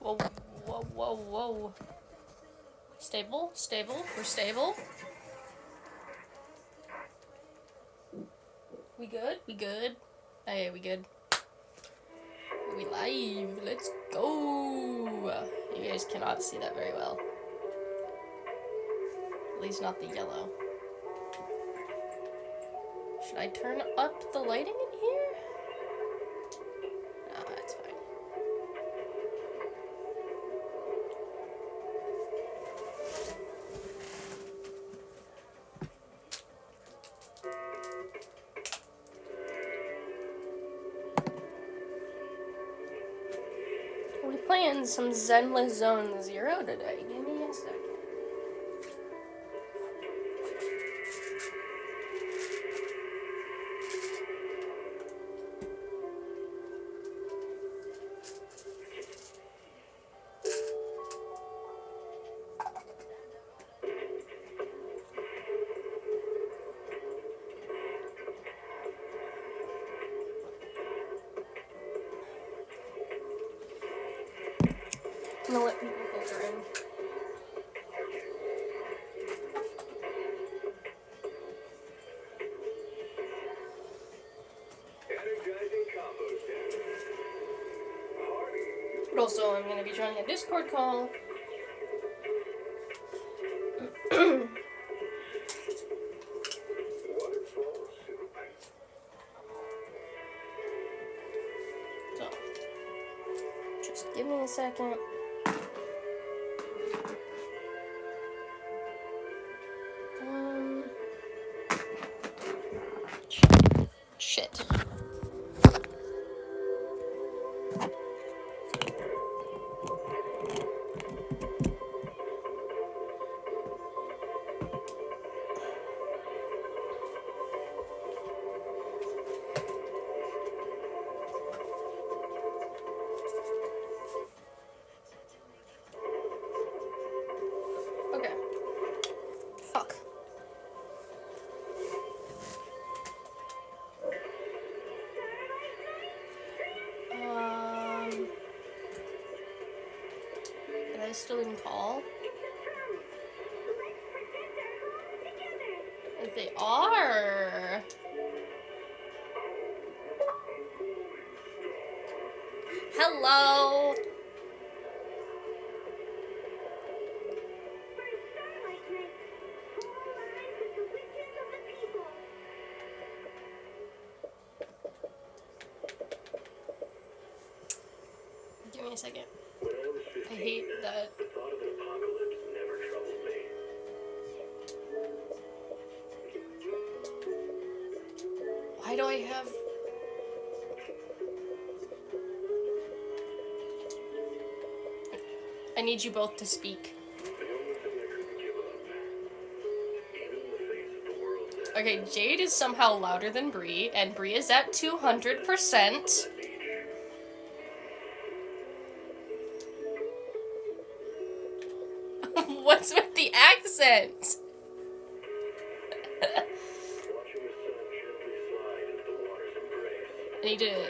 Whoa, whoa, whoa, whoa. Stable, stable, we're stable. We good? We good? Hey, we good? We live, let's go! You guys cannot see that very well. At least not the yellow. Should I turn up the lighting in here? No, that's fine. We're playing some Zenless Zone 0 today. Give me a second. I'm gonna let people filter in. But also, I'm gonna be joining a Discord call. So, just give me a second. Shit. Okay. Fuck. Are they still in call? If they are. Hello. Give me a second. I hate that. Why do I have... I need you both to speak. Okay, Jade is somehow louder than Bree, and Bree is at 200%. What's with the accent? I need to...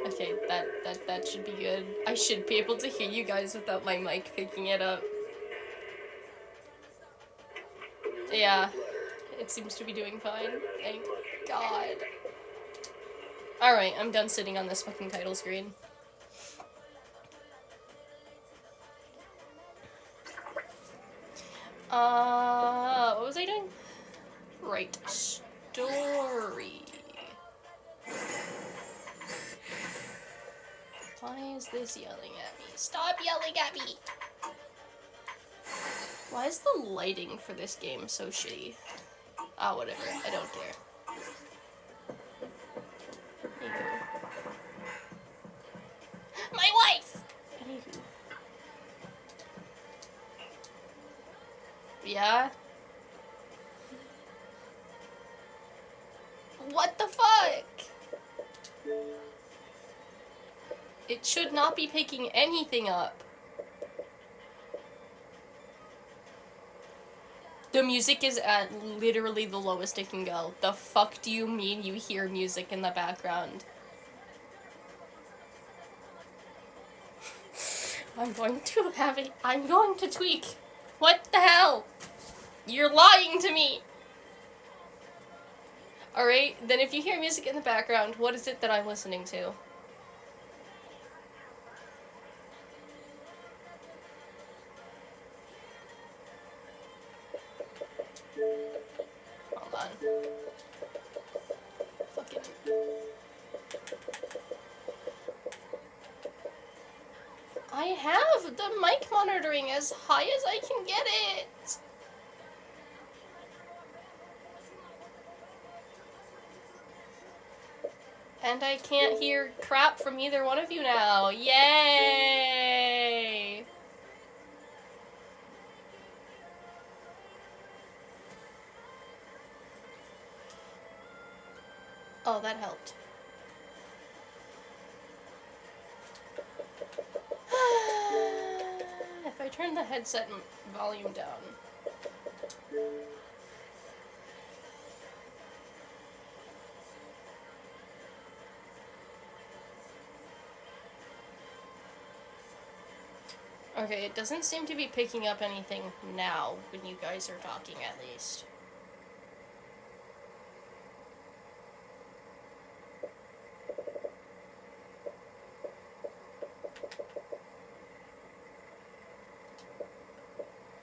Okay, that should be good. I should be able to hear you guys without my mic picking it up. Yeah, it seems to be doing fine. Thank God. Alright, I'm done sitting on this fucking title screen. What was I doing? Right. Story. Why is this yelling at me? Stop yelling at me! Why is the lighting for this game so shitty? Ah, whatever. I don't care. Anywho. My wife! Anywho. Yeah? What the fuck? It should not be picking anything up. The music is at literally the lowest it can go. The fuck do you mean you hear music in the background? I'm going to have it. I'm going to tweak. What the hell? You're lying to me. Alright, then if you hear music in the background, what is it that I'm listening to? Hold on. Fucking... I have the mic monitoring as high as I can get it! And I can't hear crap from either one of you now. Yay! Oh, that helped. If I turn the headset volume down. Okay, it doesn't seem to be picking up anything now when you guys are talking, at least.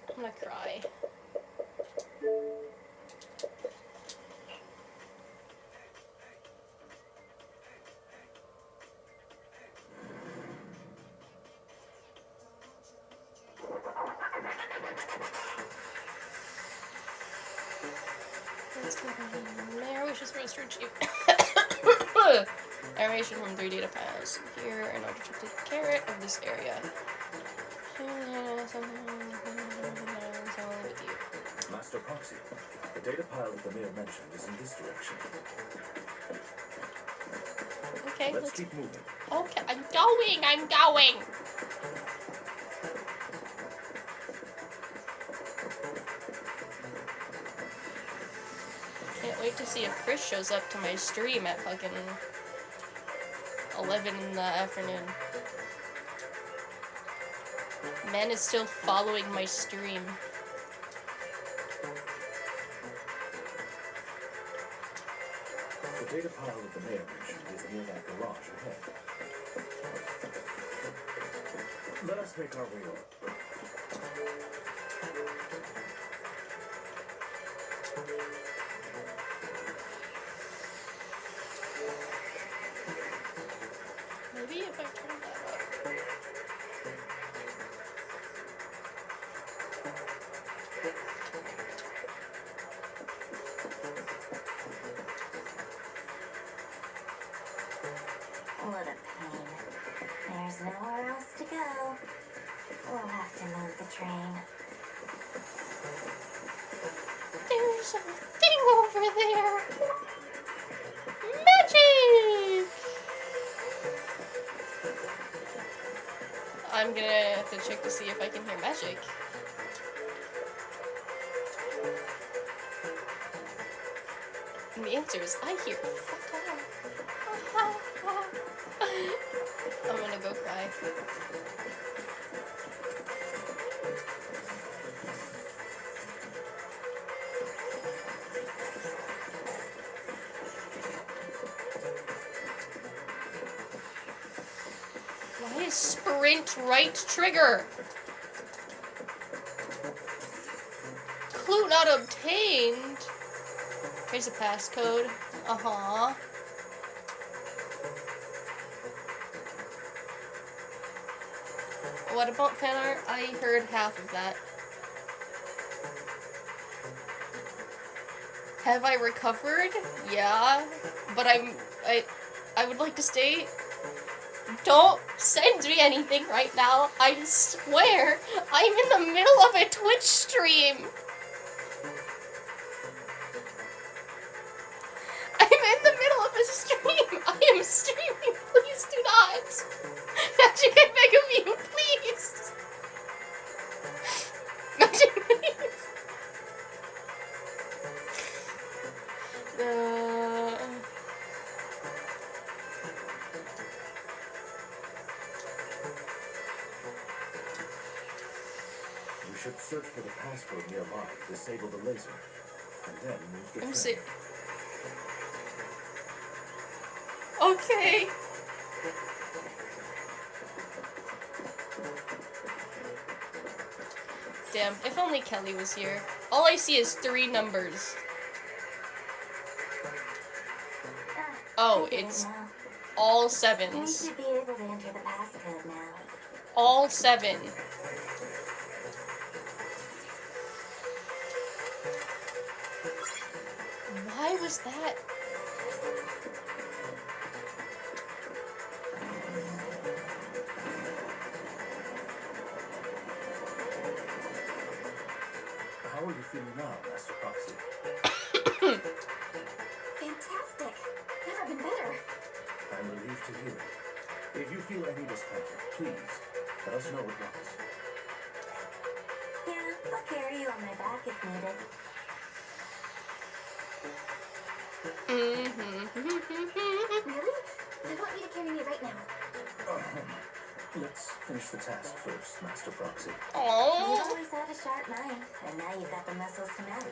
I'm gonna cry. Let's go there. Wishes for a stretch. Animation from 3 data piles. Here, an unrestricted carrot of this area. Master Proxy, the data pile that the mayor mentioned is in this direction. Okay, Let's keep moving. Okay, I'm going! Can't wait to see if Chris shows up to my stream at fucking 11 in the afternoon. Man is still following my stream. The data pile that the mayor mentioned is near that garage ahead. Let us make our way over. Maybe if I turn that up. What a pain. There's nowhere else to go. We'll have to move the train. There's a thing over there! Magic! I'm gonna have to check to see if I can hear magic. And the answer is, I hear fuck all. I'm gonna go cry. Why is sprint right trigger? Clue not obtained. Here's a passcode. Uh-huh. What about fan art? I heard half of that. Have I recovered? Yeah. But I would like to state, don't send me anything right now. I swear, I'm in the middle of a Twitch stream. I'm in the middle of a stream. I am streaming. Please do not. Magic, I beg of you, please. Magic, please. should search for the passcode nearby, disable the laser, and then move the I'm train. sick. Okay. Damn, if only Kelly was here. All I see is 3 numbers. Oh, I get it it's now. all We 7s. should be able to enter the passcode now. All 7. Why was that? How are you feeling now, Master Proxy? Fantastic. Never been better. I'm relieved to hear it. If you feel any discomfort, please let us know at once. Yeah, I'll carry you on my back if needed. Really? They want me to carry you right now. Let's finish the task first, Master Proxy. You've Oh. always had a sharp mind, and now you've got the muscles to match.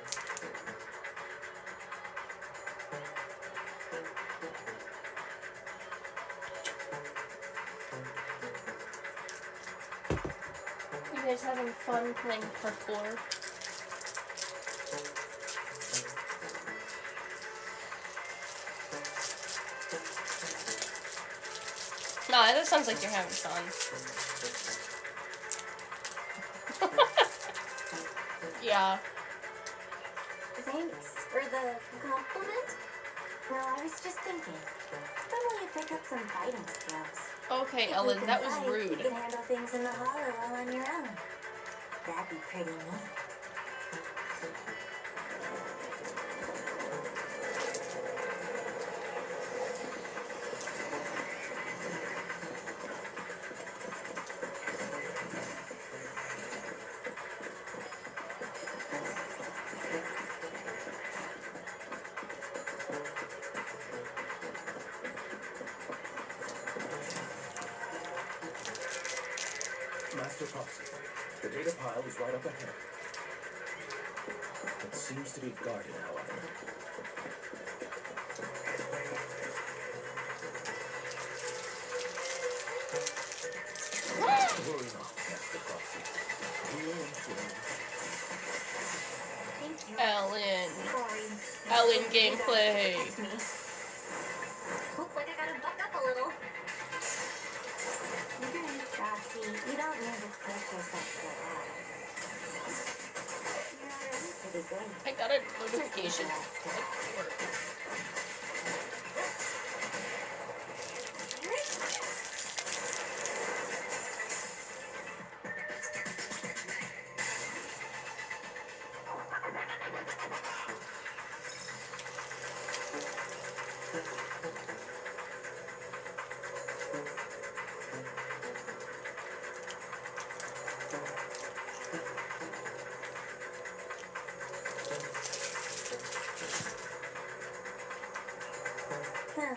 You guys having fun playing parkour? Nah, that sounds like you're having fun. Yeah. Thanks for the compliment. Well, I was just thinking, how about you pick up some fighting skills? Okay, If you Ellen, can that was fight, You rude. can handle things in the hollow all on your own. That'd be pretty neat. Master Proxy, the data pile is right up ahead. It seems to be guarded, however. Worry not, Master Proxy. Heal and shield. Thank you. Ellen. Sorry. Ellen gameplay. That's me. Looks like I gotta buck up a little. Roxy, you don't need to push yourself so hard. You're already pretty great. I got a notification. Huh.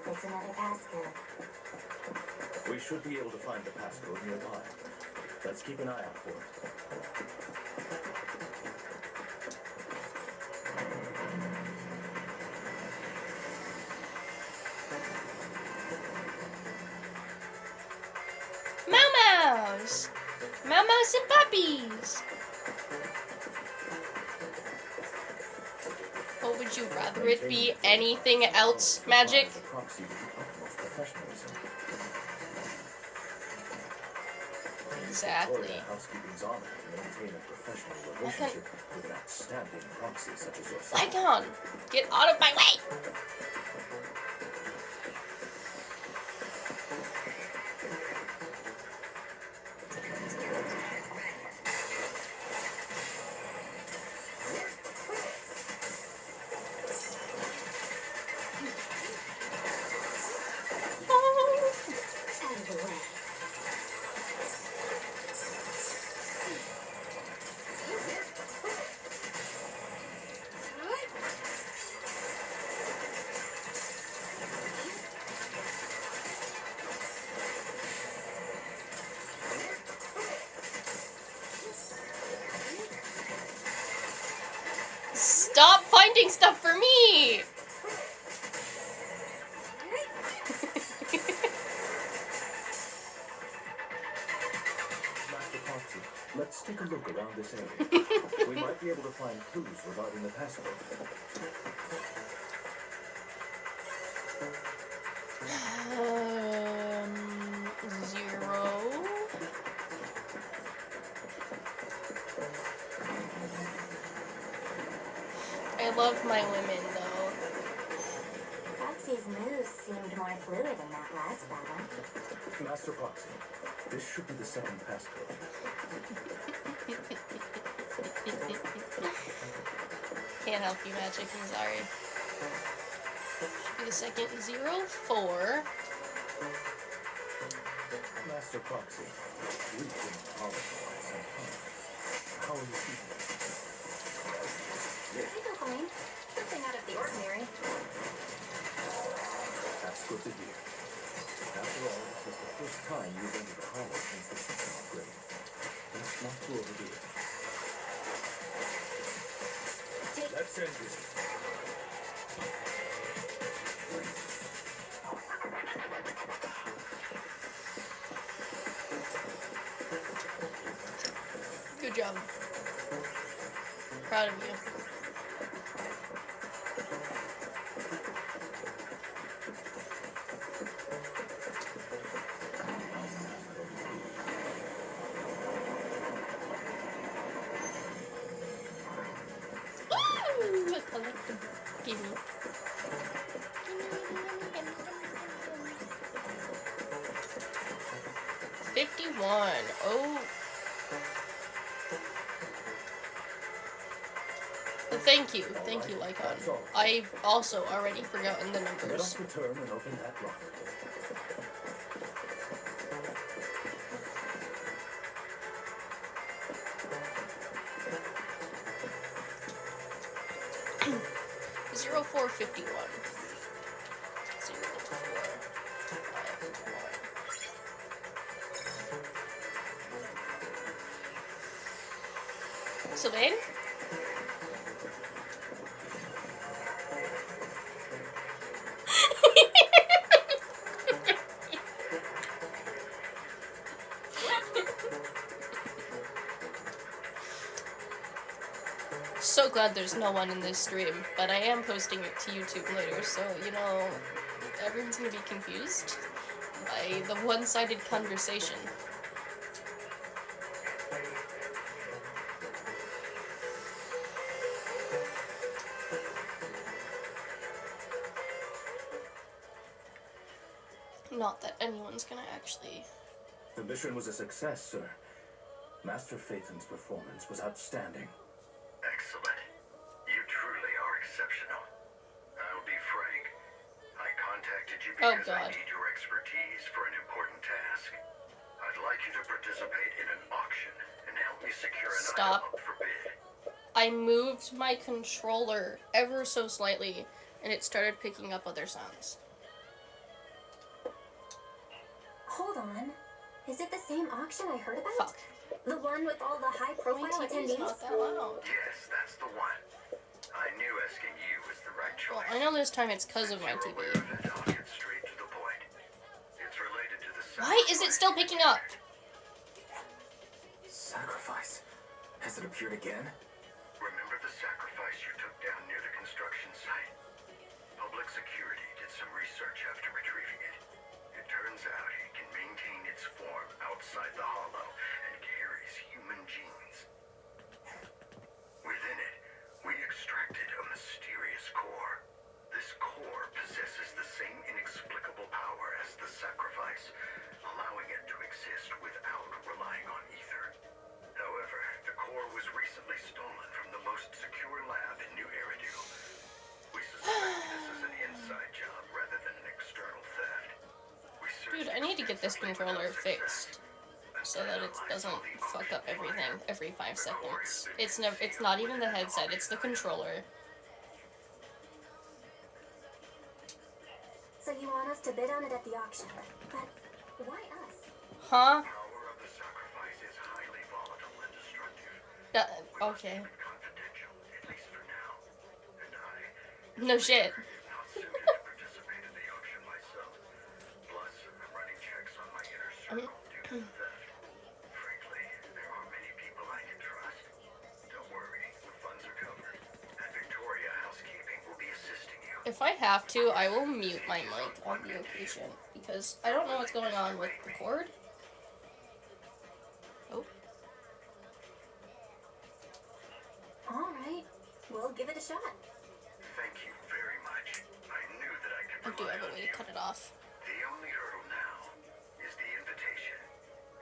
It's another passcode. We should be able to find the passcode nearby. Let's keep an eye out for it. Mouse! Mouse and puppies! Or would you rather it be anything else, Magic? The proxy with the utmost professionalism. Exactly. Victoria Housekeeping's honor to maintain a professional relationship with an outstanding proxy such as yourself. Icon! Get out of my way! Out of the way. finding stuff for me! Master Foxy, let's take a look around this area. We might be able to find clues regarding the passcode. Zero. I love my women, though. Foxy's moves seemed more fluid in that last battle. Master Foxy, this should be the second passcode. Can't help you, Magic. I'm sorry. Should be the second. 04. Master Foxy, we've been following for quite some time. How are you keeping? I feel fine. Nothing out of the ordinary. That's good to hear. After all, this was the first time you've entered the hollow since the system upgrade. That's not to overdo it. Let's end this. Good job. Proud of you. Ooh, a collectible. Gimme. 51. Oh. Thank you, Lycon. I've also already forgotten the Let numbers. us return and open that lock. 0451. 0451. So then? So glad there's no one in this stream, but I am posting it to YouTube later, so, you know, everyone's gonna be confused by the one-sided conversation. Not that anyone's gonna actually... The mission was a success, sir. Master Phaeton's performance was outstanding. Excellent. You truly are exceptional. I'll be frank. I contacted you Oh, because I God. need your expertise for an important task. I'd like you to participate in an auction and help me secure an Stop. item up for bid. I moved my controller ever so slightly, and it started picking up other sounds. Hold on. Is it the same auction I heard about? Fuck. The one with all the My high-profile TV's attendees? not that loud. Yes, that's the one. I knew asking you was the right Well, choice. I know this time it's because of my Since you're aware TV. of it, I'll get straight to the point. It's related to the Why is it still picking up? Sacrifice? Has it appeared again? Remember the sacrifice you took down near the construction site? Public security did some research after retrieving it. It turns out it can maintain its form outside the hollow and carries human genes. Within it, we extracted a mysterious core. This core possesses the same inexplicable power as the sacrifice, allowing it to exist without relying on ether. However, the core was recently stolen from the most secure lab in New Eridu. We suspect this is an inside job rather than an external theft. We Dude, searched I need to get this extensively controller without success. fixed so that it doesn't fuck up everything every 5 seconds. It's not even the headset, it's the controller. So you want us to bid on it at the auction. But why us? Huh? The power of the sacrifice is highly volatile and destructive. Okay. Keep it confidential, at least for now. And No shit. Not suited to participate in the auction myself. Plus, I'm running checks on my inner circle due to theft. Frankly, there are many people I can trust. Don't worry, the funds are covered. And Victoria Housekeeping will be assisting you. If I have to, I will mute my mic on the occasion because I don't know what's going on with the cord. Oh, All right, we'll give it a shot. Thank you very much. I knew that I I could do rely have a on way you. to cut it off. The only hurdle now is the invitation.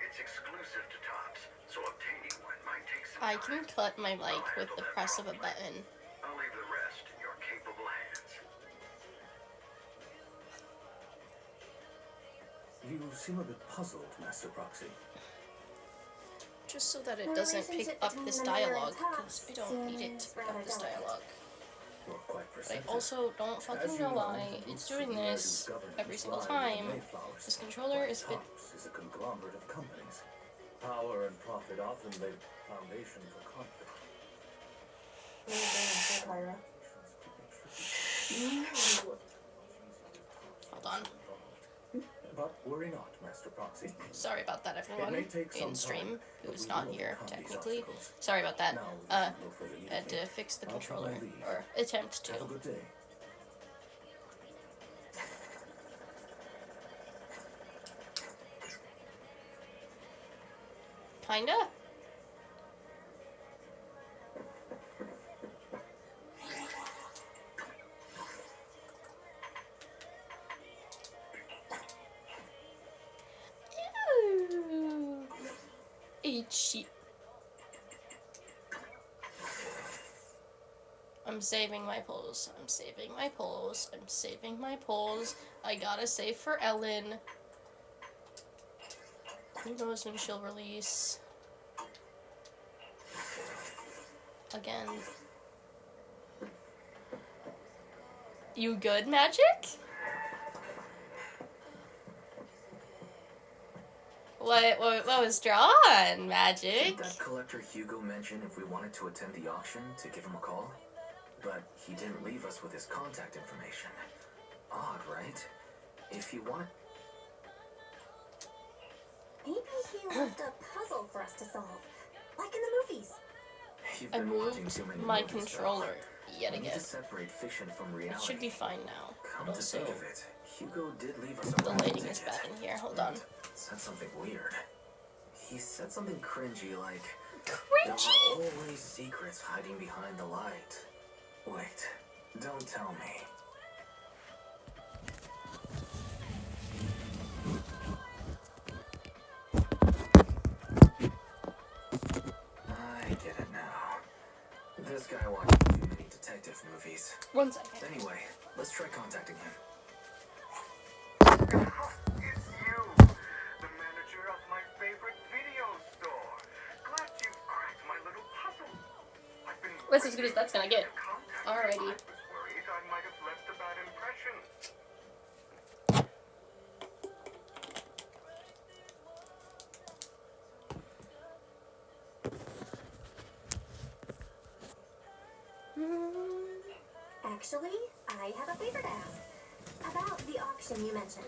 It's exclusive to Tops, so obtaining one might take some I time. can cut my mic with the press of a button. I'll leave the rest in your capable hands. You seem a bit puzzled, Master Proxy. Just so that it The doesn't pick relationship up between this the mother and dialogue, Tops because I don't need it to seems pick up rather this delicate. dialogue. You're quite But I perceptive. also don't As fucking you know know, why the it's roots doing of the this Airdus governance every single lie in time. the Mayflowers, This controller while is bit. Tops is a conglomerate of companies. Power and profit often lay the foundation for conflict. Hold on. But worry not, Master Proxy. Sorry about that, everyone may take some in stream time, but who's we not will here overcome these technically. obstacles. Sorry about that. Now, with no further need Had of to me, fix the I'll take controller my leave. or attempt Have a to. good day. Kinda. Ew. Eat shit. I'm saving my pose. I'm saving my pose. I'm saving my pose. I gotta save for Ellen. Who knows when she'll release? Again. You good, Magic? What was drawn, Magic? Did that collector Hugo mention if we wanted to attend the auction to give him a call? But he didn't leave us with his contact information. Odd, right? If you want... Maybe he left a puzzle for us to solve, like in the movies. You've I been watching moved too many my movies, controller though. yet We need again. to separate fiction from reality. It should be fine now. Come But to also, think of it, Hugo did leave us a the raffle lighting is ticket. bad in here. Hold on. And said something weird. He said something cringy like... There Cringy! are always secrets hiding behind the light. Wait, don't tell me. I get it now. This guy watches too many detective movies. 1 second. Anyway, let's try contacting him. It's you, the manager of my favorite video store. Glad you cracked my little puzzle. I've been That's as good as that's gonna get. waiting to contact you. Alrighty. I was worried I might have left a bad impression. Actually, I have a favor to ask. About the auction you mentioned.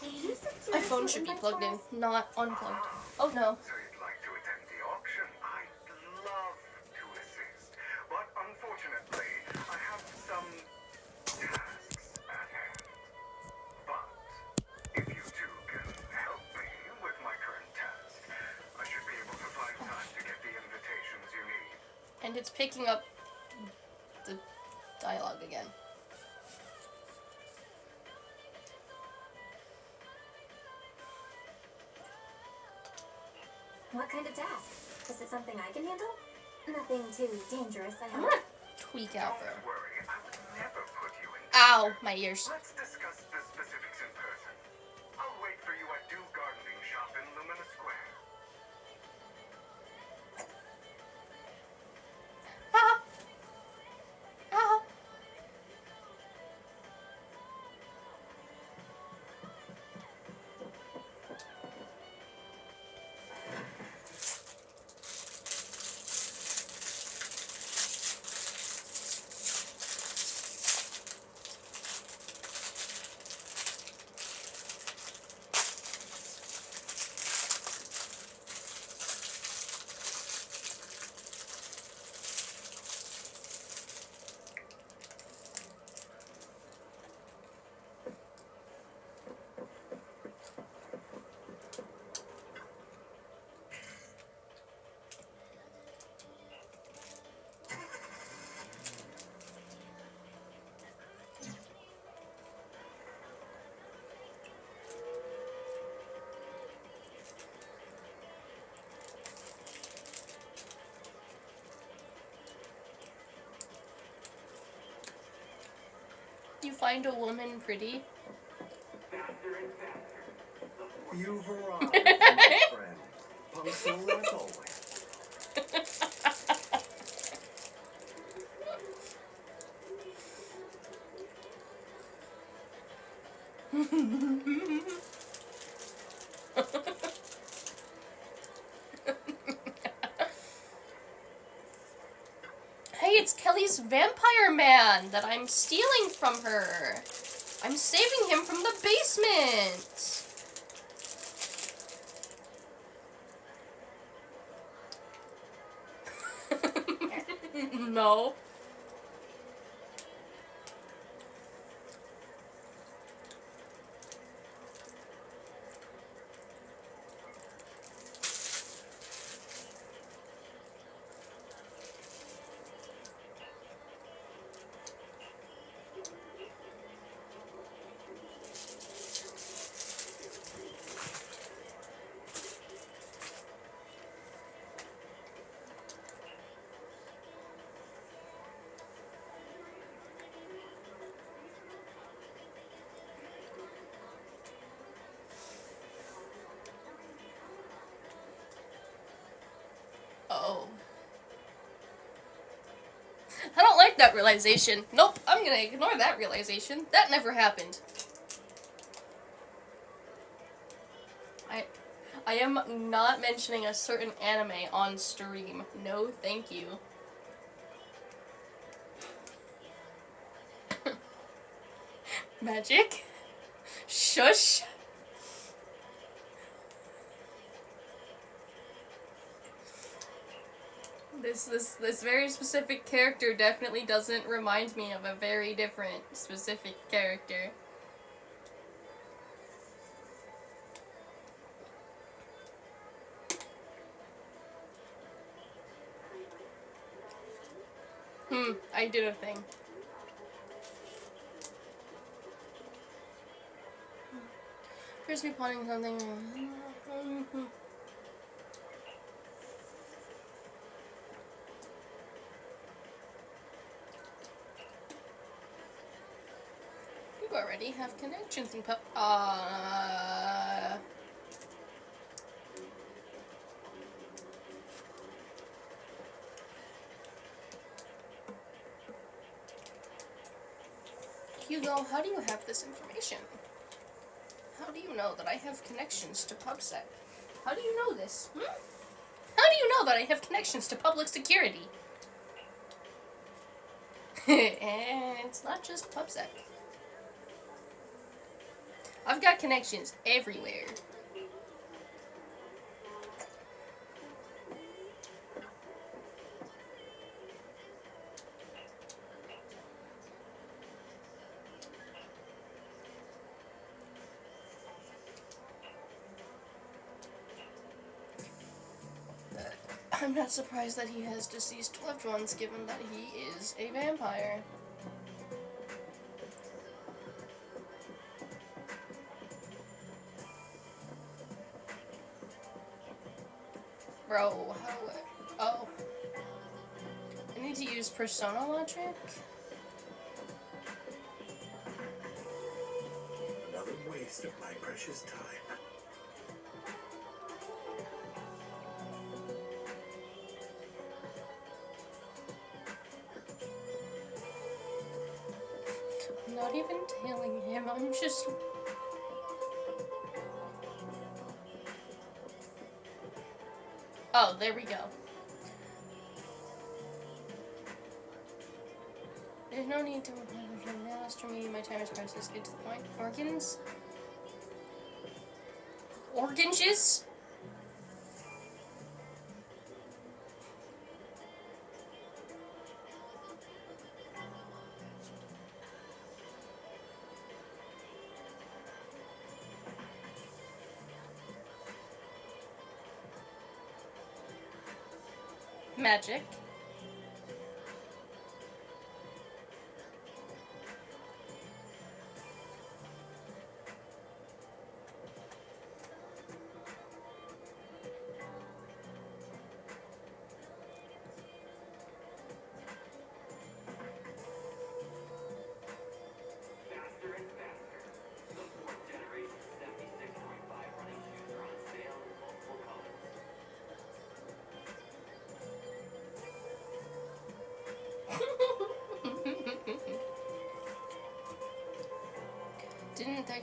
Can you secure My phone some should be invites plugged for in, us? not unplugged. Oh no. So you'd like to attend the auction? I'd love to assist. But unfortunately, I have some tasks at hand. But if you two can help me with my current task, I should be able to find time to get the invitations you need. And it's picking up the dialogue again. What kind of task? Is it something I can handle? Nothing too dangerous, I I'm hope. gonna tweak out Don't there. worry, I would never put you in Ow, danger. my ears. Let's discuss the specifics in person. I'll wait for you at Do Gardening Shop in Lumina Square. Ah! Ow! find a woman pretty? You've arrived, my friend. Punctual as always. Hey, it's Kelly's vampire man that I'm stealing from her. I'm saving him from the basement. No. Oh. I don't like that realization. Nope, I'm gonna ignore that realization. That never happened. I am not mentioning a certain anime on stream. No, thank you. Magic? Shush. This very specific character definitely doesn't remind me of a very different specific character. I did a thing. Here's me plotting something. You already have connections in Hugo, how do you have this information? How do you know that I have connections to PubSec? How do you know this? How do you know that I have connections to public security? And it's not just PubSec. I've got connections everywhere. I'm not surprised that he has deceased loved ones, given that he is a vampire. Bro, how... Oh. I need to use persona logic? Another waste of my precious time. I'm not even tailing him, I'm just... Oh, there we go. There's no need to master me. My time is precious. Get to the point. Organs? Organges? Magic.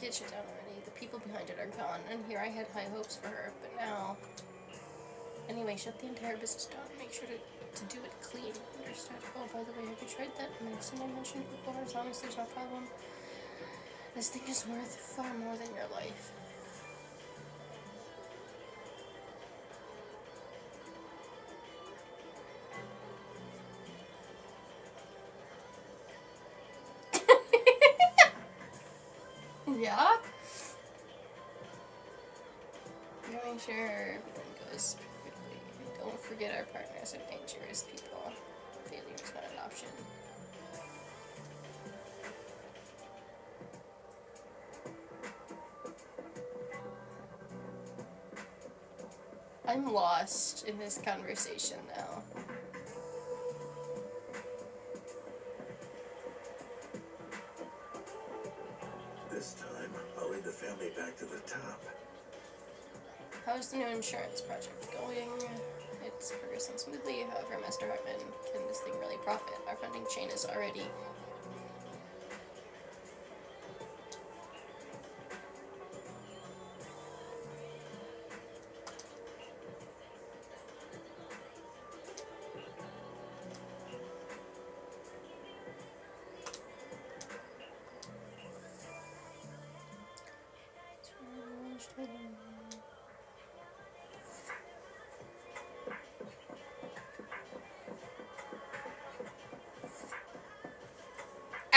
get shut down already. The people behind it are gone, and here I had high hopes for her, but now... Anyway, shut the entire business down. Make sure to do it clean. Understood. Oh, by the way, have you tried that medicine I mentioned before? As long as there's no problem. This thing is worth far more than your life. Yeah? Make sure everything goes perfectly. Don't forget our partners are dangerous people. Failure is not an option. I'm lost in this conversation now. This time, I'll lead the family back to the top. How's the new insurance project going? It's progressing smoothly. However, Master Hartman, can this thing really profit? Our funding chain is already...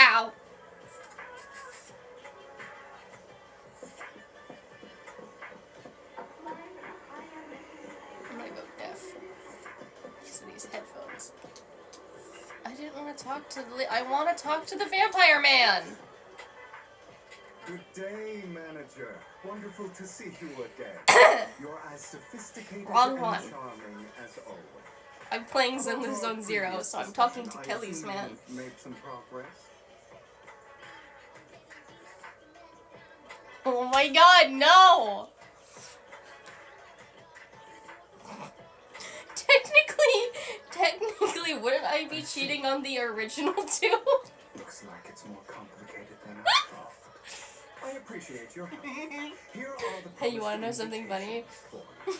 Ow! I'm gonna go deaf because of these headphones. I didn't want to talk to the... I want to talk to the vampire man! Good day, manager. Wonderful to see you again. You're as sophisticated Wrong and one. charming as always. I'm playing Zenless Zone Zero, so I'm talking to I Kelly's see man. you've made some progress. Oh my god, no! Technically, wouldn't I be cheating on the original too? Looks like it's more complicated than I thought. I appreciate your help. Here are the Hey, you wanna know promised something funny? invitations for you.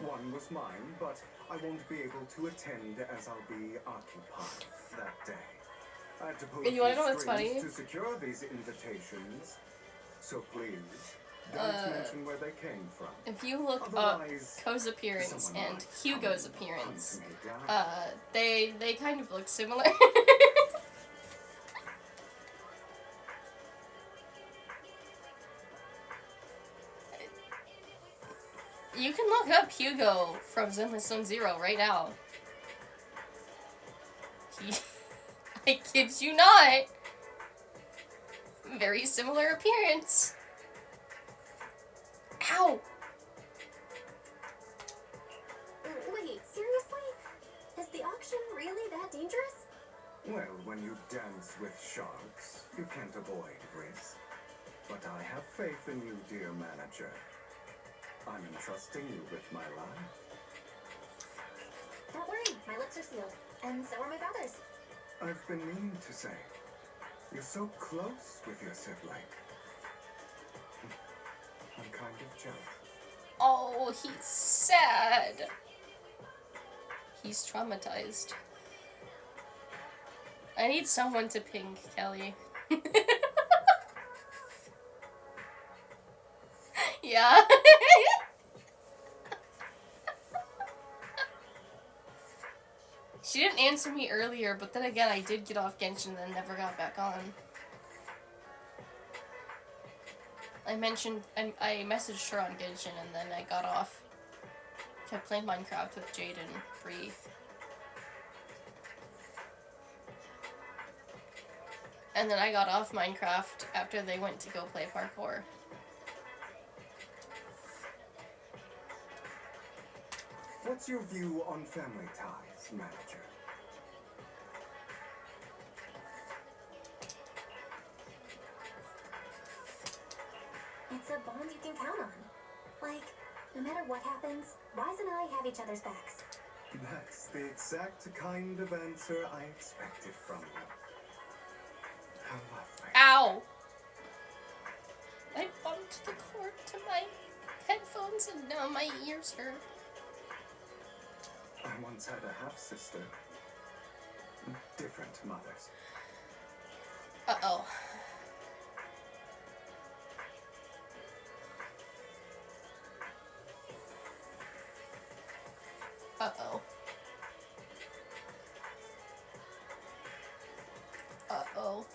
One was mine, but I won't be able to attend as I'll be occupied that day. I had to pull Hey, you wanna know a few what's funny? strings to secure these invitations. So please, don't mention where they came from. If you look up Otherwise, Ko's appearance someone and might Hugo's come appearance, hunt me down. they kind of look similar. You can look up Hugo from Zenless Zone Zero right now. I kid you not. Very similar appearance. Ow! Wait, seriously? Is the auction really that dangerous? Well, when you dance with sharks, you can't avoid risk. But I have faith in you, dear manager. I'm entrusting you with my life. Don't worry, my lips are sealed. And so are my brothers. I've been meaning to say, you're so close with your sibling. I'm kind of jealous. Oh, he's sad. He's traumatized. I need someone to ping Kelly. Yeah. She didn't answer me earlier, but then again, I did get off Genshin and then never got back on. I messaged her on Genshin and then I got off. Kept playing Minecraft with Jade and Bree. And then I got off Minecraft after they went to go play parkour. What's your view on family ties, manager? It's a bond you can count on. Like, no matter what happens, Wise and I have each other's backs. That's the exact kind of answer I expected from you. How lovely. Ow! I hooked the cord to my headphones and now my ears hurt. I once had a half-sister. Different mothers. Uh-oh. Uh-oh. Uh-oh.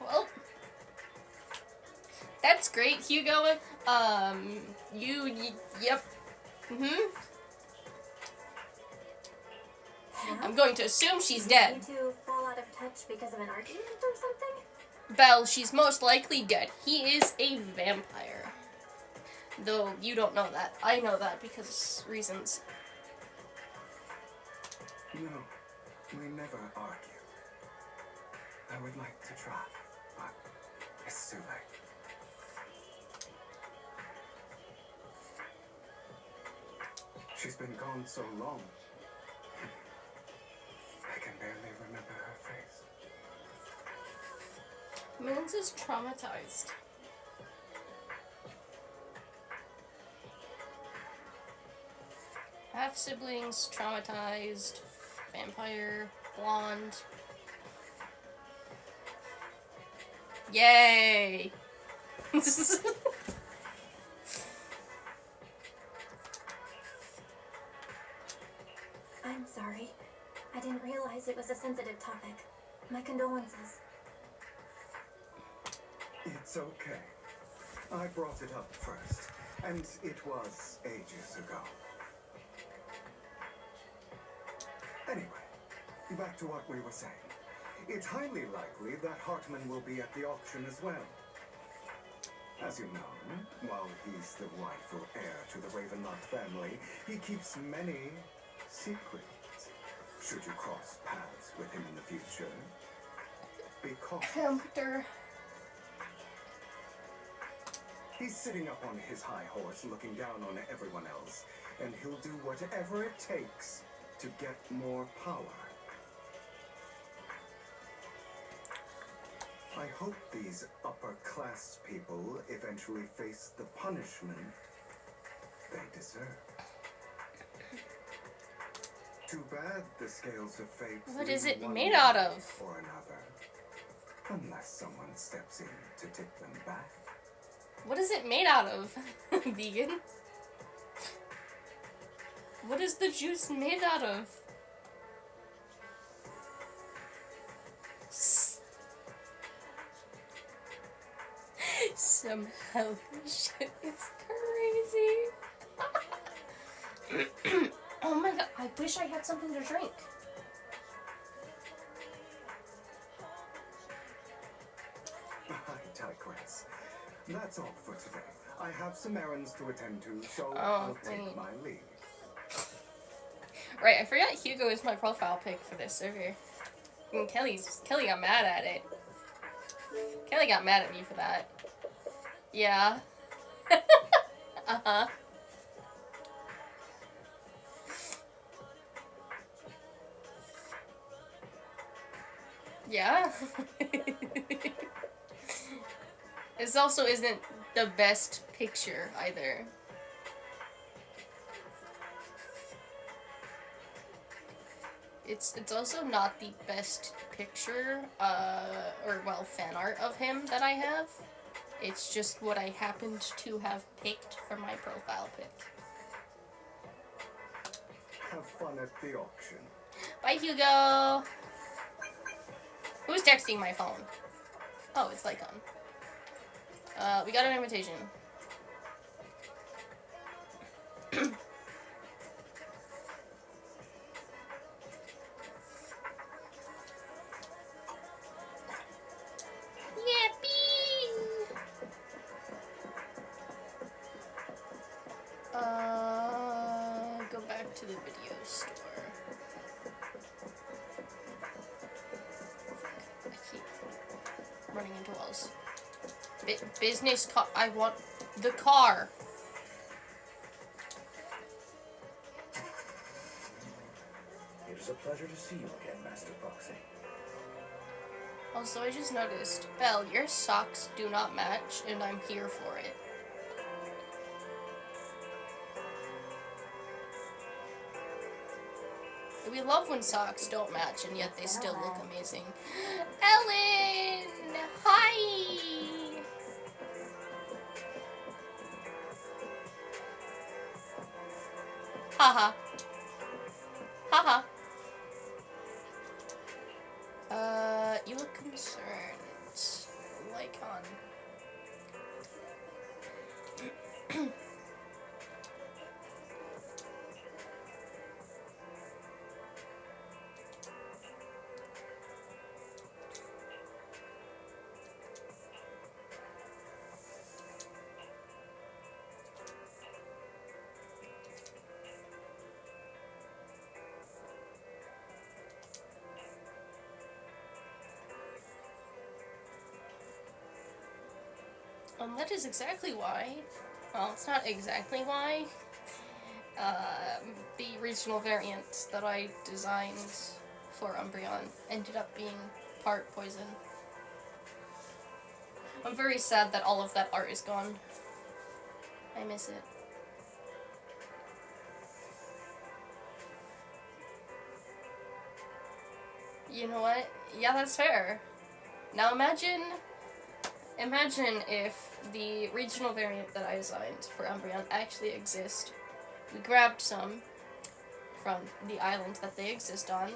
Well, that's great, Hugo. Yep. I'm going to assume she's dead. Did you fall out of touch because of an argument or something? Belle, she's most likely dead. He is a vampire. Though you don't know that. I know that because reasons. No, we never argue. I would like to try, but it's too late. She's been gone so long. I can barely remember her face. Moons is traumatized. Half siblings, traumatized, vampire, blonde. Yay! I'm sorry. I didn't realize it was a sensitive topic. My condolences. It's okay. I brought it up first, and it was ages ago. Anyway, back to what we were saying. It's highly likely that Hartman will be at the auction as well. As you know, while he's the rightful heir to the Ravenlock family, he keeps many secrets. Should you cross paths with him in the future, be cautious. Hunter. He's sitting up on his high horse looking down on everyone else, and he'll do whatever it takes to get more power. I hope these upper-class people eventually face the punishment they deserve. Too bad the scales of fate. What is it lean one made way out of? or another, unless someone steps in to take them back. What is it made out of? Vegan? What is the juice made out of? Some healthy shit is crazy. Oh my god, I wish I had something to drink. I digress. That's all for today. I have some errands to attend to, so Oh, I'll take wait. my leave. Right, I forgot Hugo is my profile pic for this server. And Kelly got mad at it. Kelly got mad at me for that. Yeah. Uh-huh. Yeah. This also isn't the best picture either. It's also not the best picture, or well, fan art of him that I have. It's just what I happened to have picked for my profile pic. Have fun at the auction. Bye, Hugo! Who's texting my phone? Oh, it's Lycon. We got an invitation. Go back to the video store. I keep running into walls. Business car. I want the car. It is a pleasure to see you again, Master Proxy. Also, I just noticed, Belle, your socks do not match, and I'm here for it. We love when socks don't match, and yet they still look amazing. Ellen! Hi! Haha. Haha. You look concerned. Like on. That is exactly why. Well, it's not exactly why. The regional variant that I designed for Umbreon ended up being part poison. I'm very sad that all of that art is gone. I miss it. You know what? Yeah, that's fair. Now imagine if the regional variant that I designed for Umbreon actually exist. We grabbed some from the island that they exist on,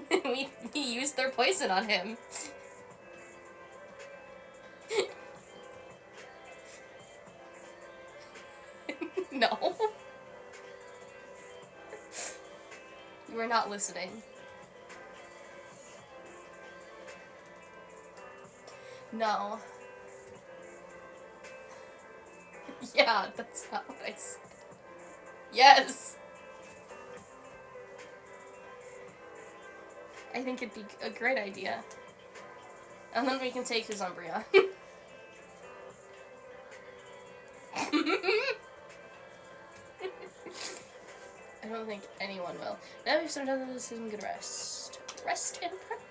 and we used their poison on him. No. You are not listening. No. Yeah, that's not what I said. Yes! I think it'd be a great idea. And then we can take his Umbreon. I don't think anyone will. Now we've started another this and good rest. Rest and prepare.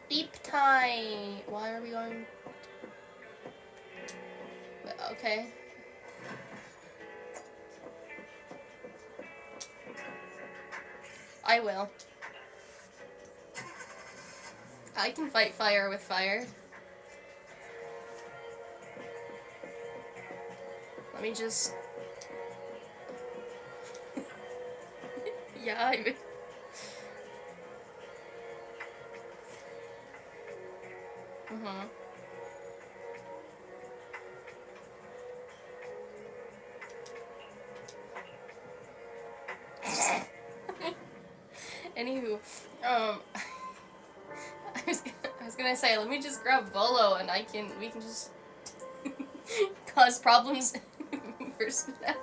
Deep time. Why are we going? Okay. I will. I can fight fire with fire. Let me just... yeah, I'm... mm-hmm. Anywho, I was gonna say, let me just grab Volo and we can just cause problems for Snell.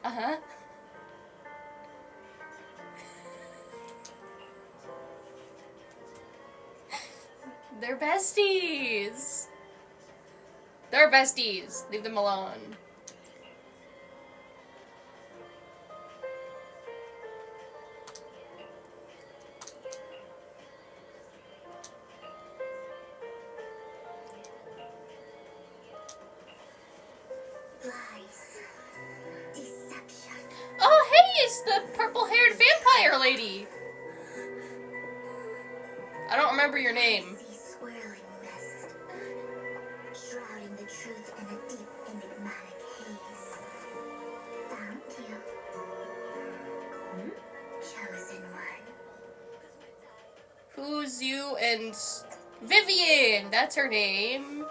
Uh-huh. They're besties! They're besties! Leave them alone. Oh, hey, it's the purple-haired vampire lady! I don't remember your name. Swirling mist, shrouding the truth in a deep, enigmatic haze. Found you. Chosen one. Who's you and... Vivian! That's her name.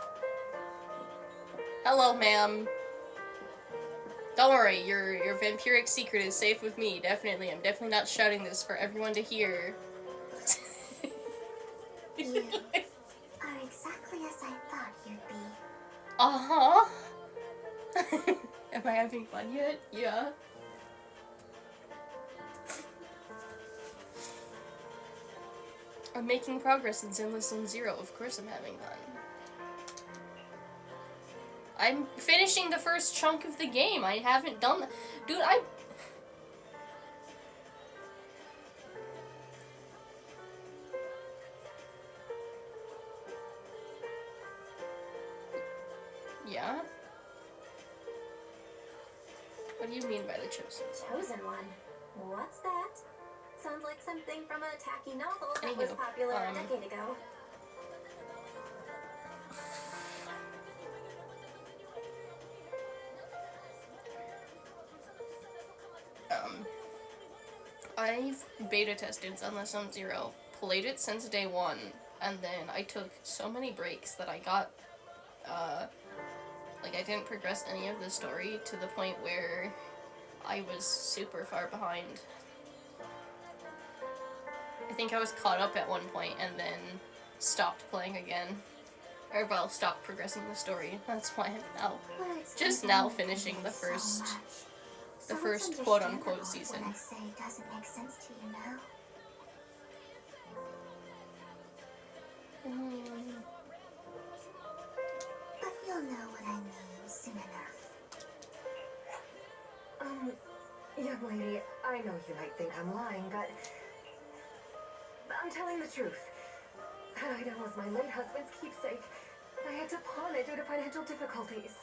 Hello, ma'am. Don't worry, your vampiric secret is safe with me, definitely. I'm definitely not shouting this for everyone to hear. You are exactly as I thought you'd be. Uh-huh. Am I having fun yet? Yeah. I'm making progress in Zenless Zone 0. Of course I'm having fun. I'm finishing the first chunk of the game. I haven't done that. Dude, Yeah? What do you mean by the chosen? Chosen one? What's that? Sounds like something from a tacky novel that was Anywho, popular a decade ago. I've beta tested Zenless on 0, played it since day 1, and then I took so many breaks that I got, like, I didn't progress any of the story to the point where I was super far behind. I think I was caught up at one point and then stopped playing again. Or, well, stopped progressing the story. That's why I'm now, just now finishing the first quote-unquote season. What I say doesn't make sense to you now. But you'll know what I mean soon enough. Young lady, I know you might think I'm lying, but I'm telling the truth. That item was my late husband's keepsake. I had to pawn it due to financial difficulties.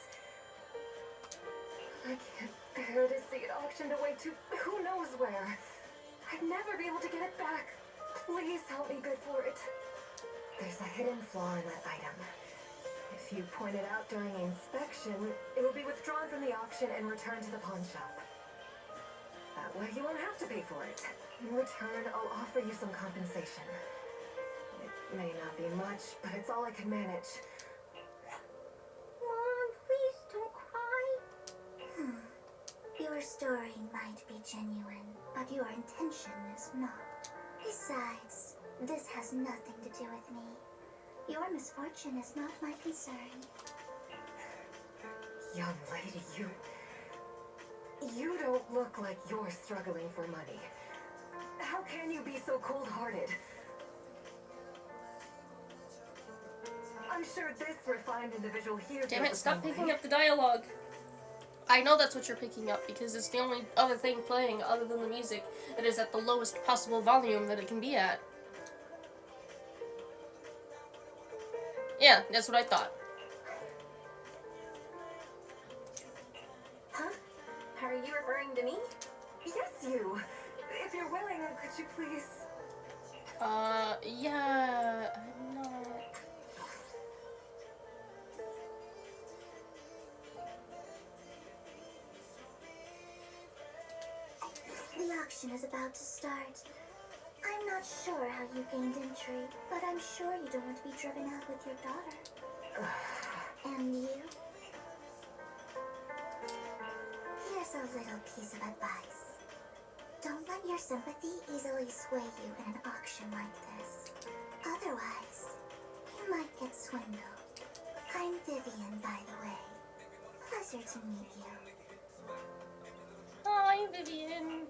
I can't bear to see it auctioned away to who knows where. I'd never be able to get it back. Please help me bid for it. There's a hidden flaw in that item. If you point it out during inspection, it will be withdrawn from the auction and returned to the pawn shop. That way you won't have to pay for it. In return, I'll offer you some compensation. It may not be much, but it's all I can manage. Mom, please don't cry. Your story might be genuine, but your intention is not. Besides, this has nothing to do with me. Your misfortune is not my concern. Young lady, you don't look like you're struggling for money. How can you be so cold-hearted? I'm sure this refined individual here... Damn it, stop picking up the dialogue! I know that's what you're picking up because it's the only other thing playing other than the music that is at the lowest possible volume that it can be at. Yeah, that's what I thought. Huh? Are you referring to me? Yes, you. If you're willing, could you please... Yeah, I'm not... The auction is about to start. I'm not sure how you gained entry, but I'm sure you don't want to be driven out with your daughter. And you? Here's a little piece of advice. Don't let your sympathy easily sway you in an auction like this. Otherwise, you might get swindled. I'm Vivian, by the way. Pleasure to meet you. Hi, Vivian.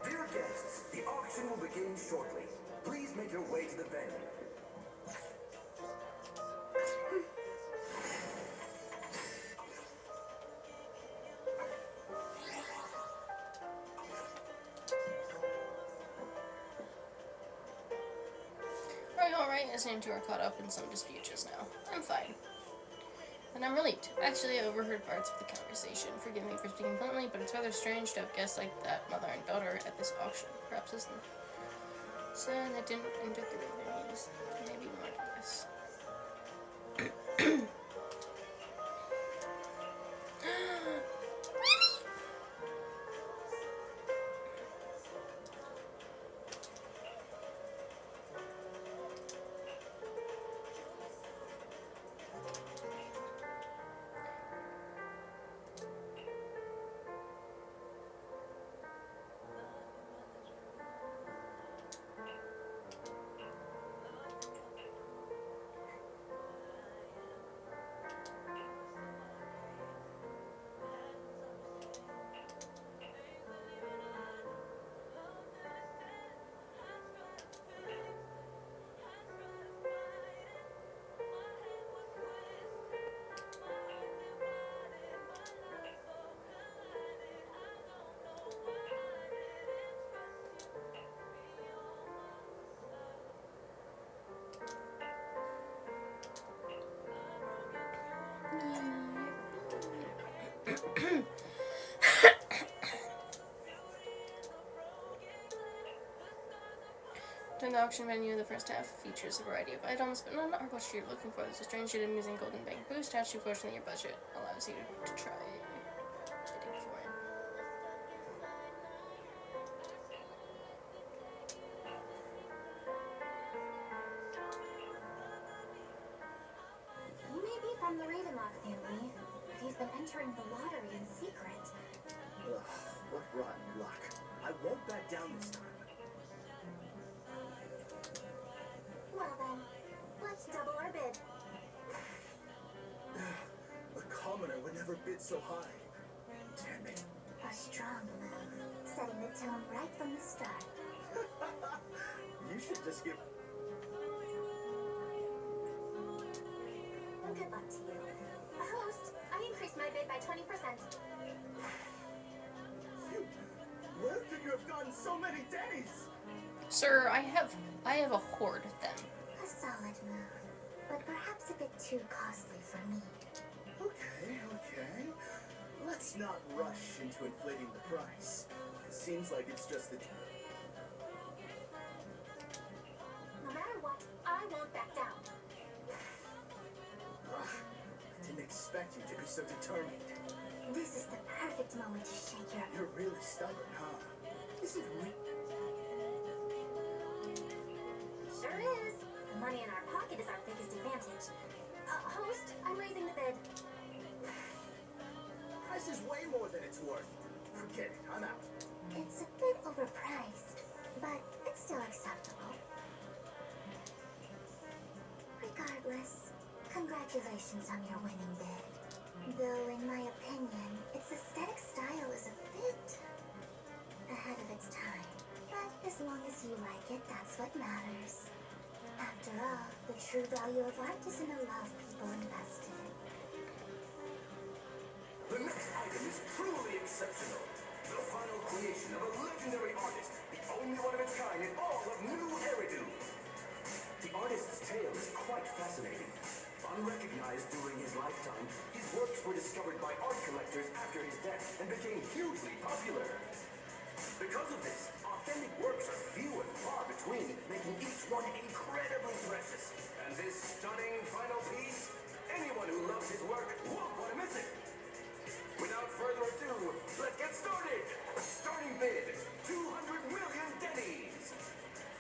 Dear guests, the auction will begin shortly. Please make your way to the venue. Alright, it seems you are caught up in some dispute just now. I'm fine. And I'm relieved. Actually, I overheard parts of the conversation. Forgive me for speaking bluntly, but it's rather strange to have guests like that, mother and daughter, at this auction. Perhaps it's sad that didn't enter through their knees. Maybe more to this. in the auction venue, the first half features a variety of items, but none are what you're looking for. There's a strange shade amusing golden bank boost statue. Fortunately, your budget allows you to try bidding for it. He may be from the Epilogue family, but he's been entering the lottery in secret. Ugh, what rotten luck. I won't back down this time. Well then, let's double our bid. A commoner would never bid so high. Damn it. A strong move, setting the tone right from the start. You should just give... Well, good luck to you. Host, I increased my bid by 20%. Where could you have gotten so many Denny's? Sir, I have a hoard of them. A solid move, but perhaps a bit too costly for me. Okay. Let's not rush into inflating the price. It seems like it's just the... No matter what, I won't back down. Ugh, I didn't expect you to be so determined. This is the perfect moment to shake your... You're really stubborn, huh? Is it real? Sure is. The money in our pocket is our biggest advantage. Host, I'm raising the bid. Price is way more than it's worth. Forget it, I'm out. It's a bit overpriced, but it's still acceptable. Regardless, congratulations on your winning bid. Though, in my opinion, its aesthetic style is a bit ahead of its time. But as long as you like it, that's what matters. After all, the true value of art is in the love people invest in. The next item is truly exceptional. The final creation of a legendary artist, the only one of its kind in all of New Eridu. The artist's tale is quite fascinating. Unrecognized during his lifetime, his works were discovered by art collectors after his death and became hugely popular. Because of this, authentic works are few and far between, making each one incredibly precious. And this stunning final piece, anyone who loves his work won't want to miss it. Without further ado, let's get started! Starting bid, 200 million Denny's!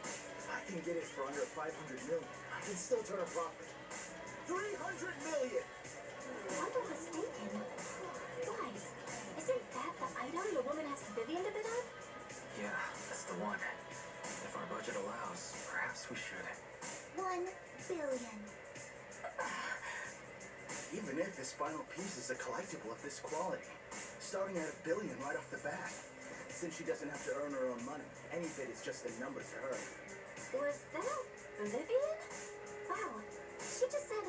If I can get it for under 500 million, I can still turn a profit. 300 million! What a mistaken. Guys, isn't that the item the woman asked Vivian to bid on? Yeah, that's the one. If our budget allows, perhaps we should. 1 billion. Even if this final piece is a collectible of this quality, starting at $1 billion right off the bat. Since she doesn't have to earn her own money, any bid is just a number to her. Was that Vivian? Wow, she just said,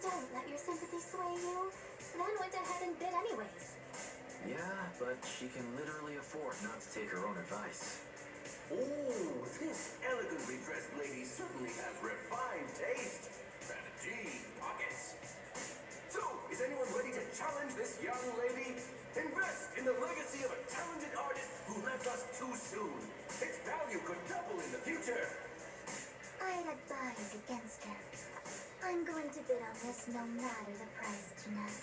don't let your sympathy sway you, then went ahead and bid anyways. Yeah, but she can literally afford not to take her own advice. Ooh, this elegantly dressed lady certainly has refined taste. And deep pockets. So, is anyone ready to challenge this young lady? Invest in the legacy of a talented artist who left us too soon. Its value could double in the future. I'd advise against her. I'm going to bid on this no matter the price tonight.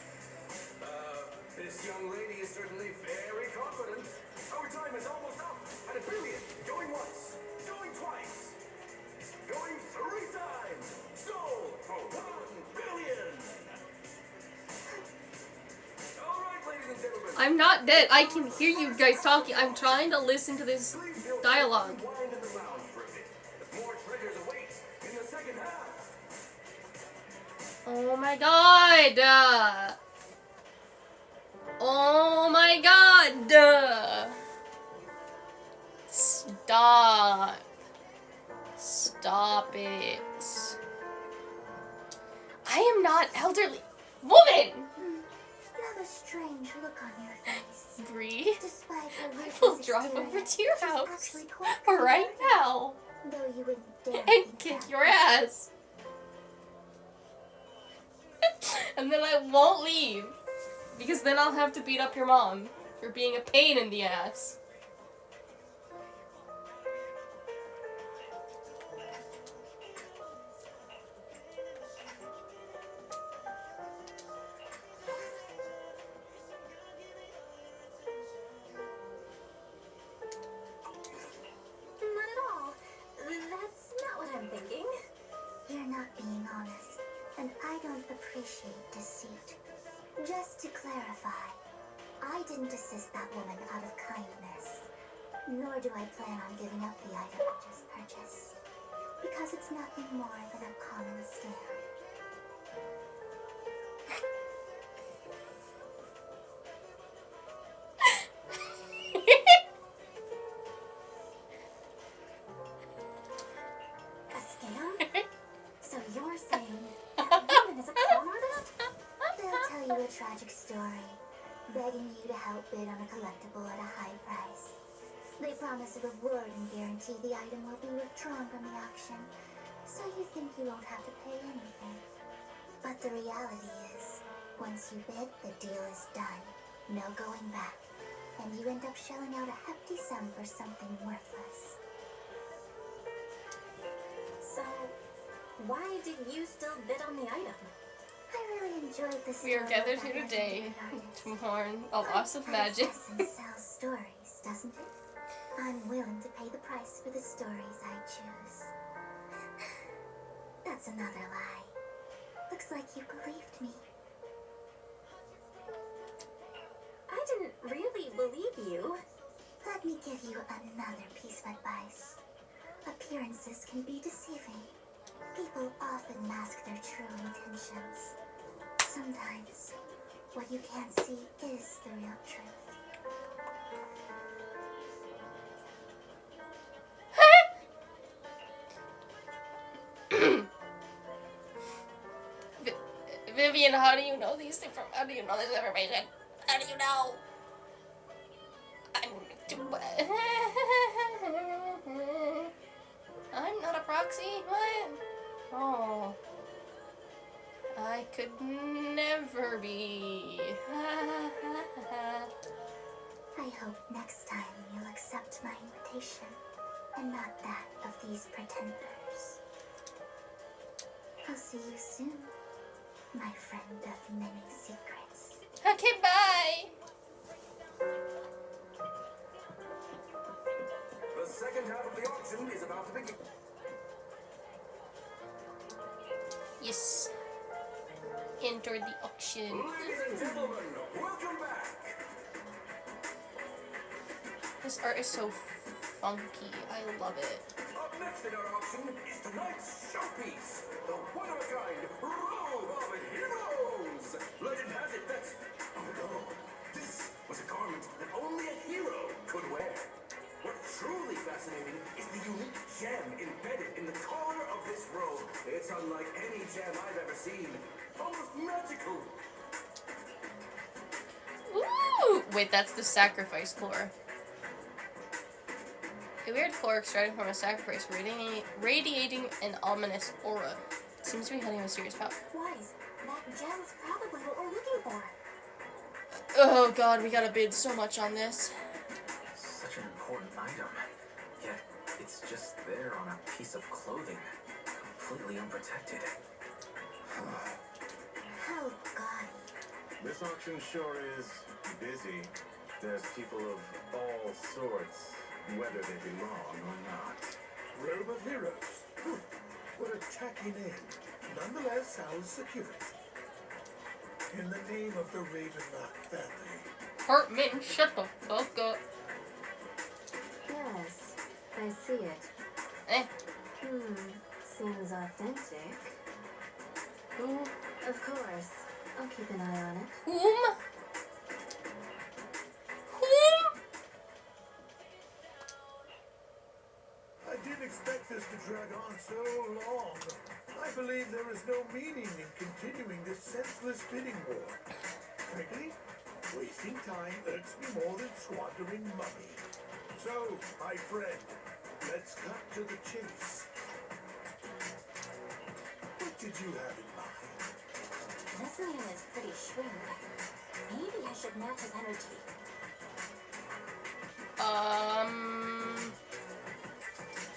This young lady is certainly very confident. Our time is almost up. At $1 billion. Going once. Going twice. Going 3 times. Sold for $1 billion. All right, ladies and gentlemen. I'm not dead. I can hear you guys talking. I'm trying to listen to this Please feel free to dialogue. wind in the lounge for a bit. As more treasures await in the second half. Oh my god! Oh my god! Stop. Stop it. I am not elderly. Woman! You have a strange look on your face. Bree, Despite her I ruthless will drive exterior, over to your she's house actually quite right convincing. now Though you wouldn't dare and think kick that. your ass. And then I won't leave. Because then I'll have to beat up your mom for being a pain in the ass. didn't assist that woman out of kindness. Nor do I plan on giving up the item I just purchased. Because it's nothing more than a common scale. A scale? So you're saying that woman is a con artist? They'll tell you a tragic story, begging you to help bid on a collectible at a high price. They promise a reward and guarantee the item will be withdrawn from the auction, so you think you won't have to pay anything. But the reality is, once you bid, the deal is done. No going back. And you end up shelling out a hefty sum for something worthless. So, why did you still bid on the item? I really enjoyed this. We are gathered here today to mourn a loss of magic. Sells stories, doesn't it? I'm willing to pay the price for the stories I choose. That's another lie. Looks like you believed me. I didn't really believe you. Let me give you another piece of advice. Appearances can be deceiving. People often mask their true intentions. Sometimes, what you can't see is the real truth. Vivian, how do you know these things? How do you know this information? How do you know? I'm not a proxy? What? Oh. I could never be. I hope next time you'll accept my invitation, and not that of these pretenders. I'll see you soon, my friend of many secrets. Okay, bye. The second half of the auction is about to begin. Yes. Enter the auction. Ladies and gentlemen, welcome back. This art is so funky. I love it. Up next in our auction is tonight's showpiece, the one-of-a-kind Robe of Heroes. Legend has it that, oh no, this was a garment that only a hero could wear. What's truly fascinating is the unique gem embedded in the corner of this robe. It's unlike any gem I've ever seen. Almost magical. Ooh! Wait, that's the sacrifice core. A weird core extracted from a sacrifice, radiating an ominous aura. Seems to be hiding a mysterious power. Wise, that gem's probably what we're looking for. Oh god, we gotta bid so much on this. Such an important item, yet it's just there on a piece of clothing, completely unprotected. How gaudy. This auction sure is busy. There's people of all sorts, whether they belong or not. Robe of Heroes. What a tacky name. Nonetheless, sounds secure. In the name of the Ravenlock family. Hartman, shut the fuck up. Yes, I see it. Eh. Seems authentic. Who? Of course. I'll keep an eye on it. Whom? Whom? I didn't expect this to drag on so long. I believe there is no meaning in continuing this senseless bidding war. Frankly, wasting time irks me more than squandering money. So, my friend, let's cut to the chase. What did you have in mind? This man is pretty shrewd. Maybe I should match his energy.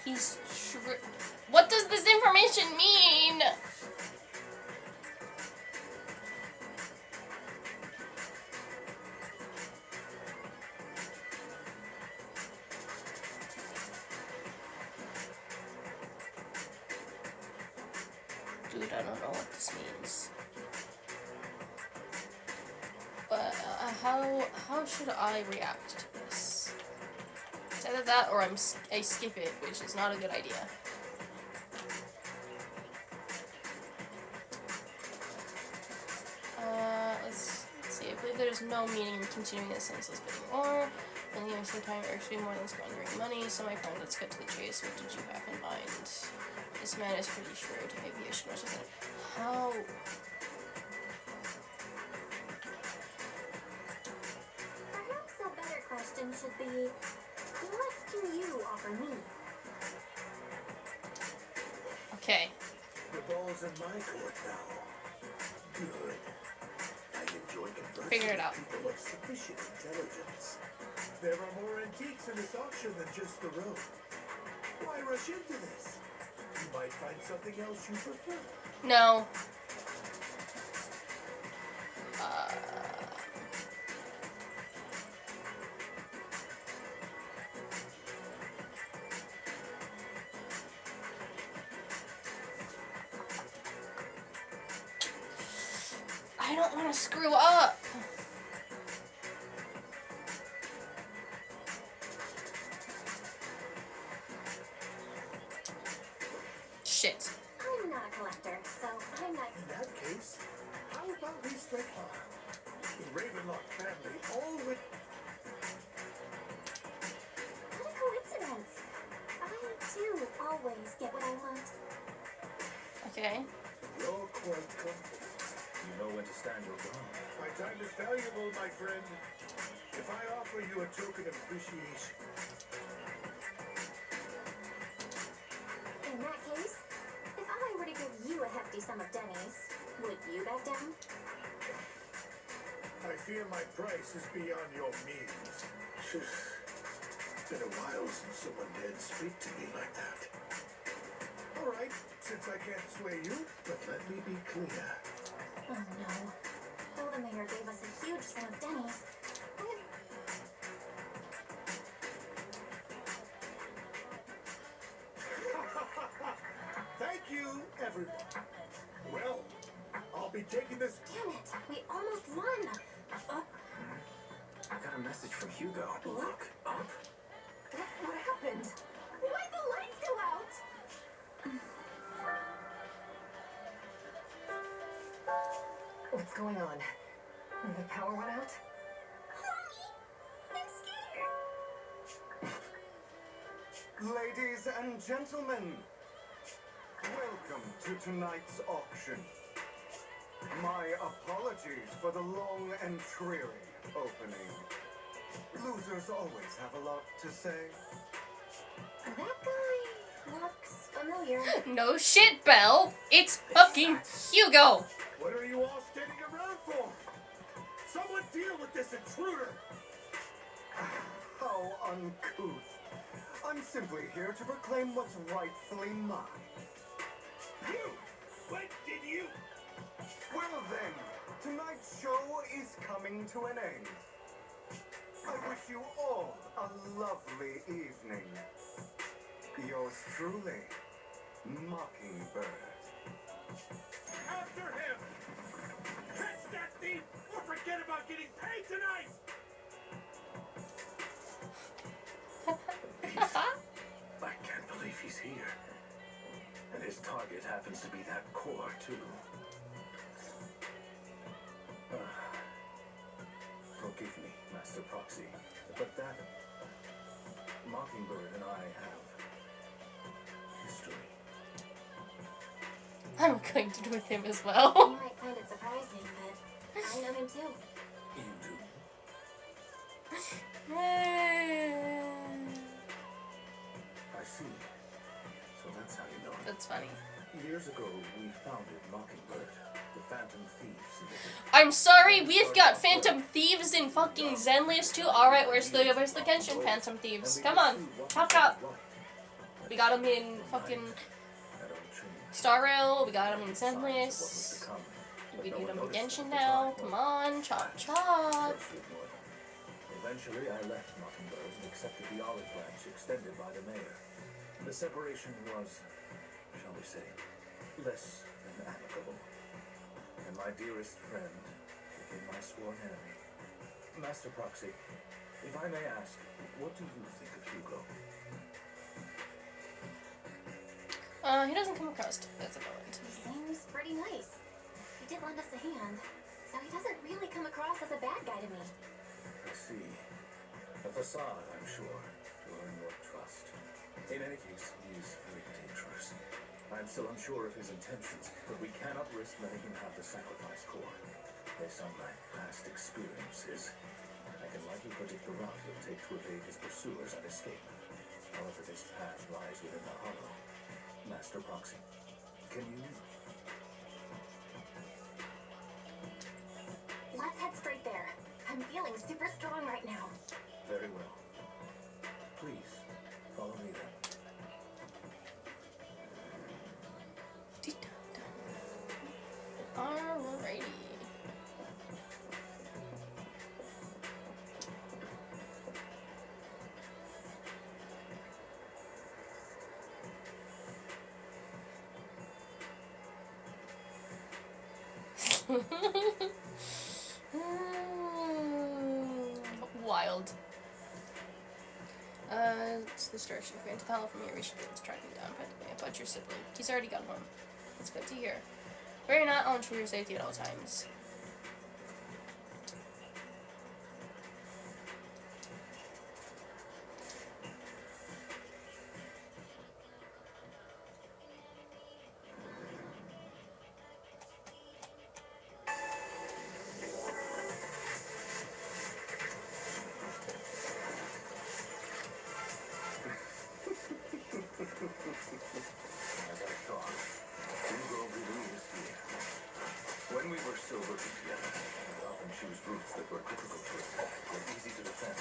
He's what does this information mean? Dude, I don't know what this means. But, how should I react to this? It's either that or I skip it, which is not a good idea. Let's see. I believe there's no meaning in continuing this senseless bidding war. Only wasting time irks me more than squandering money. So my friend, let's get to the chase. What did you have in mind? This man is pretty shrewd. Maybe I should watch this. How? Perhaps a better question should be, what can you offer me? Okay. The ball's in my court now. Good. I enjoy conversing Figure it out. with people of sufficient intelligence. There are more antiques in this auction than just the road. Why rush into this? You might find something else you prefer. No. I don't want to screw up. Shit. I'm not a collector, so I'm not. In that case, how about we strike hard? The Ravenlock family all went. What a coincidence. I, too, always get what I want. Okay. You're quite comfortable. You know when to stand your ground. My time is valuable, my friend. If I offer you a token of appreciation, In that case, if I were to give you a hefty sum of Denny's, would you back down? I fear my price is beyond your means. It's been a while since someone dared speak to me like that. All right, since I can't sway you, but let me be clear. Oh no. Though the mayor gave us a huge sum of Denny's, Thank you, everyone. Well, I'll be taking this. damn it, we almost won. I got a message from Hugo. Look up. What happened? Why'd the lights go out? What's going on? The power went out? Mommy, I'm scared. Ladies and gentlemen, welcome to tonight's auction. My apologies for the long and dreary opening. Losers always have a lot to say. That guy looks familiar. No shit, Belle. It's fucking Hugo. What are you all standing around for? Someone deal with this intruder. How uncouth. I'm simply here to proclaim what's rightfully mine. You! What did you? Well then, tonight's show is coming to an end. I wish you all a lovely evening. Yours truly, Mockingbird. After him! Catch that thief or forget about getting paid tonight! I can't believe he's here. And his target happens to be that core, too. Forgive me, Master Proxy, but that Mockingbird and I have history. I'm acquainted with him as You well. might find it surprising, but I know him too. You do? I see. So that's how you know him. That's funny. Years ago, we founded Mockingbird, the Phantom Thieves. I'm sorry, we've got Phantom Thieves in fucking Zenless too. Alright, where's the Genshin Phantom Thieves? Come on, talk up. We got them in fucking Star Rail, we got them in Zenless. We need them in Genshin now. Come on, chop chop. Eventually, I left Mockingbird and accepted the olive branch extended by the mayor. The separation was, shall we say, less than amicable. And my dearest friend became my sworn enemy. Master Proxy, if I may ask, what do you think of Hugo? He doesn't come across as a villain. He seems pretty nice. He did lend us a hand, so he doesn't really come across as a bad guy to me. I see. A facade, I'm sure, to earn your trust. In any case, he's very dangerous. I'm still unsure of his intentions, but we cannot risk letting him have the sacrifice core. Based on my past experiences, I can likely predict the route he'll take to evade his pursuers and escape. However, this path lies within the hollow. Master Proxy, can you... Let's head straight there. I'm feeling super strong right now. Very well. Please, follow me then. Alrighty. Wild. It's the starship. If you're into the hell from here, we should get this tracking down. But your sibling. He's already gone home. It's good to hear. Worry not, I'll ensure your safety at all times. As I thought, Hugo really is here. When we were still working together, we would often choose routes that were difficult to attack but easy to defend.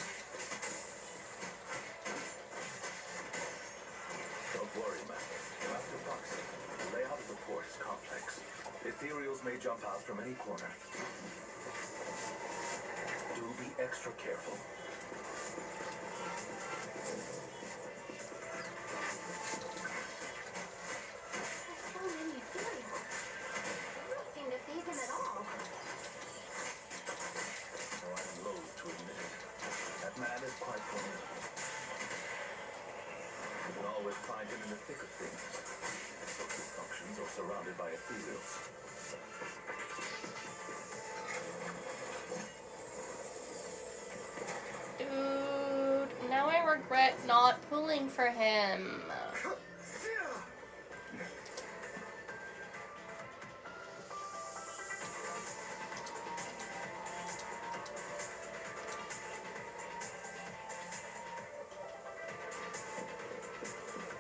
Don't worry, Master Proxy. The layout of the port is complex. Ethereals may jump out from any corner. Do be extra careful. Quite formidable. You can always find him in the thick of things, social functions or surrounded by ethereals. Dude, now I regret not pulling for him.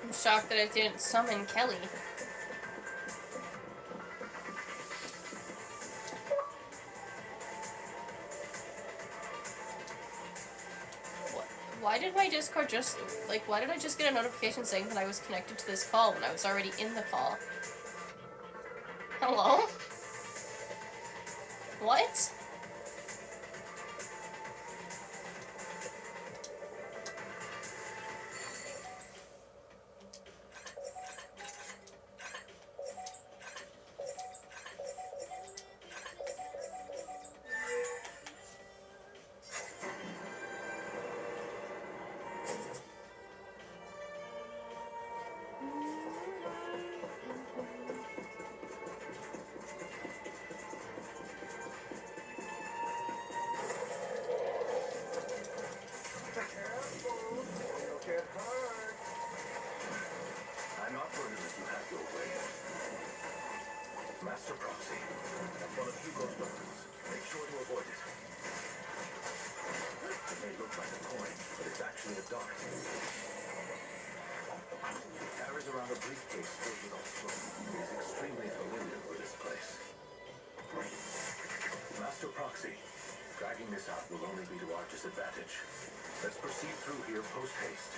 I'm shocked that I didn't summon Kelly. Why did my Discord just, why did I just get a notification saying that I was connected to this call when I was already in the call? Hello? What? I'm not going to let you have your way. Master Proxy, that's one of Hugo's weapons. Make sure to avoid it. It may look like a coin, but it's actually a dart. He carries around a briefcase filled with offspring. He's extremely familiar with this place. Master Proxy, dragging this out will only be to our disadvantage. Let's proceed through here post-haste.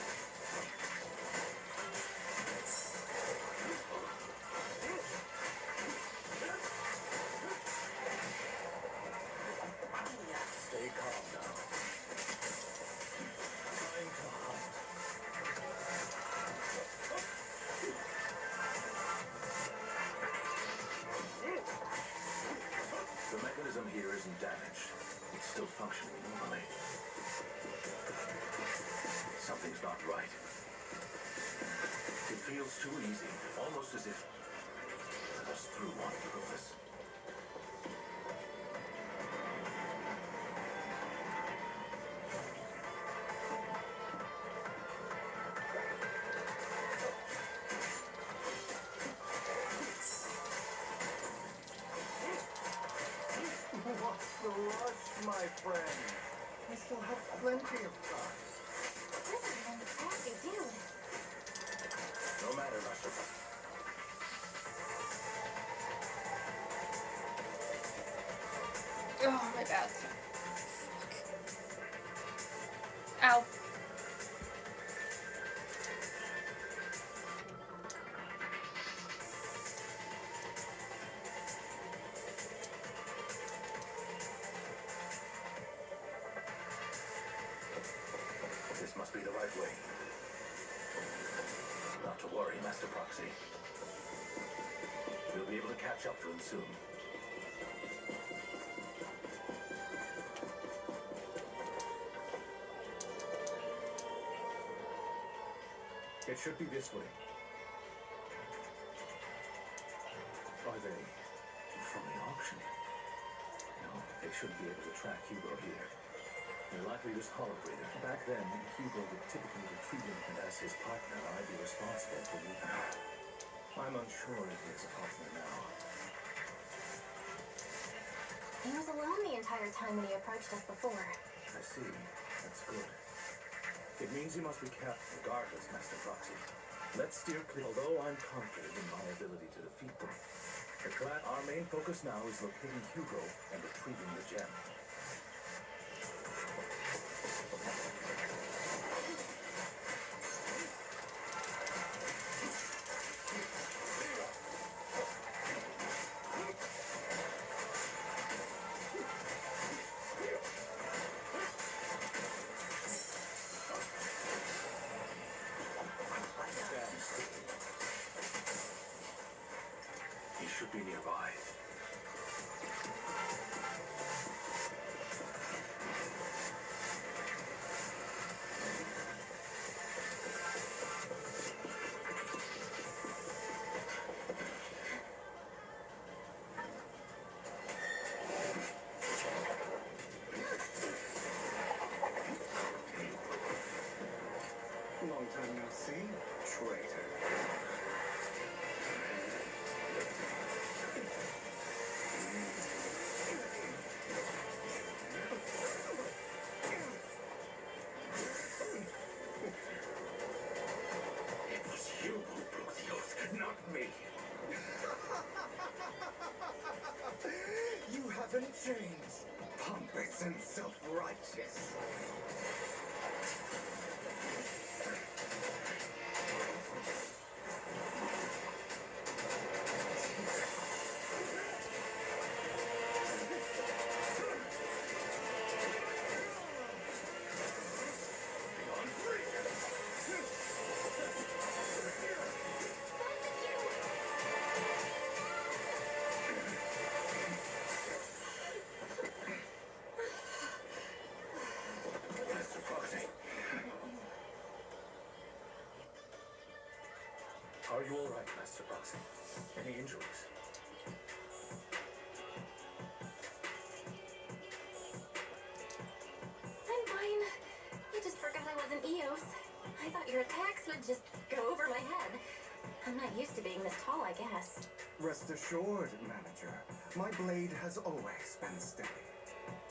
Stay calm now. Time to hunt. The mechanism here isn't damaged. It's still functioning normally. Something's not right. It feels too easy, almost as if let us through on purpose. What's the rush, my friend? I still have plenty of time. This is an unhappy dude. No matter, Master. Oh, my bad. Ow. This must be the right way. Not to worry, Master Proxy. We'll be able to catch up to him soon. It should be this way. Are they From the auction? No, they shouldn't be able to track Hugo here. They're likely just holobreather. Back then, Hugo would typically retrieve him, and as his partner, I'd be responsible for you. I'm unsure if he has a partner now. He was alone the entire time when he approached us before. I see. That's good. It means he must be kept regardless, Master Proxy. Let's steer clear. Although I'm confident in my ability to defeat them, our main focus now is locating Hugo and retrieving the gem. He should be nearby. Long time no see, traitor. It was you who broke the oath, not me. You haven't changed. Pompous and self-righteous. Master Proxy. Are you all right, Master Proxy? Any injuries? I'm fine. I just forgot I wasn't Eos. I thought your attacks would just go over my head. I'm not used to being this tall, I guess. Rest assured, manager, my blade has always been steady.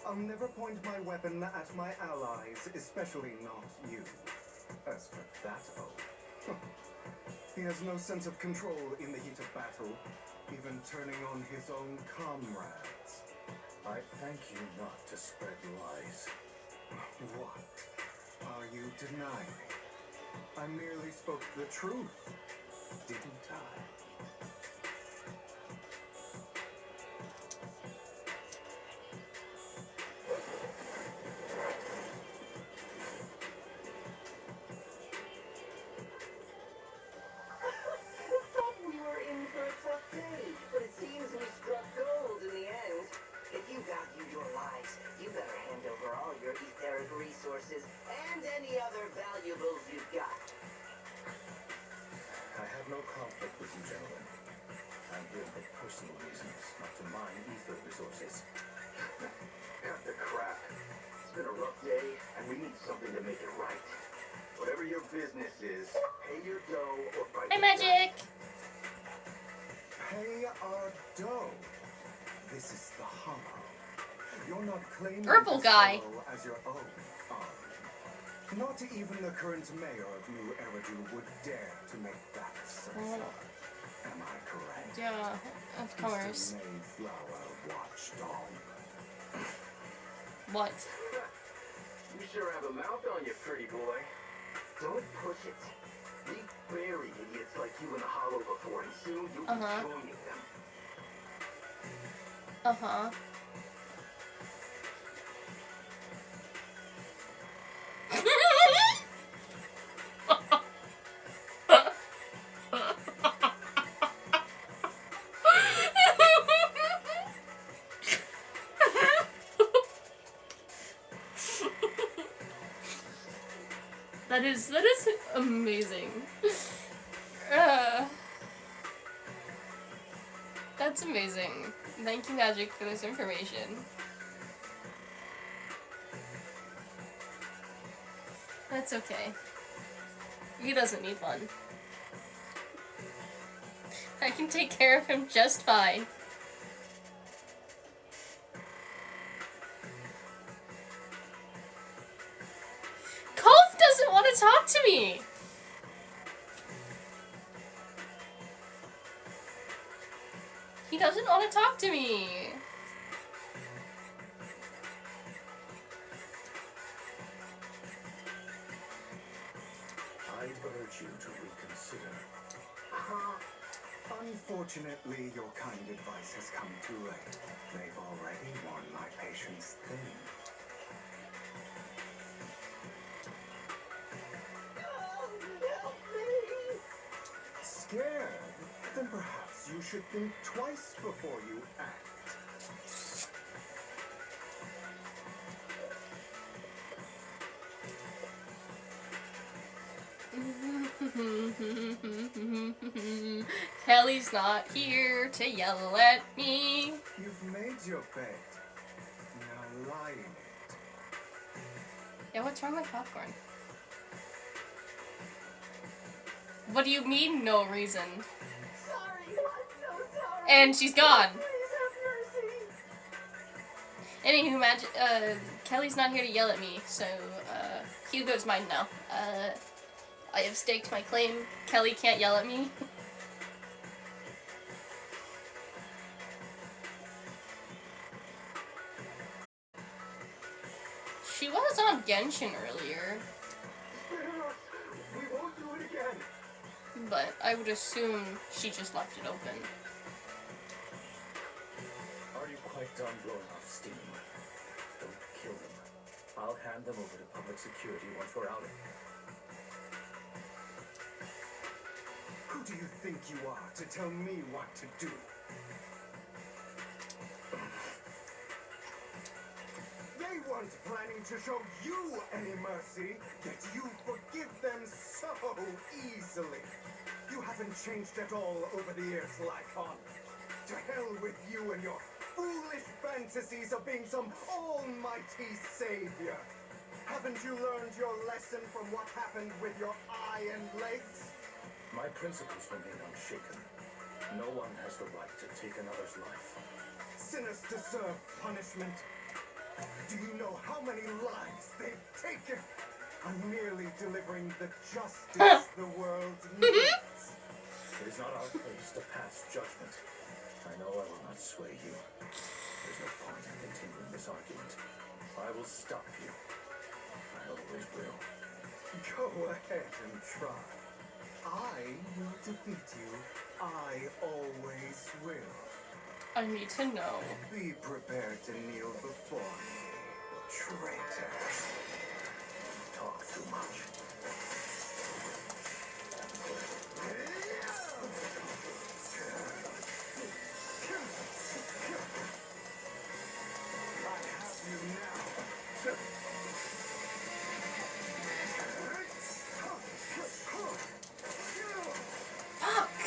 I'll never point my weapon at my allies, especially not you. As for that oath, he has no sense of control in the heat of battle, even turning on his own comrades. I thank you not to spread lies. What are you denying? I merely spoke the truth, didn't I? Thought we were in for a tough day, but it seems we struck gold in the end. If you value your lives, you better hand over all your etheric resources and any other valuables you no conflict with you gentlemen. I'm here for personal reasons, not to mine ether resources. Cut the crap. It's been a rough day, and we need something to make it right. Whatever your business is, pay your dough or fight. Hey, Magic! Pay our dough. This is the Hollow. You're not claiming Purple this guy. Hollow as your own, are you? Not even the current mayor of New Eridu would dare to make that assertion. Am I correct? Yeah, of course. Mr. Mayflower Watchdog. What? You sure have a mouth on you, pretty boy. Don't push it. We've buried idiots like you in the Hollow before, and soon you'll be joining them. Uh-huh. That is amazing. That's amazing. Thank you, Magic, for this information. That's okay. He doesn't need one. I can take care of him just fine. Kof doesn't want to talk to me! He doesn't want to talk to me! I'd urge you to reconsider. Unfortunately, your kind advice has come too late. They've already worn my patience thin. Scared? Then perhaps you should think twice before you act. Kelly's not here to yell at me. You've made your bed. Now lie in it. Yeah, what's wrong with popcorn? What do you mean, no reason? Sorry, I'm so sorry. And she's gone. Please have mercy. Anywho, Kelly's not here to yell at me, so, Hugo's mine now. I have staked my claim. Kelly can't yell at me. She was on Genshin earlier, We won't do it again. but I would assume she just left it open. Are you quite done blowing off steam? Don't kill them. I'll hand them over to public security once we're out of here. Who do you think you are to tell me what to do? They weren't planning to show you any mercy, yet you forgive them so easily. You haven't changed at all over the years, Lycon. To hell with you and your foolish fantasies of being some almighty savior. Haven't you learned your lesson from what happened with your eye and legs? My principles remain unshaken. No one has the right to take another's life. Sinners deserve punishment. Do you know how many lives they've taken? I'm merely delivering the justice the world needs. It is not our place to pass judgment. I know I will not sway you. There's no point in continuing this argument. I will stop you. I always will. Go ahead and try. I will defeat you. I always will. I need to know. Be prepared to kneel before me, traitor. Talk too much. I have you now. Fuck!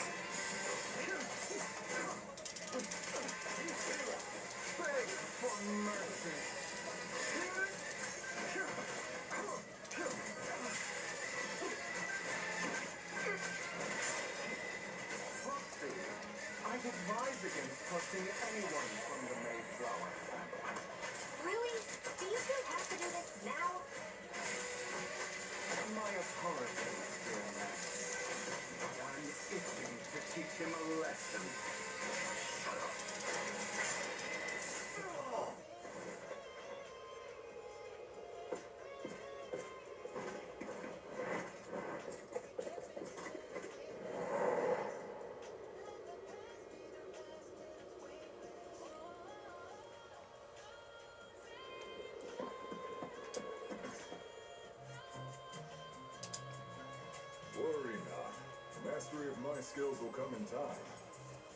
Mastery of my skills will come in time.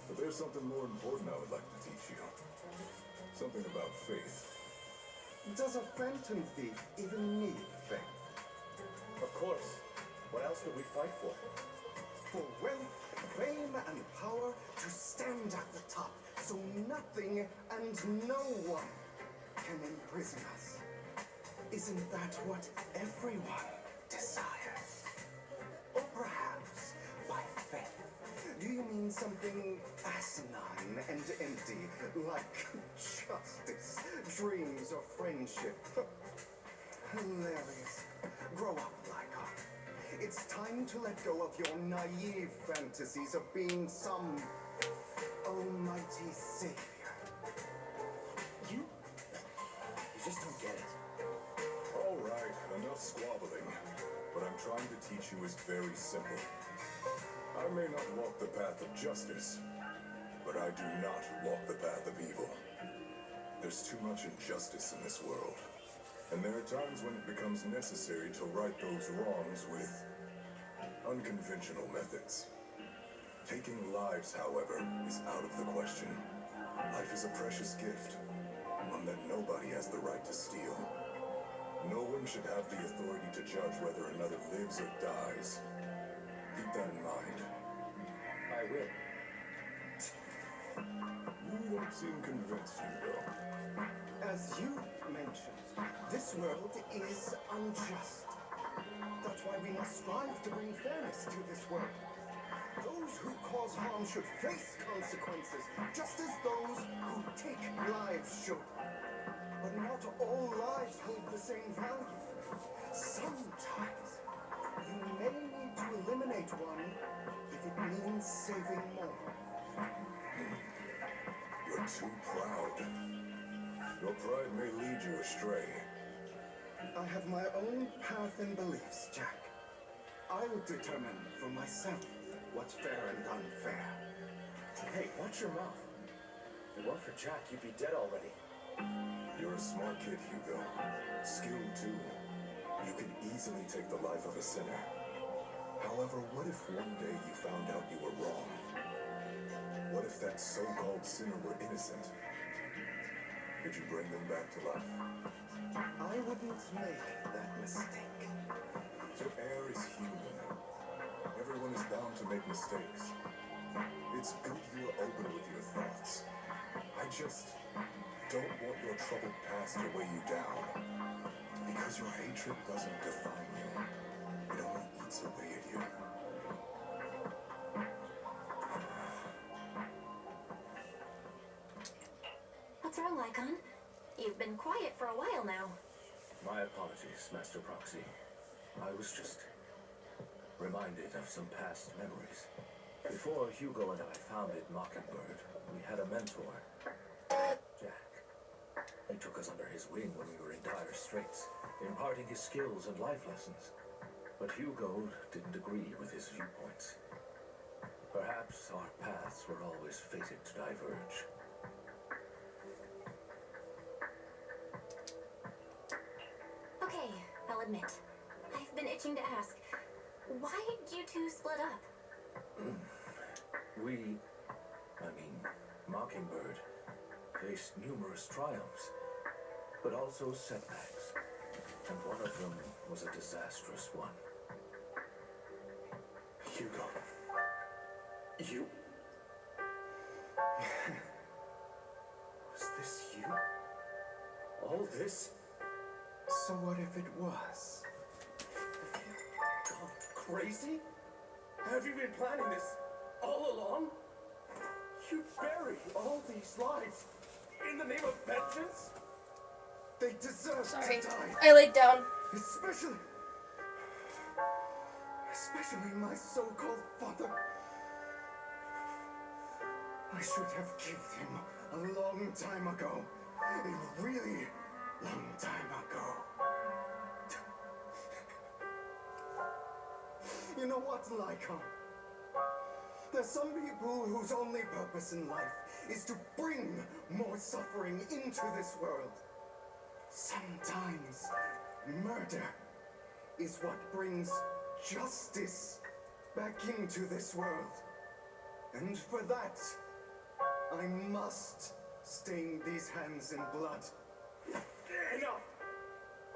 But there's something more important I would like to teach you. Something about faith. Does a phantom thief even need faith? Of course. What else would we fight for? For wealth, fame, and power to stand at the top, so nothing and no one can imprison us. Isn't that what everyone desires? Or perhaps, by faith, do you mean something asinine and empty, like justice, dreams, or friendship? Hilarious. Grow up, Lycon. It's time to let go of your naive fantasies of being some almighty savior. You just don't get it. All right, enough squabbling. What I'm trying to teach you is very simple. I may not walk the path of justice, but I do not walk the path of evil. There's too much injustice in this world, and there are times when it becomes necessary to right those wrongs with unconventional methods. Taking lives, however, is out of the question. Life is a precious gift, one that nobody has the right to steal. No one should have the authority to judge whether another lives or dies. Keep that in mind. I will. You don't seem convinced, Hugo. As you mentioned, this world is unjust. That's why we must strive to bring fairness to this world. Those who cause harm should face consequences, just as those who take lives should. But not all lives hold the same value. Sometimes you may need to eliminate one if it means saving more. You're too proud. Your pride may lead you astray. I have my own path and beliefs, Jack. I will determine for myself what's fair and unfair. Hey, watch your mouth. If it weren't for Jack, you'd be dead already. You're a smart kid, Hugo. Skilled, too. You could easily take the life of a sinner. However, what if one day you found out you were wrong? What if that so-called sinner were innocent? Could you bring them back to life? I wouldn't make that mistake. To err is human. Everyone is bound to make mistakes. It's good you are open with your thoughts. I just don't want your troubled past to weigh you down. Because your hatred doesn't define you. It only eats away at you. What's wrong, Lycon? You've been quiet for a while now. My apologies, Master Proxy. I was just reminded of some past memories. Before Hugo and I founded Mockingbird, we had a mentor, Jack. He took us under his wing when we were in dire straits, imparting his skills and life lessons. But Hugo didn't agree with his viewpoints. Perhaps our paths were always fated to diverge. Okay, I'll admit. I've been itching to ask, why did you two split up? Mockingbird, faced numerous triumphs, but also setbacks. And one of them was a disastrous one. Hugo. You? Was this you? All this? So what if it was? Gone crazy? Have you been planning this all along? You buried all these lives in the name of vengeance? They deserve Sorry, to die. I laid down. Especially my so-called father. I should have killed him a long time ago. A really long time ago. You know what, Lycon? There's some people whose only purpose in life is to bring more suffering into this world. Sometimes murder is what brings justice back into this world. And for that, I must stain these hands in blood. Enough!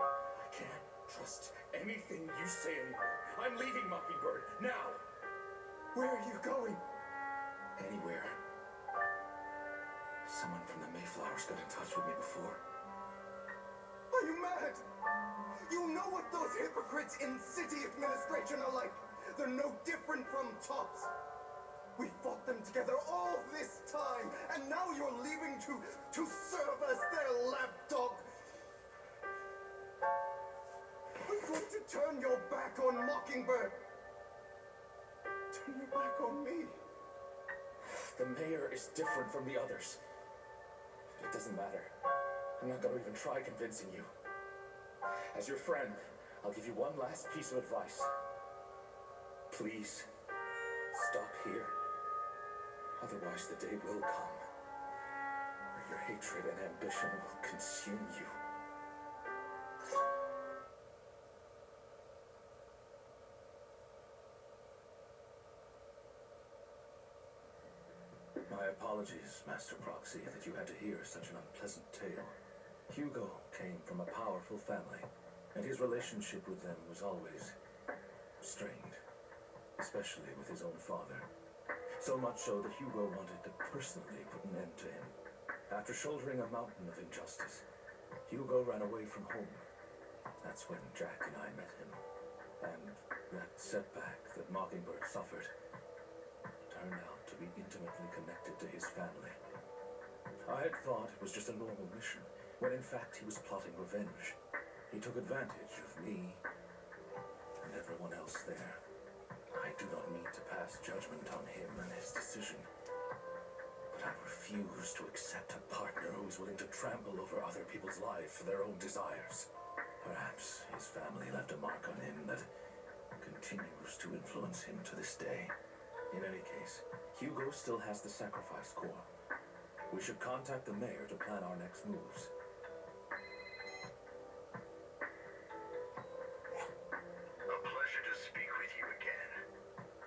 I can't trust anything you say anymore. I'm leaving Mockingbird, now! Where are you going? Anywhere. Someone from the Mayflowers got in touch with me before. Are you mad? You know what those hypocrites in city administration are like. They're no different from tops. We fought them together all this time, and now you're leaving to serve as their lapdog. Are you going to turn your back on Mockingbird? Turn your back on me? The mayor is different from the others. But it doesn't matter. I'm not going to even try convincing you. As your friend, I'll give you one last piece of advice. Please, stop here. Otherwise, the day will come where your hatred and ambition will consume you. My apologies, Master Proxy, that you had to hear such an unpleasant tale. Hugo came from a powerful family, and his relationship with them was always strained, especially with his own father. So much so that Hugo wanted to personally put an end to him. After shouldering a mountain of injustice, Hugo ran away from home. That's when Jack and I met him. And that setback that Mockingbird suffered turned out to be intimately connected to his family. I had thought it was just a normal mission, when in fact he was plotting revenge. He took advantage of me and everyone else there. I do not mean to pass judgment on him and his decision, but I refuse to accept a partner who is willing to trample over other people's lives for their own desires. Perhaps his family left a mark on him that continues to influence him to this day. In any case, Hugo still has the sacrifice core. We should contact the mayor to plan our next moves. A pleasure to speak with you again.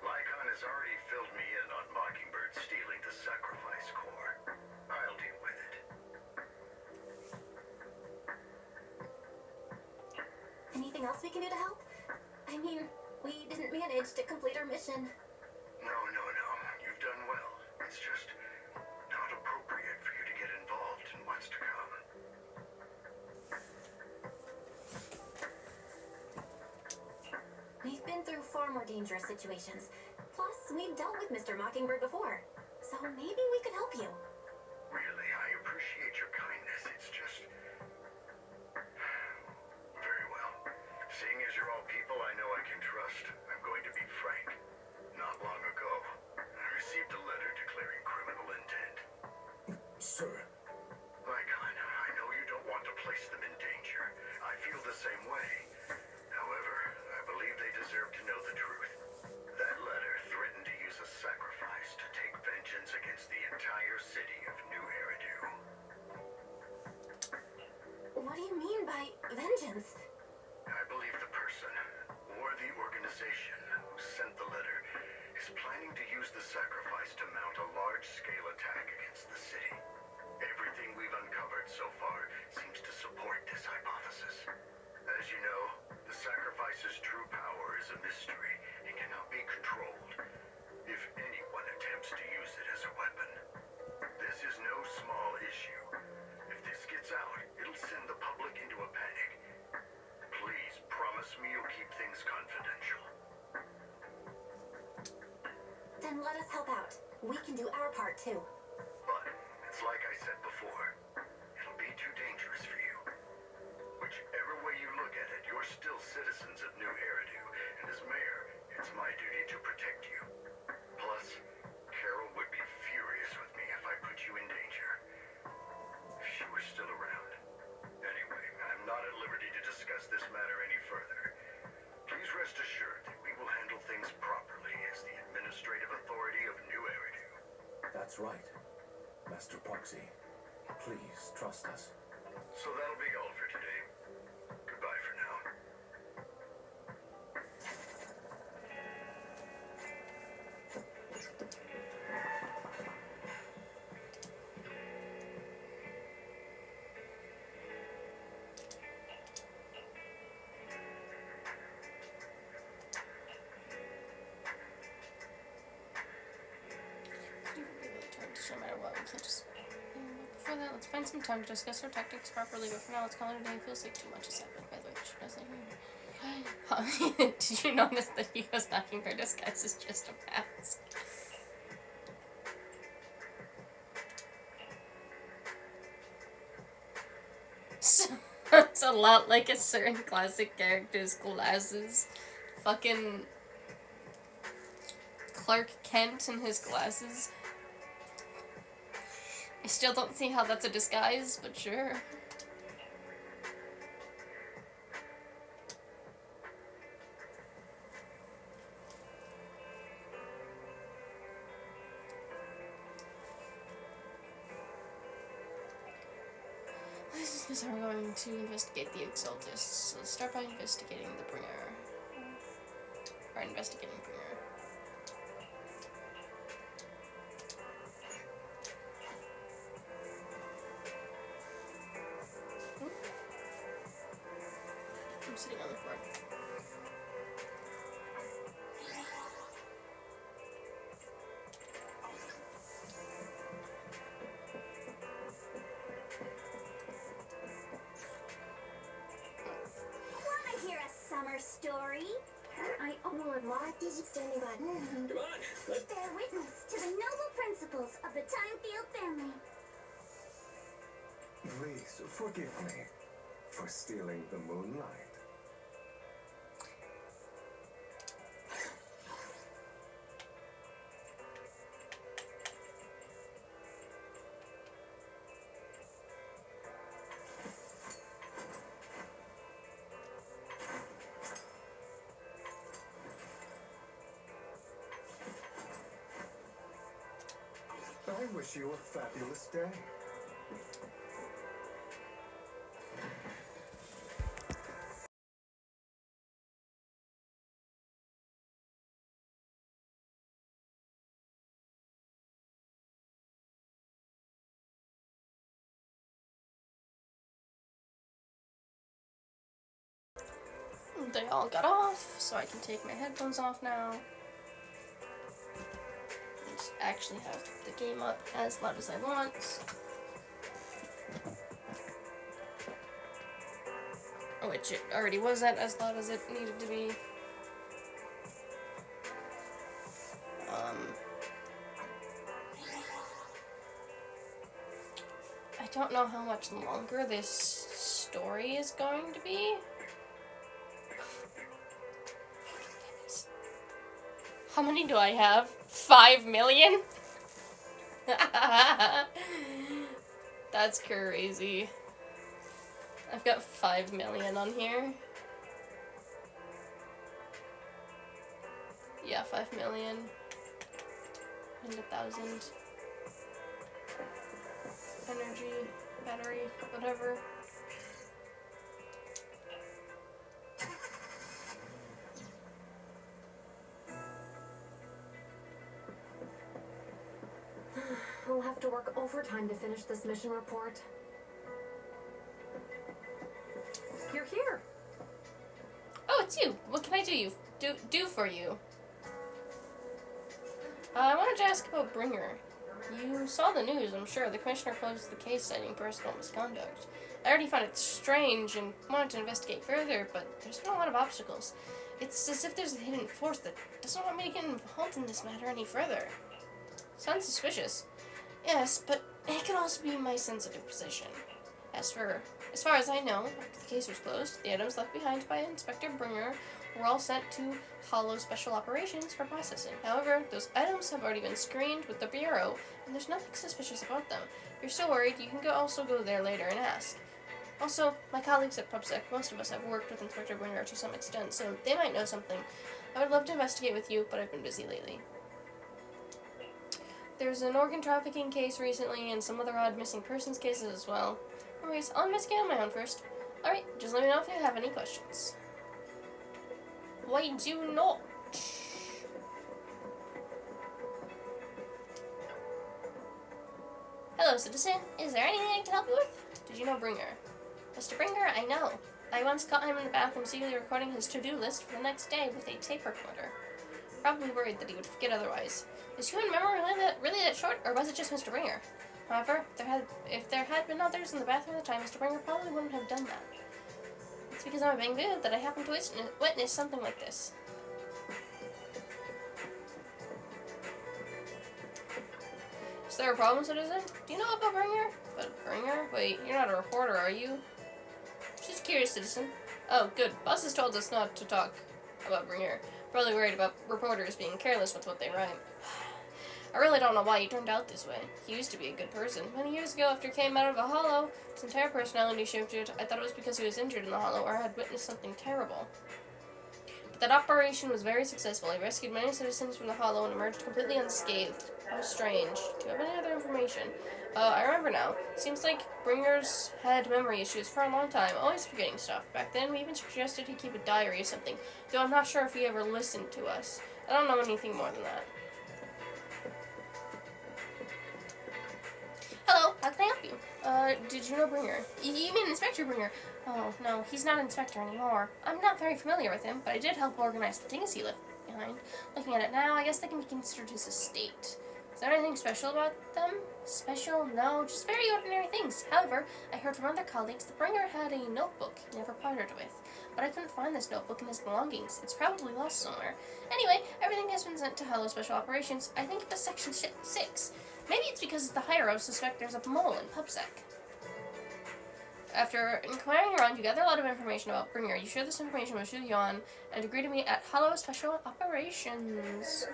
Lycon has already filled me in on Mockingbird stealing the sacrifice core. I'll deal with it. Anything else we can do to help? I mean, we didn't manage to complete our mission. No. You've done well. It's just not appropriate for you to get involved in what's to come. We've been through far more dangerous situations. Plus, we've dealt with Mr. Mockingbird before. So maybe we could help you. Really, I appreciate your kindness. It's just... Very well. Seeing as you're all people I know I can trust, I'm going to be frank. Not long ago, I received a letter declaring criminal intent. Sir. Lycon, I know you don't want to place them in danger. I feel the same way. However, I believe they deserve to know the truth. That letter threatened to use a sacrifice to take vengeance against the entire city of New Eridu. What do you mean by vengeance? I believe the person, or the organization, who sent the letter is planning to use the sacrifice to mount a large-scale attack against the city. Everything we've uncovered so far seems to support this hypothesis. As you know, the sacrifice's true power is a mystery and cannot be controlled. If anyone attempts to use it as a weapon, this is no small issue. If this gets out, it'll send the public into a panic. Please promise me you'll keep things confidential. Then let us help out. We can do our part too. But it's like I said before, it'll be too dangerous for you. Whichever way you look at it, you're still citizens of New Eridu, and as mayor, it's my duty to protect you. Plus, Carol would be furious with me if I put you in danger. If she were still around. Anyway, I'm not at liberty to discuss this matter any further. Please rest assured that we will handle things properly as the administrative authority of New Eridu. That's right. Master Proxy, please trust us. So that'll be all for today. Goodbye for now. can't just... Before that, let's find some time to discuss our tactics properly, but for now, let's call it a day. It feels like too much has happened, by the way. She doesn't hear. Did you notice that Hugo's knocking her disguise is just a mask? So, it's a lot like a certain classic character's glasses. Fucking Clark Kent and his glasses. I still don't see how that's a disguise, but sure. This is because we're going to investigate the Exaltus. So let's start by investigating the Bringer. Or investigating Bringer. I'm sitting on the board. Wanna hear a summer story? Oh Lord, why did you standing by? Come on, let's... Bear witness to the noble principles of the Timefield family. Please forgive me for stealing the moonlight. I wish you a fabulous day. They all got off, so I can take my headphones off now. Just actually have the game up as loud as I want. Which it already was at as loud as it needed to be. I don't know how much longer this story is going to be. How many do I have? 5 million? That's crazy. I've got 5 million on here. Yeah, 5 million. And 1,000. Energy, battery, whatever. We'll have to work overtime to finish this mission report. You're here. Oh, it's you. What can I do for you? I wanted to ask about Bringer. You saw the news, I'm sure. The commissioner closed the case citing personal misconduct. I already found it strange and wanted to investigate further, but there's been a lot of obstacles. It's as if there's a hidden force that doesn't want me to get involved in this matter any further. Sounds suspicious. Yes, but it could also be my sensitive position. As far as I know, after the case was closed, the items left behind by Inspector Bringer were all sent to Hollow Special Operations for processing. However, those items have already been screened with the Bureau, and there's nothing suspicious about them. If you're still worried, you can also go there later and ask. Also, my colleagues at PubSec, most of us have worked with Inspector Bringer to some extent, so they might know something. I would love to investigate with you, but I've been busy lately. There's an organ trafficking case recently, and some other odd missing persons cases as well. Anyways, I'll investigate on my own first. Alright, just let me know if you have any questions. Why do not? Hello, citizen. Is there anything I can help you with? Did you know Bringer? Mr. Bringer, I know. I once caught him in the bathroom secretly recording his to-do list for the next day with a tape recorder. Probably worried that he would forget otherwise. Is human memory really that short, or was it just Mr. Bringer? However, if there had been others in the bathroom at the time, Mr. Bringer probably wouldn't have done that. It's because I'm being good that I happened to witness something like this. Is there a problem, citizen? Do you know about Bringer? But Bringer? Wait, you're not a reporter, are you? Just curious, citizen. Oh, good. Boss has told us not to talk about Bringer. Probably worried about reporters being careless with what they write. I really don't know why he turned out this way. He used to be a good person. Many years ago, after he came out of a hollow, his entire personality shifted. I thought it was because he was injured in the hollow or had witnessed something terrible. But that operation was very successful. He rescued many citizens from the hollow and emerged completely unscathed. How strange. Do you have any other information? I remember now. Seems like Bringer's had memory issues for a long time, always forgetting stuff. Back then, we even suggested he keep a diary or something, though I'm not sure if he ever listened to us. I don't know anything more than that. Hello, how can I help you? Did you know Bringer? You mean Inspector Bringer? Oh, no, he's not Inspector anymore. I'm not very familiar with him, but I did help organize the things he left behind. Looking at it now, I guess they can be considered his estate. Is there anything special about them? Special? No, just very ordinary things. However, I heard from other colleagues that Bringer had a notebook he never parted with. But I couldn't find this notebook in his belongings. It's probably lost somewhere. Anyway, everything has been sent to Hollow Special Operations. I think it was Section 6. Maybe it's because the higher-ups suspect there's a mole in PubSec. After inquiring around, you gather a lot of information about Bringer. You share this information with Shu Yuan and agree to meet at Hollow Special Operations.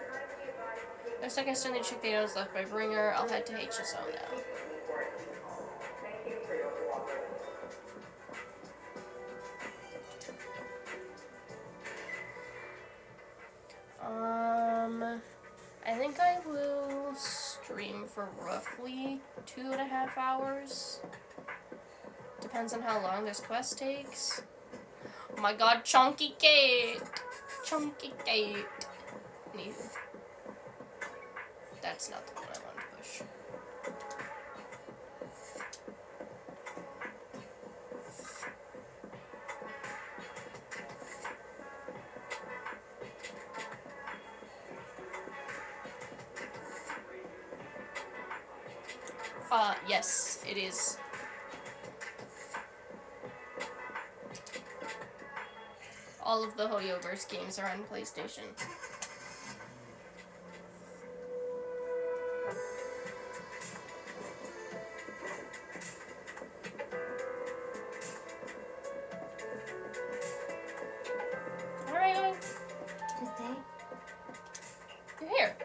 Looks like I still need to check the items left by Bringer. I'll head to HSO now. I think I will stream for roughly 2.5 hours. Depends on how long this quest takes. Oh my god, Chunky Kate! Chunky Kate! Neither. That's not the one I want to push. Yes, it is. All of the Hoyoverse games are on PlayStation. Where are you going? Good day. You're here.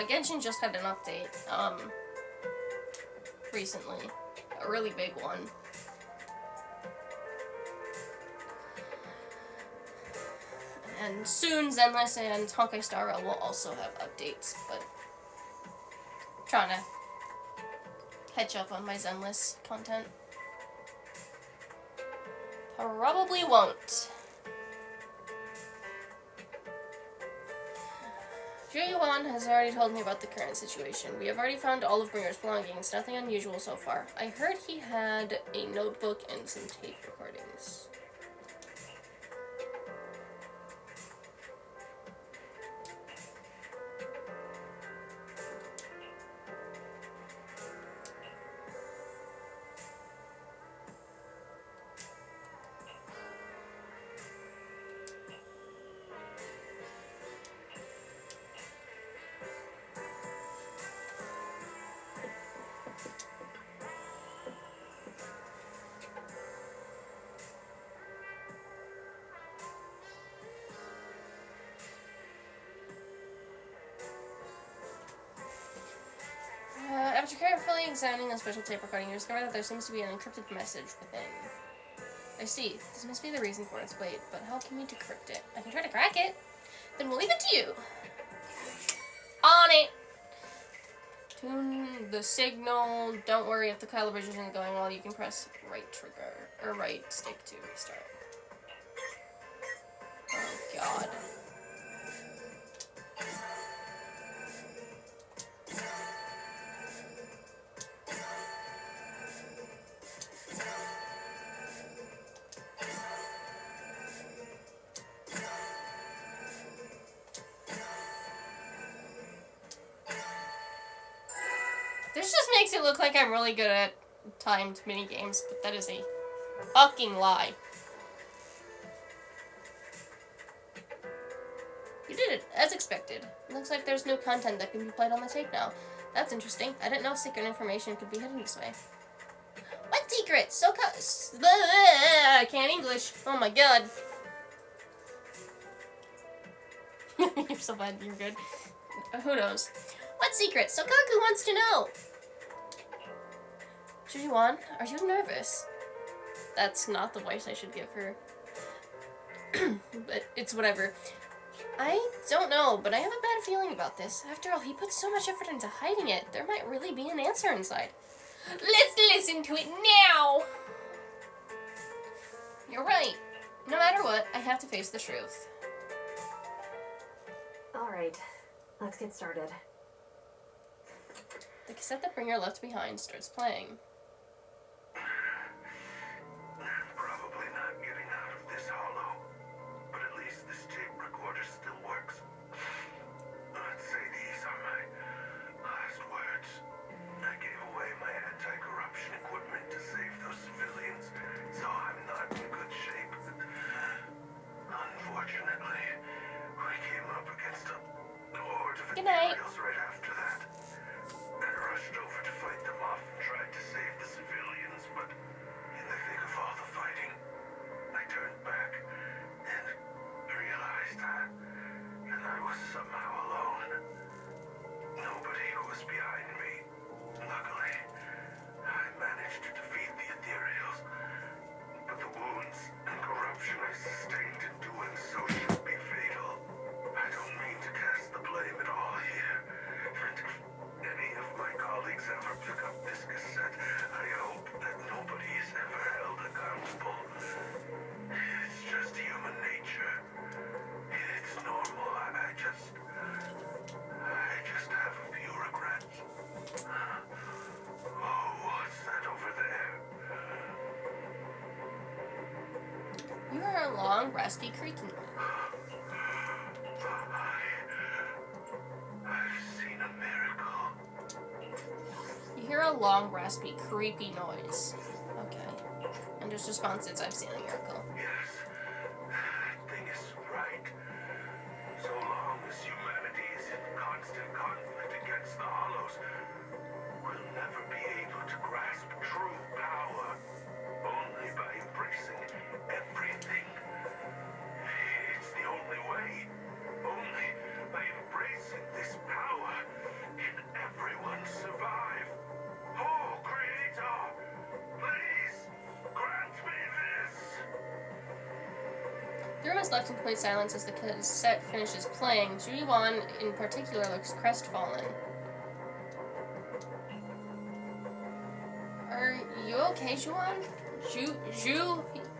Genshin just had an update, recently. A really big one. And soon Zenless and Honkai Star Rail will also have updates, but I'm trying to catch up on my Zenless content. Probably won't. Zhu Yuan has already told me about the current situation. We have already found all of Bringer's belongings, nothing unusual so far. I heard he had a notebook and some tape recordings. After carefully examining the special tape recording, you discover that there seems to be an encrypted message within. I see. This must be the reason for its weight, but how can we decrypt it? I can try to crack it. Then we'll leave it to you. On it! Tune the signal. Don't worry if the calibration isn't going well. You can press right trigger, or right stick to restart. Oh god. just makes it look like I'm really good at timed minigames, but that is a fucking lie. You did it, as expected. Looks like there's new content that can be played on the tape now. That's interesting. I didn't know secret information could be hidden this way. What secret? I can't English. Oh my god. You're so bad. You're good. Who knows? What secret? Sokaku wants to know. Jujuan, are you nervous? That's not the voice I should give her. But it's whatever. I don't know, but I have a bad feeling about this. After all, he put so much effort into hiding it. There might really be an answer inside. Let's listen to it now! You're right. No matter what, I have to face the truth. Alright, let's get started. The cassette that Bringer left behind starts playing. Probably not getting out of this hollow, but at least this tape recorder still works. I'd say these are my last words. I gave away my anti-corruption equipment to save those civilians, so I'm not in good shape. Unfortunately, we came up against a horde of Good night. Imperials right after that. I rushed over to fight them off and tried to save the civilians, but in the thick of all the fighting, I turned back and realized that I was somehow alone. Nobody was behind me. Luckily, I managed to defeat the Ethereals, but the wounds and corruption I sustained in doing so should be fatal. I don't mean to cast the blame at all here, and if any of my colleagues ever pick up this cassette, I hope that nobody is ever held accountable. It's just human nature. It's normal. I just have a few regrets. Oh, what's that over there? You hear a long, raspy creaking. I've seen a miracle. You hear a long, raspy, creepy noise. Okay. And his response is, I've seen a miracle. Yes, that thing is right. So long as humanity is in constant conflict against the Hollows, we'll never be able to grasp true power. Only by embracing everything. It's the only way. Only by embracing this power can everyone survive. Oh, Creator, please grant me this. The room is left in complete silence as the cassette finishes playing. Jujuan, in particular, looks crestfallen. Are you okay, Juan?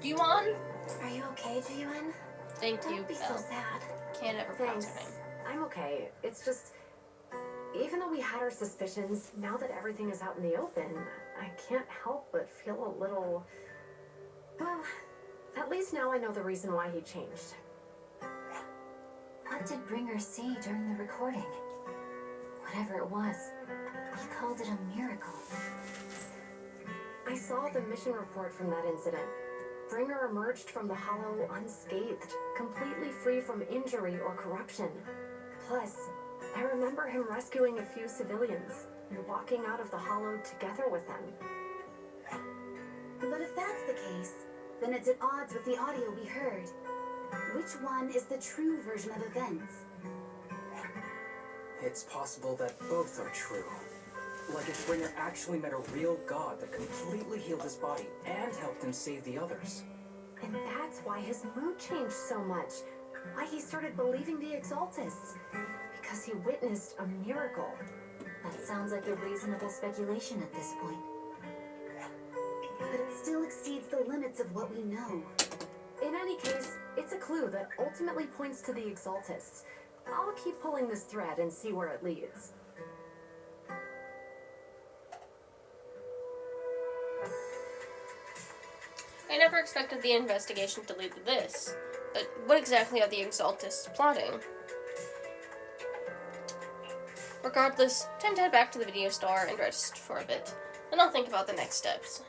Juan? Are you okay, Jiyuan? Thank you, Don't be so Belle. sad. Can't ever pronounce Thanks. her name. I'm okay. It's just, even though we had our suspicions, now that everything is out in the open, I can't help but feel a little... Well, at least now I know the reason why he changed. What did Bringer see during the recording? Whatever it was, he called it a miracle. I saw the mission report from that incident. Bringer emerged from the Hollow unscathed, completely free from injury or corruption. Plus, I remember him rescuing a few civilians and walking out of the Hollow together with them. But if that's the case, then it's at odds with the audio we heard. Which one is the true version of events? It's possible that both are true. Like if Bringer actually met a real god that completely healed his body and helped him save the others. And that's why his mood changed so much. Why he started believing the Exaltists. Because he witnessed a miracle. That sounds like a reasonable speculation at this point. But it still exceeds the limits of what we know. In any case, it's a clue that ultimately points to the Exaltists. I'll keep pulling this thread and see where it leads. I never expected the investigation to lead to this. But what exactly are the Exaltists plotting? Regardless, time to head back to the video store and rest for a bit. And I'll think about the next steps.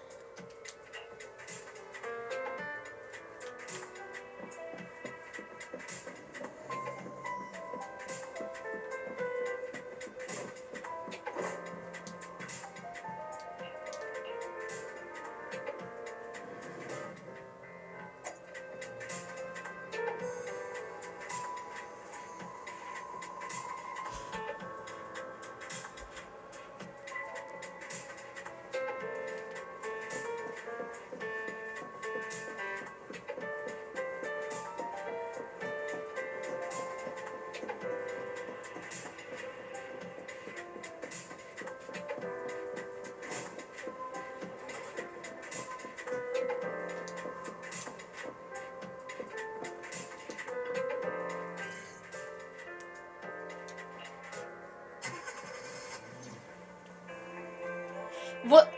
What?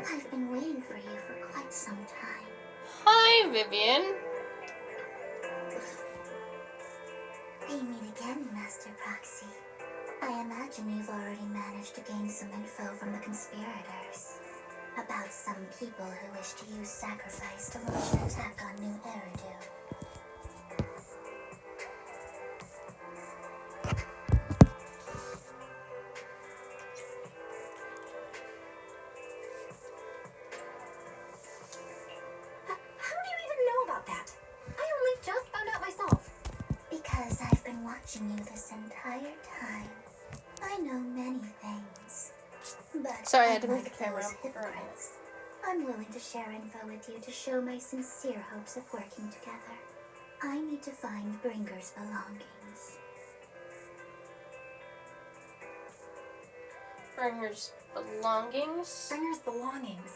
I've been waiting for you for quite some time. Hi, Vivian. We meet again, Master Proxy. I imagine you've already managed to gain some info from the conspirators about some people who wish to use sacrifice to launch an attack on New Eridu. How do you even know about that? I only just found out myself. Because I've been watching you this entire time. I know many things. But Sorry, I had to move unlike the camera those up for a minute. hypocrites, I'm willing to share info with you to show my sincere hopes of working together. I need to find Bringer's belongings. Bringer's belongings. Bringer's belongings.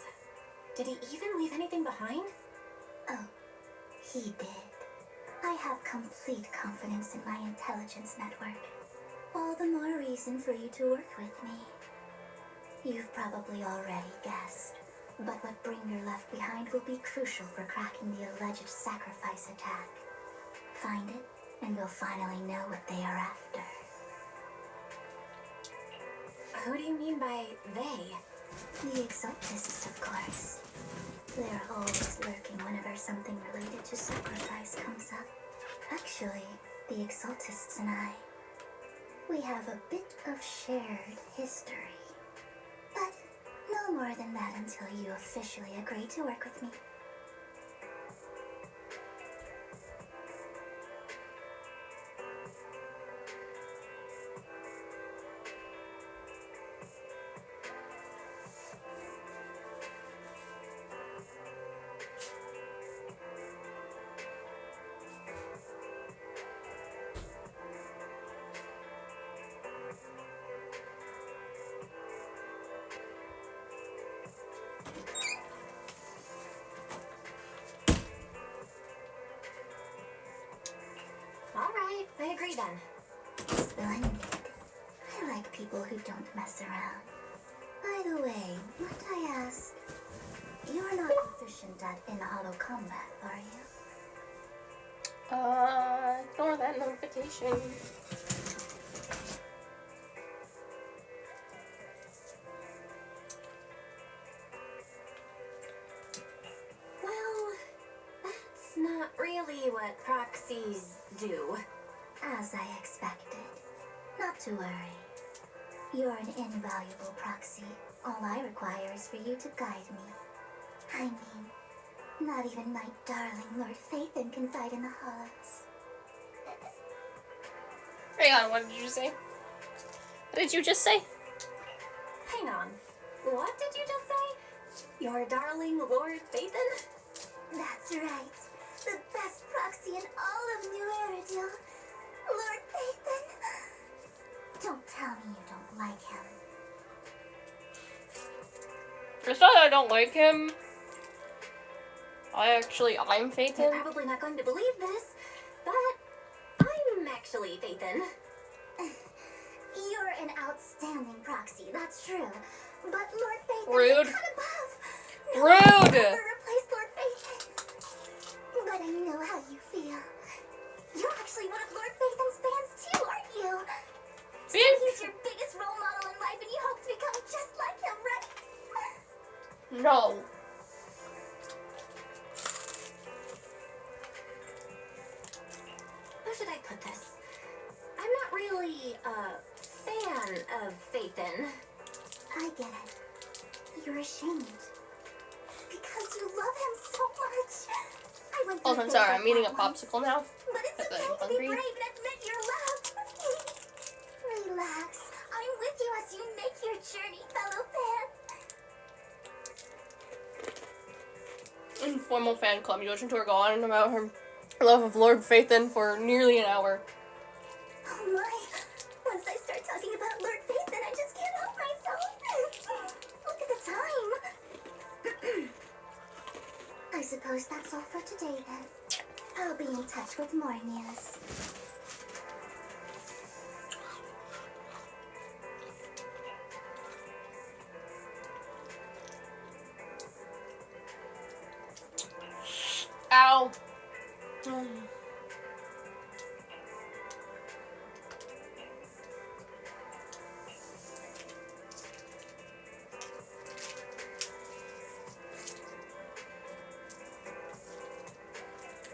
Did he even leave anything behind? Oh, he did. I have complete confidence in my intelligence network. All the more reason for you to work with me. You've probably already guessed, but what Bringer left behind will be crucial for cracking the alleged sacrifice attack. Find it, and we'll finally know what they are after. Who do you mean by they? The Exaltists, of course. They're always lurking whenever something related to sacrifice comes up. Actually, the Exaltists and I, we have a bit of shared history. But no more than that until you officially agree to work with me. Alright, I agree then. Splendid. I like people who don't mess around. By the way, might I ask, you're not proficient at in-auto combat, are you? Ignore that notification. Well, that's not really what proxies do. As I expected. Not to worry. You're an invaluable proxy. All I require is for you to guide me. I mean, not even my darling Lord Phaethon can fight in the hollows. Hang on, what did you say? What did you just say? Hang on. What did you just say? Your darling Lord Phaethon? That's right. The best proxy in all of New Eridu. Lord Phaethon. Don't tell me you don't like him. It's not that I don't like him. I'm You're Phaethon. probably not going to believe this, but I'm actually Phaethon. You're an outstanding proxy, that's true. But Lord Phaethon Rude. is cut above. Rude. Never replace Lord Phaethon. But I know how you feel. You're actually one of Lord Phaethon's fans too, aren't you? No. How should I put this? I'm not really a fan of Phaethon. I get it. You're ashamed. Because you love him so much. I went Oh, through I'm sorry. things I'm eating a like that once. popsicle now. But it's Because okay I'm to be hungry. brave and admit your love. Relax. I'm with you as you make your journey, fellow fan. Informal fan club. You listen to her go on about her love of Lord Phaethon for nearly an hour. Oh my. Once I start talking about Lord Phaethon, I just can't help myself. Look at the time. I suppose that's all for today then. I'll be in touch with more news. Ow.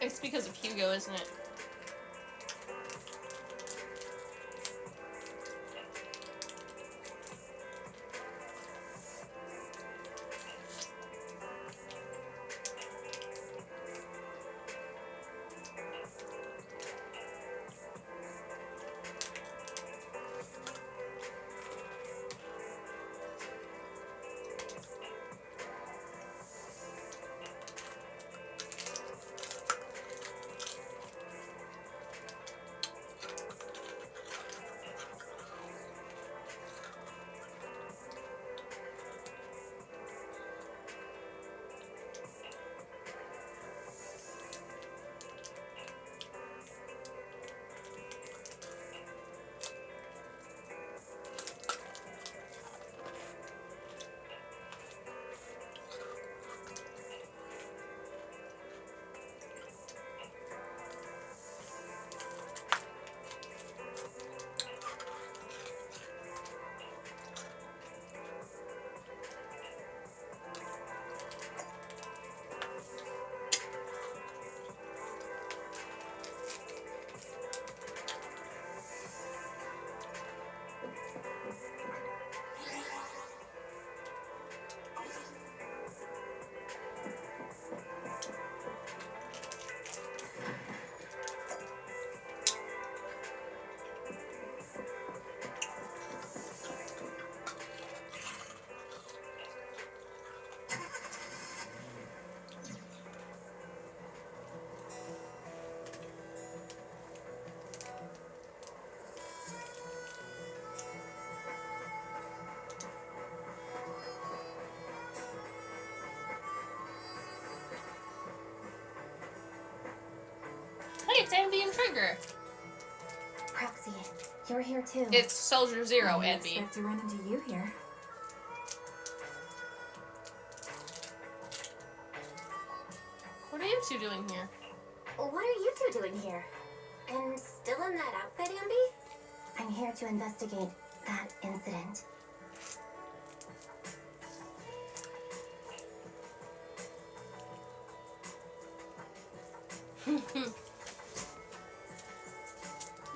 It's because of Hugo, isn't it? Hey, it's Envy and Trigger. Proxy, you're here too. It's Soldier Zero, I didn't Envy. expect to run into you here. What are you two doing here? What are you two doing here? And still in that outfit, Ambi? I'm here to investigate that incident.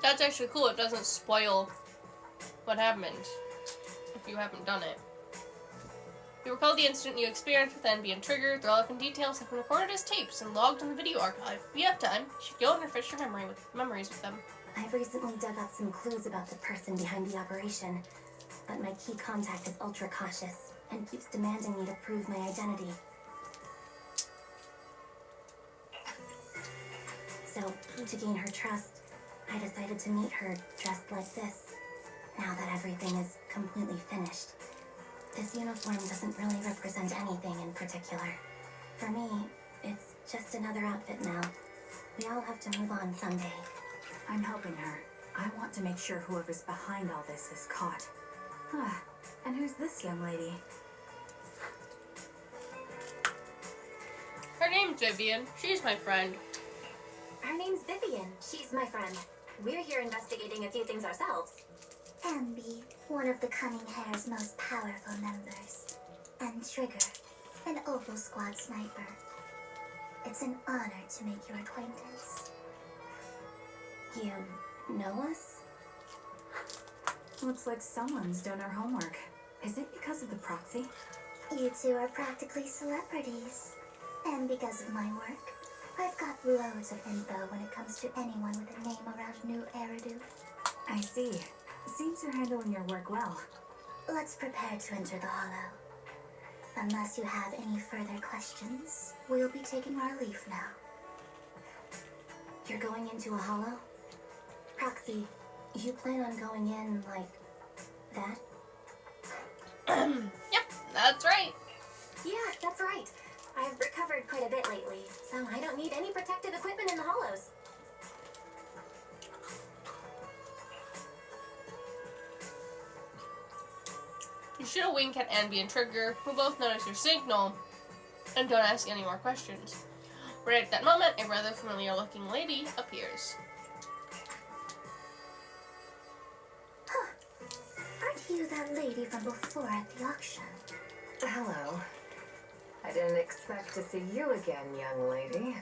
That's actually cool. It doesn't spoil what happened if you haven't done it. You recall the incident you experienced with Envy and Trigger. The relevant details have been recorded as tapes and logged in the video archive. If you have time, you should go and refresh your memories with them. I've recently dug up some clues about the person behind the operation, but my key contact is ultra cautious and keeps demanding me to prove my identity. So, to gain her trust, I decided to meet her dressed like this. Now that everything is completely finished, this uniform doesn't really represent anything in particular. For me, it's just another outfit now. We all have to move on someday. I'm helping her. I want to make sure whoever's behind all this is caught. And who's this young lady? Her name's Vivian. She's my friend. Her name's Vivian. She's my friend. We're here investigating a few things ourselves. Ambi, one of the Cunning Hair's most powerful members. And Trigger, an Opal Squad sniper. It's an honor to make your acquaintance. You know us? Looks like someone's done our homework. Is it because of the proxy? You two are practically celebrities. And because of my work, I've got loads of info when it comes to anyone with a name around New Eridu. I see. Seems you're handling your work well. Let's prepare to enter the Hollow. Unless you have any further questions, we'll be taking our leave now. You're going into a hollow? Proxy, you plan on going in like that? Yep, that's right. Yeah, that's right. I've recovered quite a bit lately, so I don't need any protective equipment in the hollows. You shoot a wink at Anby and Trigger, who both notice your signal and don't ask any more questions. Right at that moment, a rather familiar-looking lady appears. Huh. Aren't you that lady from before at the auction? Hello. I didn't expect to see you again, young lady.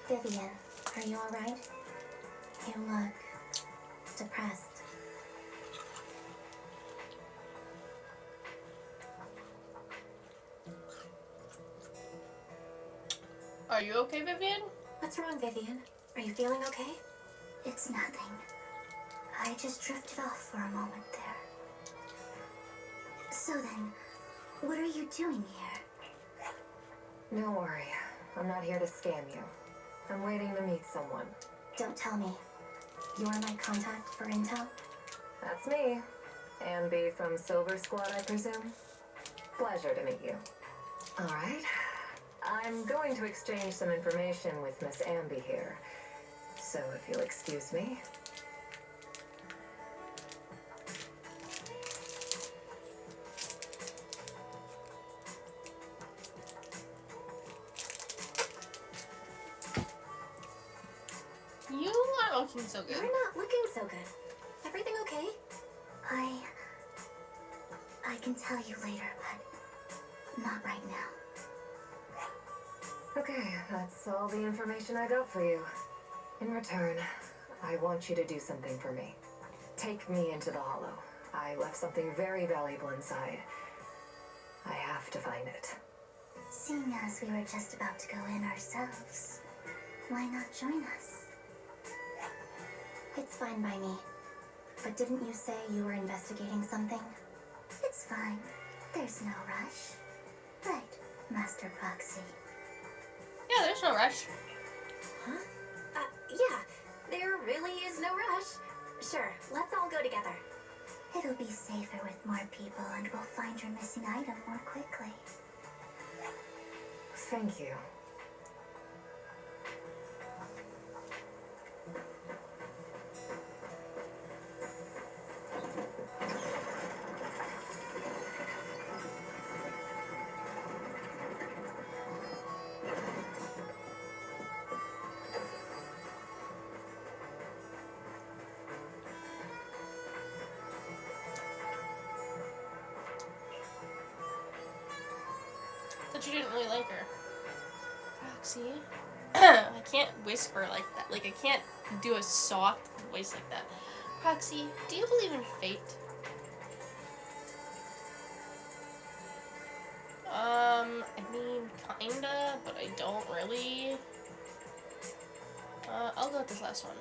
Vivian, are you alright? You look depressed. Are you okay, Vivian? What's wrong, Vivian? Are you feeling okay? It's nothing. I just drifted off for a moment there. So then, what are you doing here? Don't worry. I'm not here to scam you. I'm waiting to meet someone. Don't tell me. You're my contact for intel? That's me. Anby from Silver Squad, I presume? Pleasure to meet you. Alright. I'm going to exchange some information with Miss Anby here. So if you'll excuse me. You aren't looking so good. You're not looking so good. Everything okay? I can tell you later, but not right now. Okay, that's all the information I got for you. In return, I want you to do something for me. Take me into the Hollow. I left something very valuable inside. I have to find it. Seeing as we were just about to go in ourselves, why not join us? It's fine by me. But didn't you say you were investigating something? It's fine. There's no rush. Right, Master Proxy. Yeah, there's no rush. Huh? Yeah. There really is no rush. Sure, let's all go together. It'll be safer with more people and we'll find your missing item more quickly. Thank you. Thought you didn't really like her. Roxy? I can't whisper like that. Like, I can't do a soft voice like that. Roxy, do you believe in fate? I mean, kinda, but I don't really. I'll go with this last one.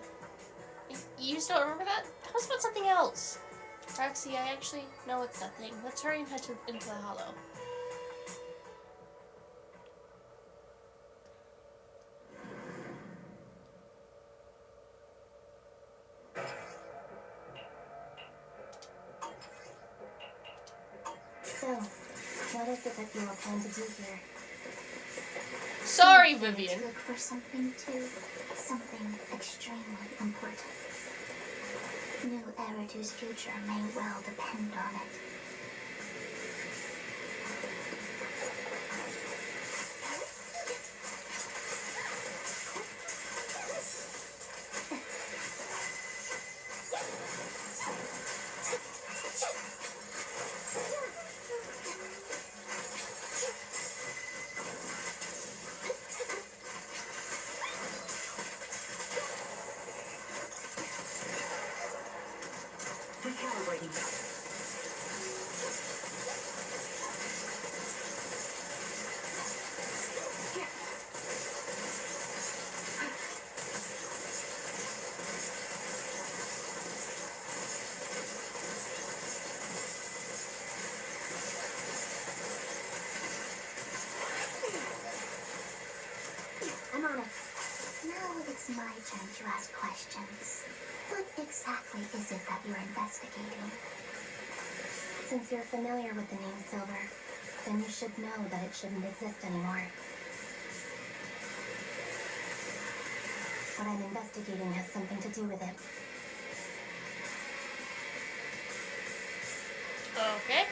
You still remember that? That was about something else. Roxy, I actually know it's nothing. Let's hurry and head into the Hollow. So, what is it that you all plan to do here? Sorry, Vivian. Look for something too. Something extremely important. New Eridu's future may well depend on it. It's my turn to ask questions. What exactly is it that you're investigating? Since you're familiar with the name Silver, then you should know that it shouldn't exist anymore. What I'm investigating has something to do with it. Okay.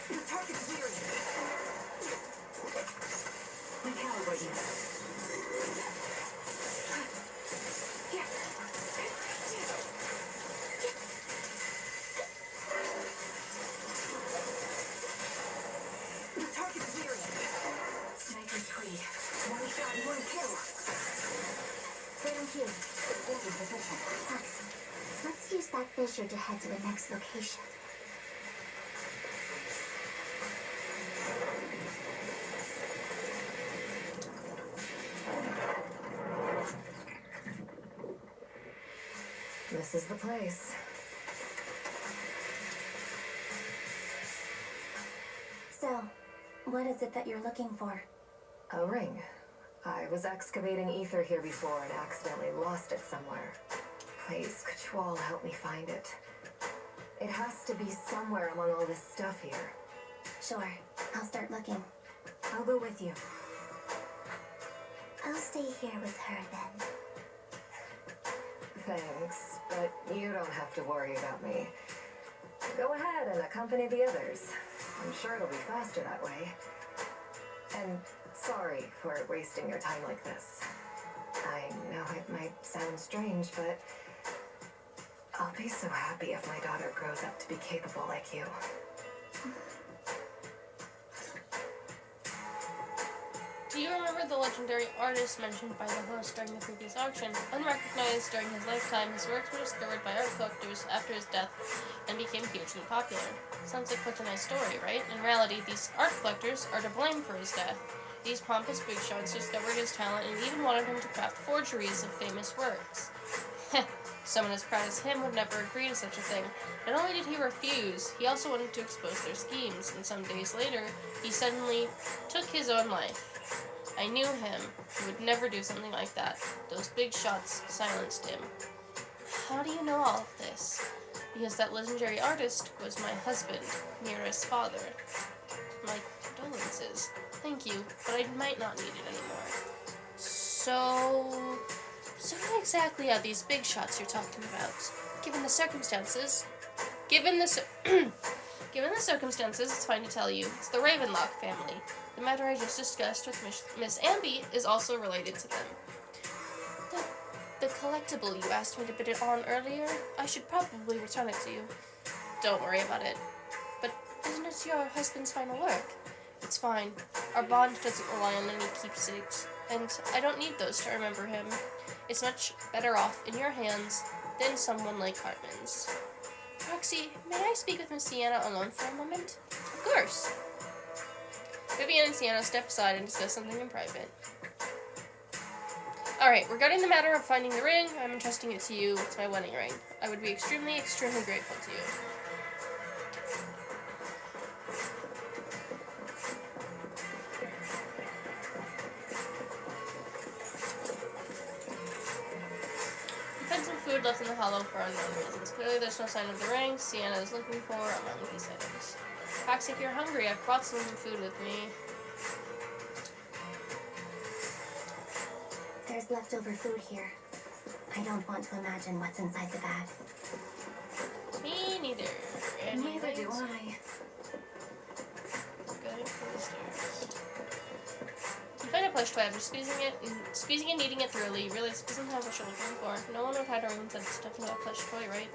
The target's weary. Recalibrating. The target's weary. Sniper spree. One shot, one kill. Freedom here. Holding position. Taxi. Let's use that fissure to head to the next location. This is the place. So, what is it that you're looking for? A ring. I was excavating ether here before and accidentally lost it somewhere. Please, could you all help me find it? It has to be somewhere among all this stuff here. Sure, I'll start looking. I'll go with you. I'll stay here with her then. Thanks, but you don't have to worry about me. Go ahead and accompany the others. I'm sure it'll be faster that way. And sorry for wasting your time like this. I know it might sound strange, but I'll be so happy if my daughter grows up to be capable like you. Do you remember the legendary artist mentioned by the host during the previous auction? Unrecognized during his lifetime, his works were discovered by art collectors after his death and became hugely popular. Sounds like quite a nice story, right? In reality, these art collectors are to blame for his death. These pompous big shots discovered his talent and even wanted him to craft forgeries of famous works. Someone as proud as him would never agree to such a thing. Not only did he refuse, he also wanted to expose their schemes, and some days later, he suddenly took his own life. I knew him. He would never do something like that. Those big shots silenced him. How do you know all of this? Because that legendary artist was my husband, Mira's father. My condolences. Thank you, but I might not need it anymore. So what exactly are these big shots you're talking about? Given the circumstances, it's fine to tell you. It's the Ravenlock family. The matter I just discussed with Miss Amby is also related to them. The collectible you asked me to bid it on earlier, I should probably return it to you. Don't worry about it. But isn't it your husband's final work? It's fine. Our bond doesn't rely on any keepsakes, and I don't need those to remember him. It's much better off in your hands than someone like Hartman's. Roxy, may I speak with Miss Sienna alone for a moment? Of course. Vivian and Sienna step aside and discuss something in private. Alright, regarding the matter of finding the ring, I'm entrusting it to you. It's my wedding ring. I would be extremely, extremely grateful to you. You find some food left in the hollow for unknown reasons. Clearly there's no sign of the ring Sienna is looking for among these items. Pax, if you're hungry, I've brought some food with me. There's leftover food here. I don't want to imagine what's inside the bag. Me neither. Neither do I. Going for the stairs. You find a plush toy after squeezing and kneading it thoroughly. You realize it doesn't have what you're looking for. No one would hide or even said it's definitely a plush toy, right?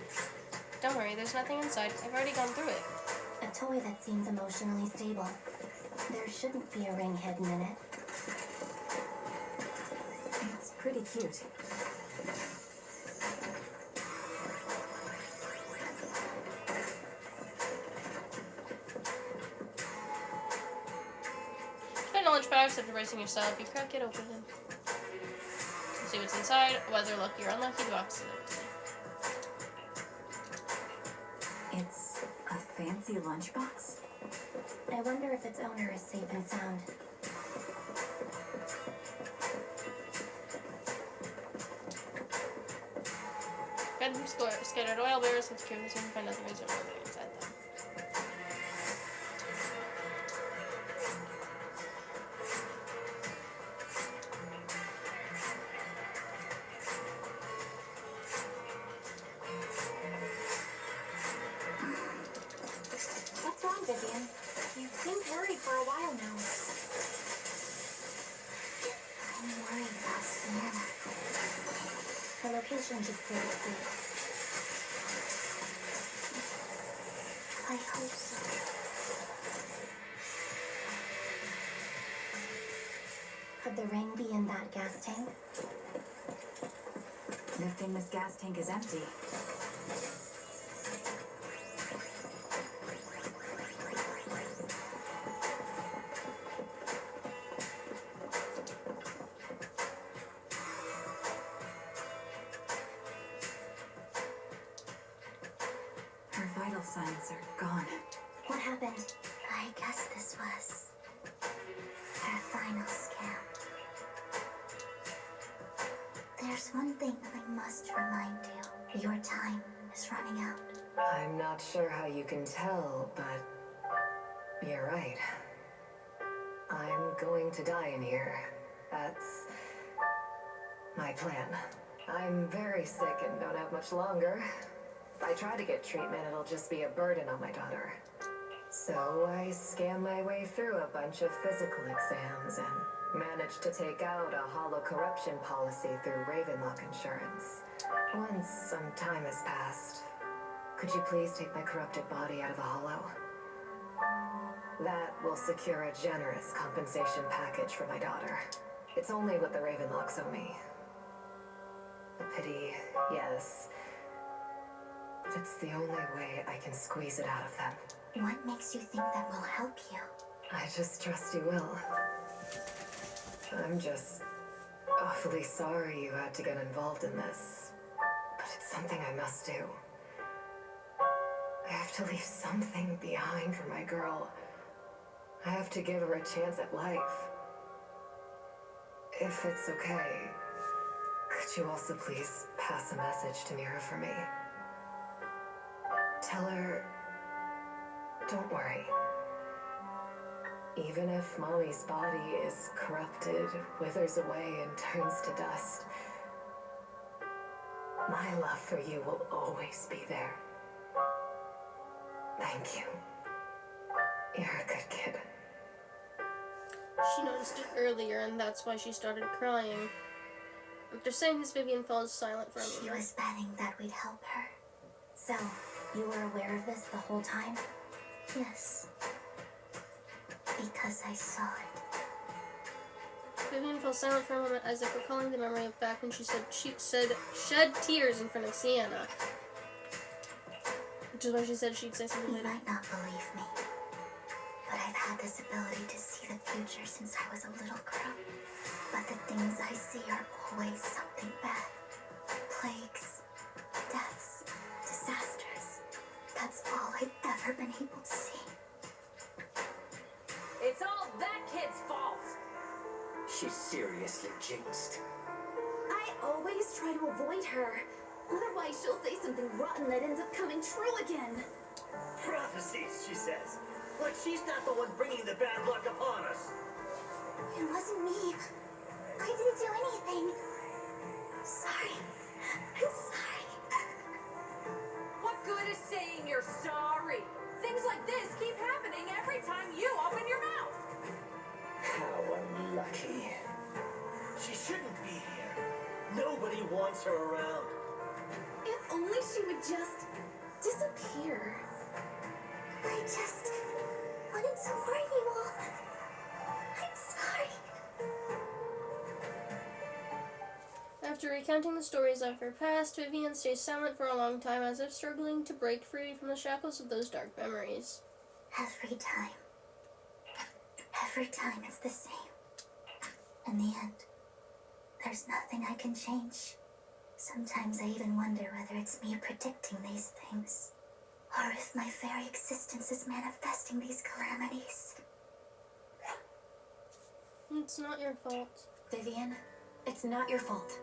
Don't worry, there's nothing inside. I've already gone through it. A toy that seems emotionally stable. There shouldn't be a ring hidden in it. It's pretty cute. You find a lunchbox after bracing yourself. You crack it open. See what's inside, whether lucky or unlucky, the box is empty. It's a fancy lunchbox? I wonder if its owner is safe and sound. Random scattered oil bears, let's carry this one and find nothing is over inside them. What's wrong, Vivian? You seemed worried for a while now. I'm worried about Sienna. Her location just stayed the same. I hope so. Could the ring be in that gas tank? Good thing this gas tank is empty. Her vital signs are gone. What happened? I guess this was our final scam. There's one thing I must remind you. Your time is running out. I'm not sure how you can tell, but you're right. I'm going to die in here. That's my plan. I'm very sick and don't have much longer. If I try to get treatment, it'll just be a burden on my daughter. So I scam my way through a bunch of physical exams and managed to take out a hollow corruption policy through Ravenlock Insurance. Once some time has passed, could you please take my corrupted body out of the hollow? That will secure a generous compensation package for my daughter. It's only what the Ravenlocks owe me. A pity, yes. But it's the only way I can squeeze it out of them. What makes you think that will help you? I just trust you will. I'm just awfully sorry you had to get involved in this. But it's something I must do. I have to leave something behind for my girl. I have to give her a chance at life. If it's okay, could you also please pass a message to Mira for me? Tell her, don't worry. Even if Mommy's body is corrupted, withers away, and turns to dust, my love for you will always be there. Thank you. You're a good kid. She noticed it earlier, and that's why she started crying. After saying this, Vivian falls silent for a She moment. was betting that we'd help her. So, you were aware of this the whole time? Yes. Because I saw it. Vivian fell silent for a moment, as if recalling the memory of back when she said shed tears in front of Sienna. Which is why she said she'd say something You later. might not believe me, but I've had this ability to see the future since I was a little girl. But the things I see are always something bad. Plagues, deaths, disasters. That's all I've ever been able to see. It's all that kid's fault. She's seriously jinxed. I always try to avoid her. Otherwise, she'll say something rotten that ends up coming true again. Prophecies, she says. Like she's not the one bringing the bad luck upon us. It wasn't me. I didn't do anything. Sorry. I'm sorry. What good is saying you're sorry? Things like this keep happening every time you open your mouth. How unlucky. She shouldn't be here. Nobody wants her around. If only she would just disappear. I just wanted to warn you all. I'm sorry. After recounting the stories of her past, Vivian stays silent for a long time, as if struggling to break free from the shackles of those dark memories. Every time it's the same. In the end, there's nothing I can change. Sometimes I even wonder whether it's me predicting these things, or if my very existence is manifesting these calamities. It's not your fault. Vivian, it's not your fault.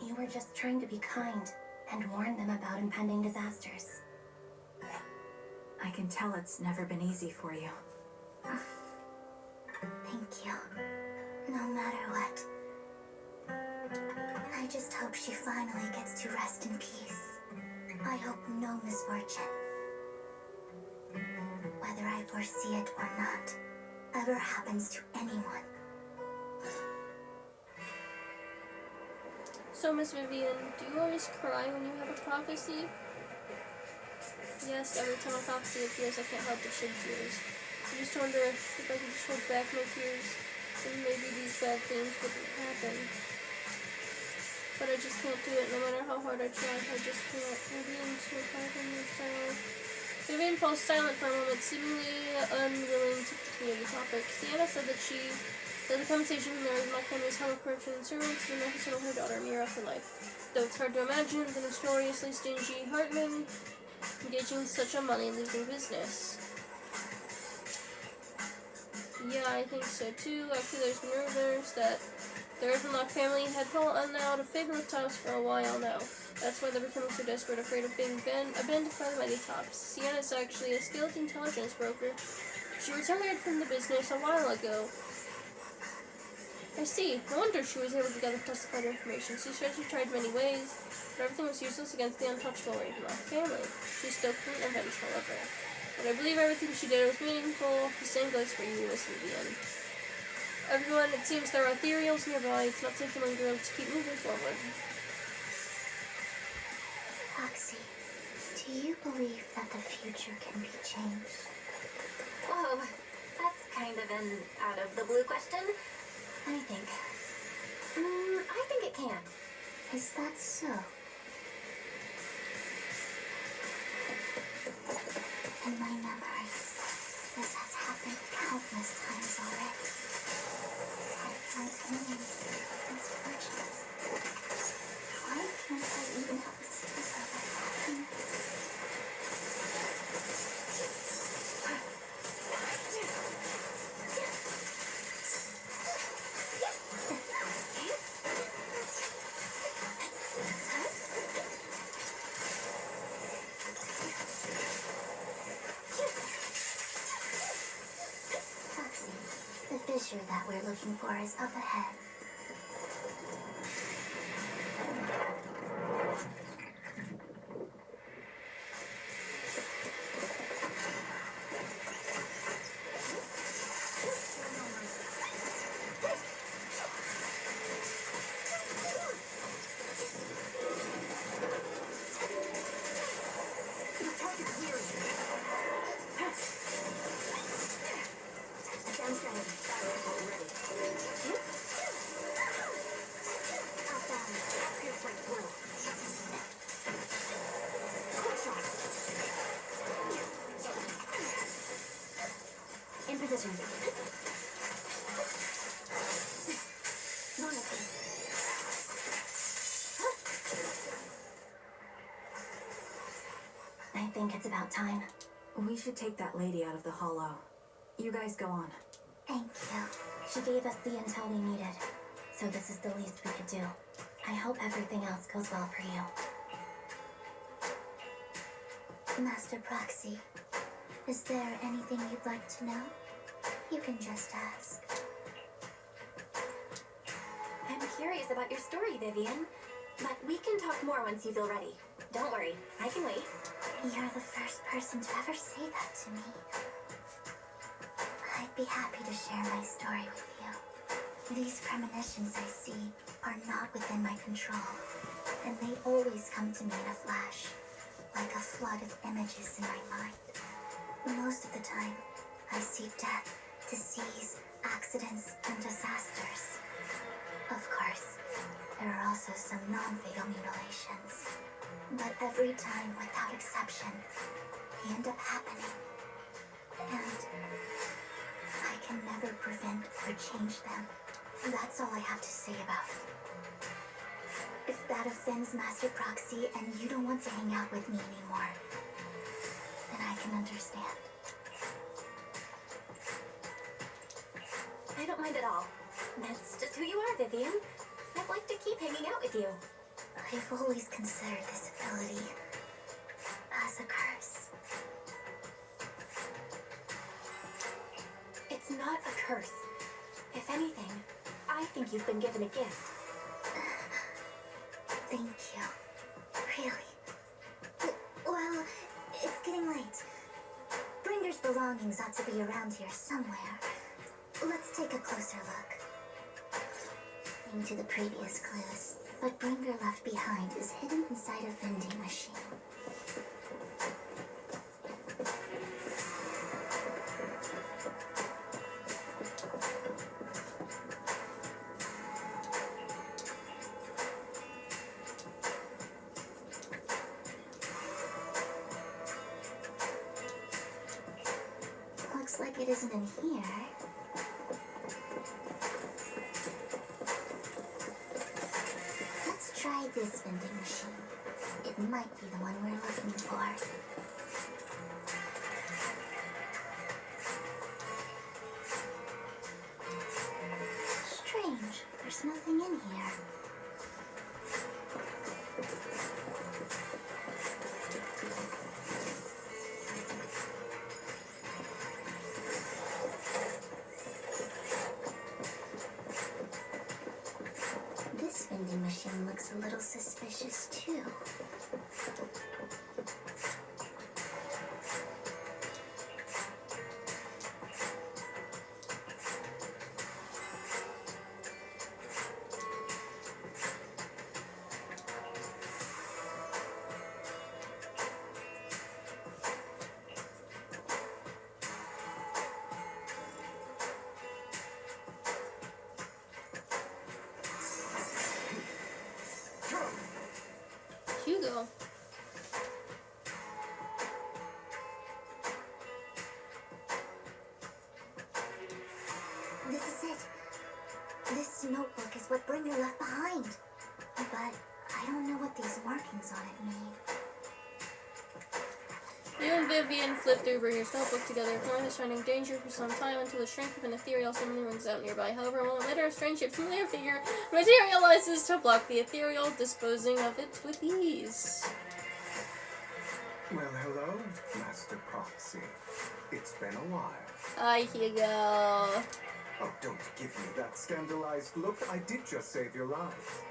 You were just trying to be kind and warn them about impending disasters. I can tell it's never been easy for you. Thank you. No matter what. I just hope she finally gets to rest in peace. I hope no misfortune, whether I foresee it or not, ever happens to anyone. So, Miss Vivian, do you always cry when you have a prophecy? Yes, every time a prophecy appears, I can't help but shed tears. I just wonder if I could just hold back my tears, then maybe these bad things wouldn't happen. But I just can't do it, no matter how hard I try. I just can't. Vivian, so hard on yourself. Vivian falls silent for a moment, seemingly unwilling to continue the topic. Sienna said that the compensation from the Mark family's home of corruption and servants did not consider her daughter Mira for life. Though it's hard to imagine the notoriously stingy Hartman engaging in such a money-losing business. Yeah, I think so too. Actually, there's been rumors that the Ravenlock family had fallen out of favor with Tops for a while now. That's why they're becoming so desperate, afraid of being abandoned by the mighty Tops. Sienna's actually a skilled intelligence broker. She retired from the business a while ago. I see. No wonder she was able to gather classified information. She said she tried many ways, but everything was useless against the untouchable Ravenlock family. She's still couldn't avenge, however. But I believe everything she did was meaningful. The same goes for you, Miss Vivian. Everyone, it seems there are ethereals nearby. It's not safe to linger. Let's keep moving forward. Roxy, do you believe that the future can be changed? Whoa, that's kind of an out-of-the-blue question. Let me think. I think it can. Is that so? In my memories, this has happened countless times already. My enemies, misfortunes. Why can't I even have a sliver of happiness? Foxy, the fissure that we're looking for is up ahead. In position. I think it's about time. We should take that lady out of the hollow. You guys go on. Thank you. She gave us the intel we needed, so this is the least we could do. I hope everything else goes well for you. Master Proxy, is there anything you'd like to know? You can just ask. I'm curious about your story, Vivian, but we can talk more once you feel ready. Don't worry, I can wait. You're the first person to ever say that to me. I'd be happy to share my story with you. These premonitions I see are not within my control, and they always come to me in a flash, like a flood of images in my mind. Most of the time, I see death, disease, accidents, and disasters. Of course, there are also some non-fatal mutilations. But every time, without exception, they end up happening. And I can never prevent or change them. That's all I have to say about it. If that offends Master Proxy and you don't want to hang out with me anymore, then I can understand. I don't mind at all. That's just who you are, Vivian. I'd like to keep hanging out with you. I've always considered this ability as a curse. It's not a curse. If anything, I think you've been given a gift. Thank you. Really. Well, it's getting late. Bringer's belongings ought to be around here somewhere. Let's take a closer look. Into the previous clues. What Bringer left behind is hidden inside a vending machine. Looks like it isn't in here. Let's try this vending machine. It might be the one we're looking for. Strange. There's nothing in here. This vending machine looks a little suspicious too. Hugo. This is it. This notebook is what Bringer left behind. But I don't know what these markings on it mean. You and Vivian flip through Bringer's notebook together, ignoring the shining danger for some time until the strength of an ethereal suddenly runs out nearby. However, a moment later, a strange-shaped familiar figure materializes to block the ethereal, disposing of it with ease. Well, hello, Master Proxy. It's been a while. Hi, Hugo. Oh, don't give me that scandalized look. I did just save your life.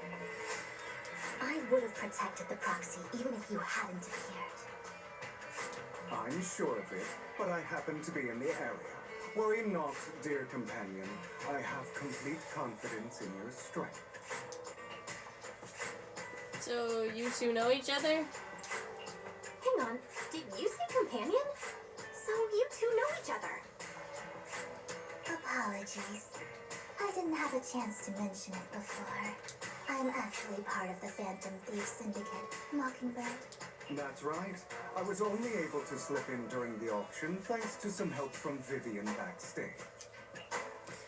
I would have protected the proxy even if you hadn't appeared. I'm sure of it, but I happen to be in the area. Worry not, dear companion. I have complete confidence in your strength. So, you two know each other? Hang on, did you say companion? So you two know each other. Apologies. I didn't have a chance to mention it before. I'm actually part of the Phantom Thief Syndicate, Mockingbird. That's right. I was only able to slip in during the auction thanks to some help from Vivian backstage.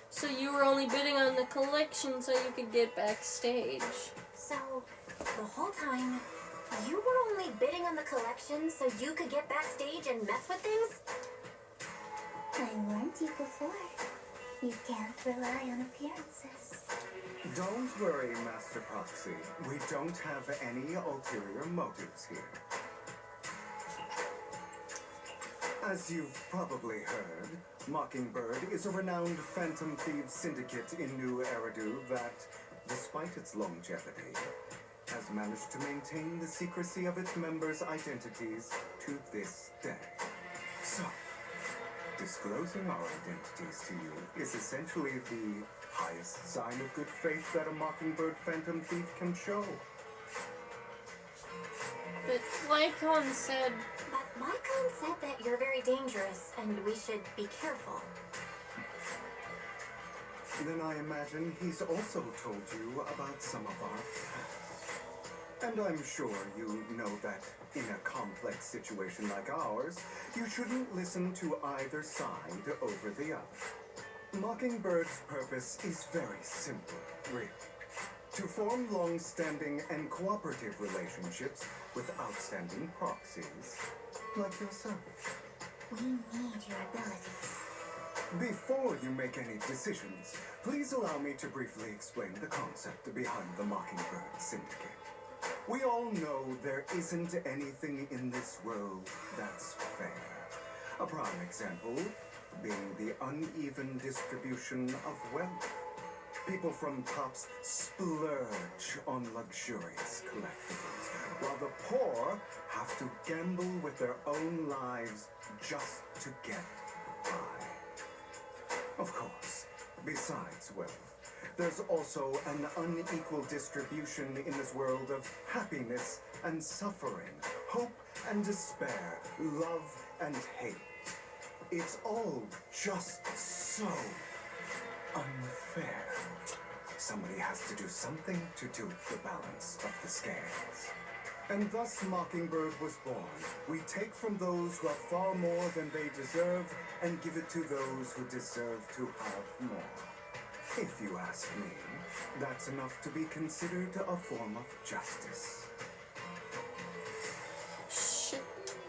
So you were only bidding on the collection so you could get backstage. So, the whole time, you were only bidding on the collection so you could get backstage and mess with things? I warned you before. You can't rely on appearances. Don't worry, Master Proxy. We don't have any ulterior motives here. As you've probably heard, Mockingbird is a renowned Phantom Thieves syndicate in New Eridu that, despite its longevity, has managed to maintain the secrecy of its members' identities to this day. So, disclosing our identities to you is essentially the highest sign of good faith that a Mockingbird Phantom Thief can show. But Lycon said... But Lycon said that you're very dangerous and we should be careful. Then I imagine he's also told you about some of our past. And I'm sure you know that in a complex situation like ours, you shouldn't listen to either side over the other. Mockingbird's purpose is very simple, really. To form long-standing and cooperative relationships with outstanding proxies, like yourself. We need your abilities. Before you make any decisions, please allow me to briefly explain the concept behind the Mockingbird Syndicate. We all know there isn't anything in this world that's fair. A prime example being the uneven distribution of wealth. People from tops splurge on luxurious collectibles, while the poor have to gamble with their own lives just to get by. Of course, besides wealth, there's also an unequal distribution in this world of happiness and suffering, hope and despair, love and hate. It's all just so unfair. Somebody has to do something to tilt the balance of the scales. And thus Mockingbird was born. We take from those who have far more than they deserve and give it to those who deserve to have more. If you ask me, that's enough to be considered a form of justice. Shit.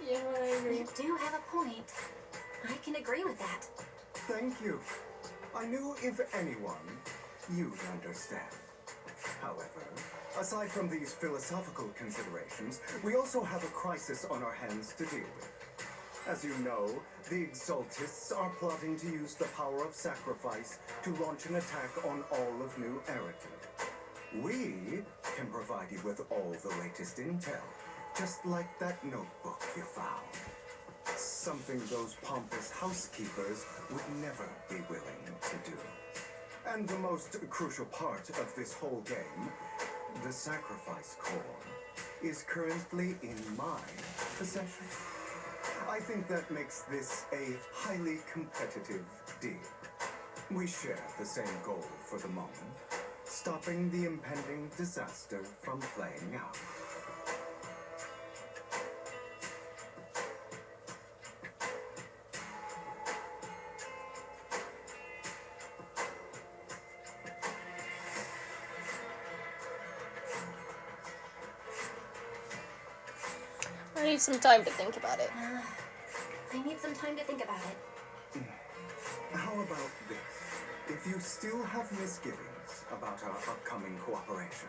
Yeah, I agree. You do have a point. I can agree with that. Thank you. I knew if anyone, you'd understand. However, aside from these philosophical considerations, we also have a crisis on our hands to deal with. As you know, the Exaltists are plotting to use the power of sacrifice to launch an attack on all of New Eridu. We can provide you with all the latest intel, just like that notebook you found. Something those pompous housekeepers would never be willing to do. And the most crucial part of this whole game, the sacrifice core, is currently in my possession. I think that makes this a highly competitive deal. We share the same goal for the moment, stopping the impending disaster from playing out. I need some time to think about it. I need some time to think about it. How about this? If you still have misgivings about our upcoming cooperation,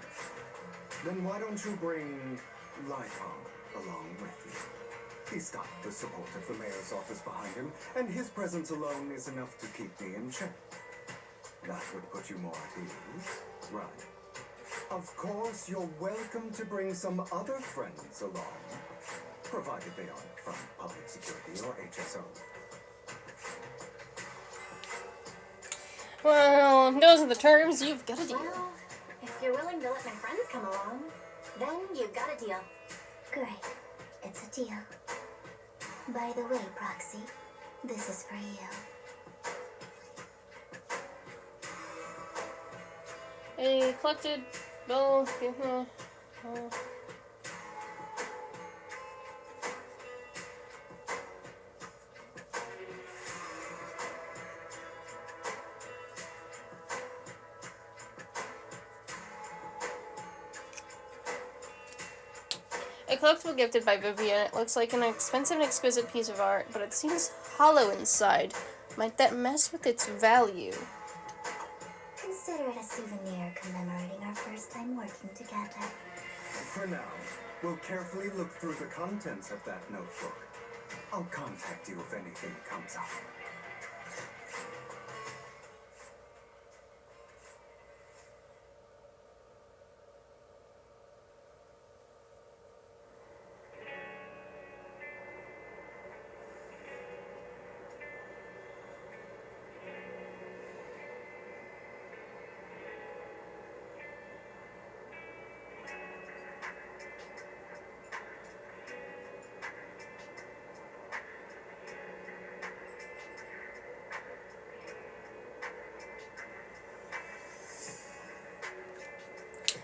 then why don't you bring Lycon along with you? He's got the support of the mayor's office behind him, and his presence alone is enough to keep me in check. That would put you more at ease, right? Of course, you're welcome to bring some other friends along, provided they aren't from public security or HSO. Well, if those are the terms, you've got a deal. Well, if you're willing to let my friends come along, then you've got a deal. Great. It's a deal. By the way, Proxy, this is for you. A collected bill. A collectible gifted by Vivian. It looks like an expensive and exquisite piece of art, but it seems hollow inside. Might that mess with its value? Consider it a souvenir commemorating our first time working together. For now, we'll carefully look through the contents of that notebook. I'll contact you if anything comes up.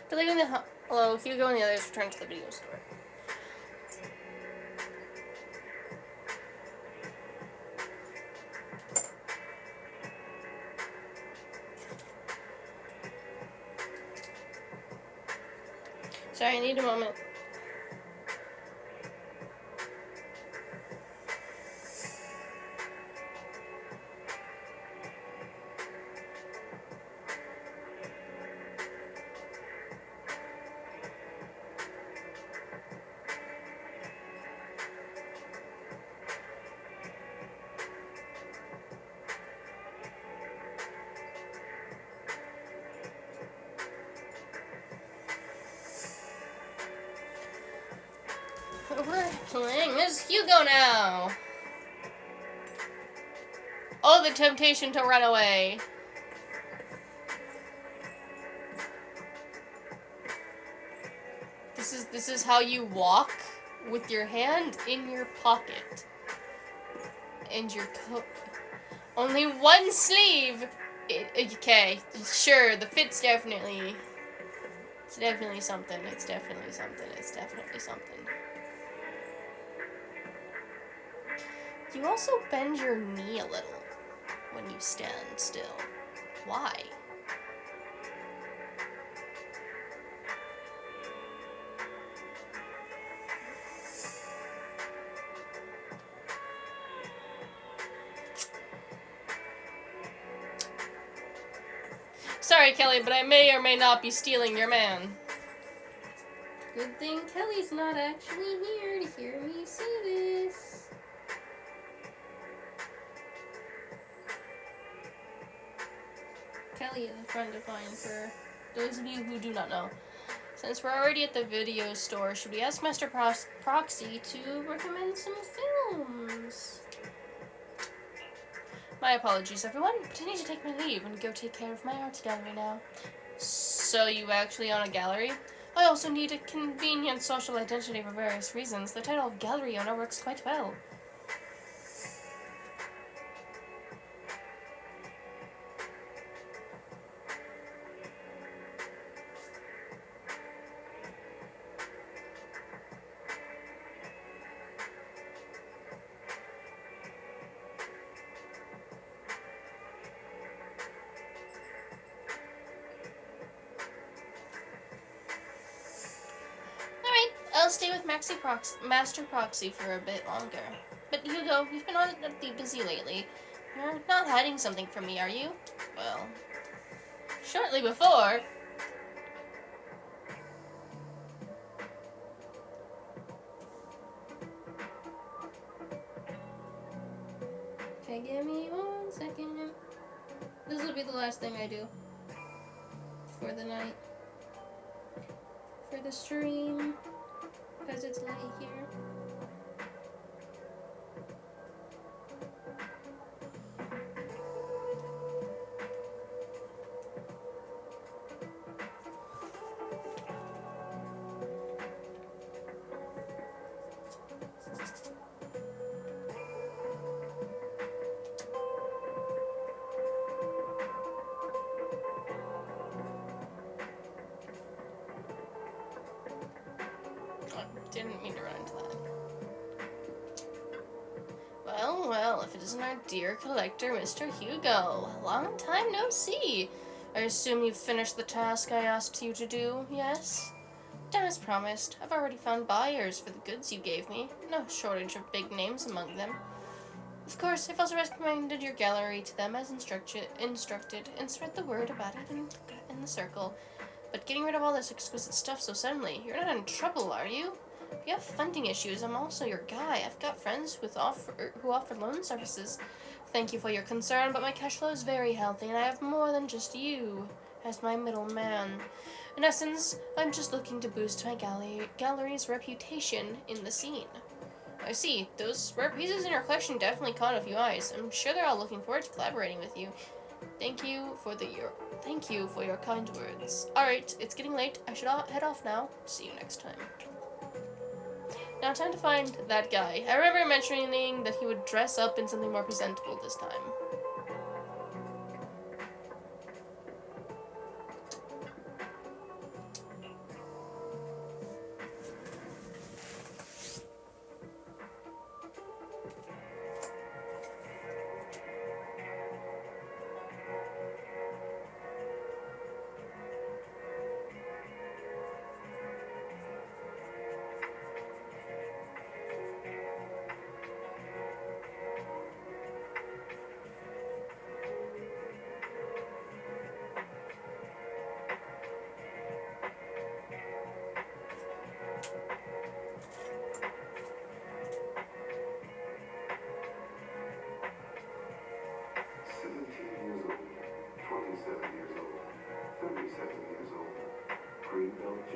Deleting the hello, Hugo and the others return to the video store. Sorry, I need a moment. We're playing as Hugo now. Oh, the temptation to run away. This is how you walk, with your hand in your pocket and your coat. Only one sleeve. Okay, sure. The fit's definitely. It's definitely something. It's definitely something. It's definitely something. You also bend your knee a little when you stand still. Why? Sorry, Kelly, but I may or may not be stealing your man. Good thing Kelly's not actually here to hear me say this. Kelly is a friend of mine, for those of you who do not know. Since we're already at the video store, should we ask Master Proxy to recommend some films? My apologies, everyone, but I need to take my leave and go take care of my art gallery now. So you actually own a gallery? I also need a convenient social identity for various reasons. The title of gallery owner works quite well. I'll stay with Master Proxy for a bit longer. But Hugo, you've been oddly busy lately. You're not hiding something from me, are you? Well, shortly before. Okay, give me 1 second. This will be the last thing I do for the night. For the stream. Because it's late here. Didn't mean to run into that. Well, if it isn't our dear collector, Mr. Hugo. Long time no see. I assume you've finished the task I asked you to do, yes? Done as promised. I've already found buyers for the goods you gave me. No shortage of big names among them. Of course, I've also recommended your gallery to them as instructed, and spread the word about it in the circle. But getting rid of all this exquisite stuff so suddenly, you're not in trouble, are you? If you have funding issues, I'm also your guy. I've got friends who offer loan services. Thank you for your concern, but my cash flow is very healthy, and I have more than just you as my middleman. In essence, I'm just looking to boost my gallery's reputation in the scene. I see. Those rare pieces in your collection definitely caught a few eyes. I'm sure they're all looking forward to collaborating with you. Thank you for your kind words. Alright, it's getting late. I should head off now. See you next time. Now, time to find that guy. I remember mentioning that he would dress up in something more presentable this time.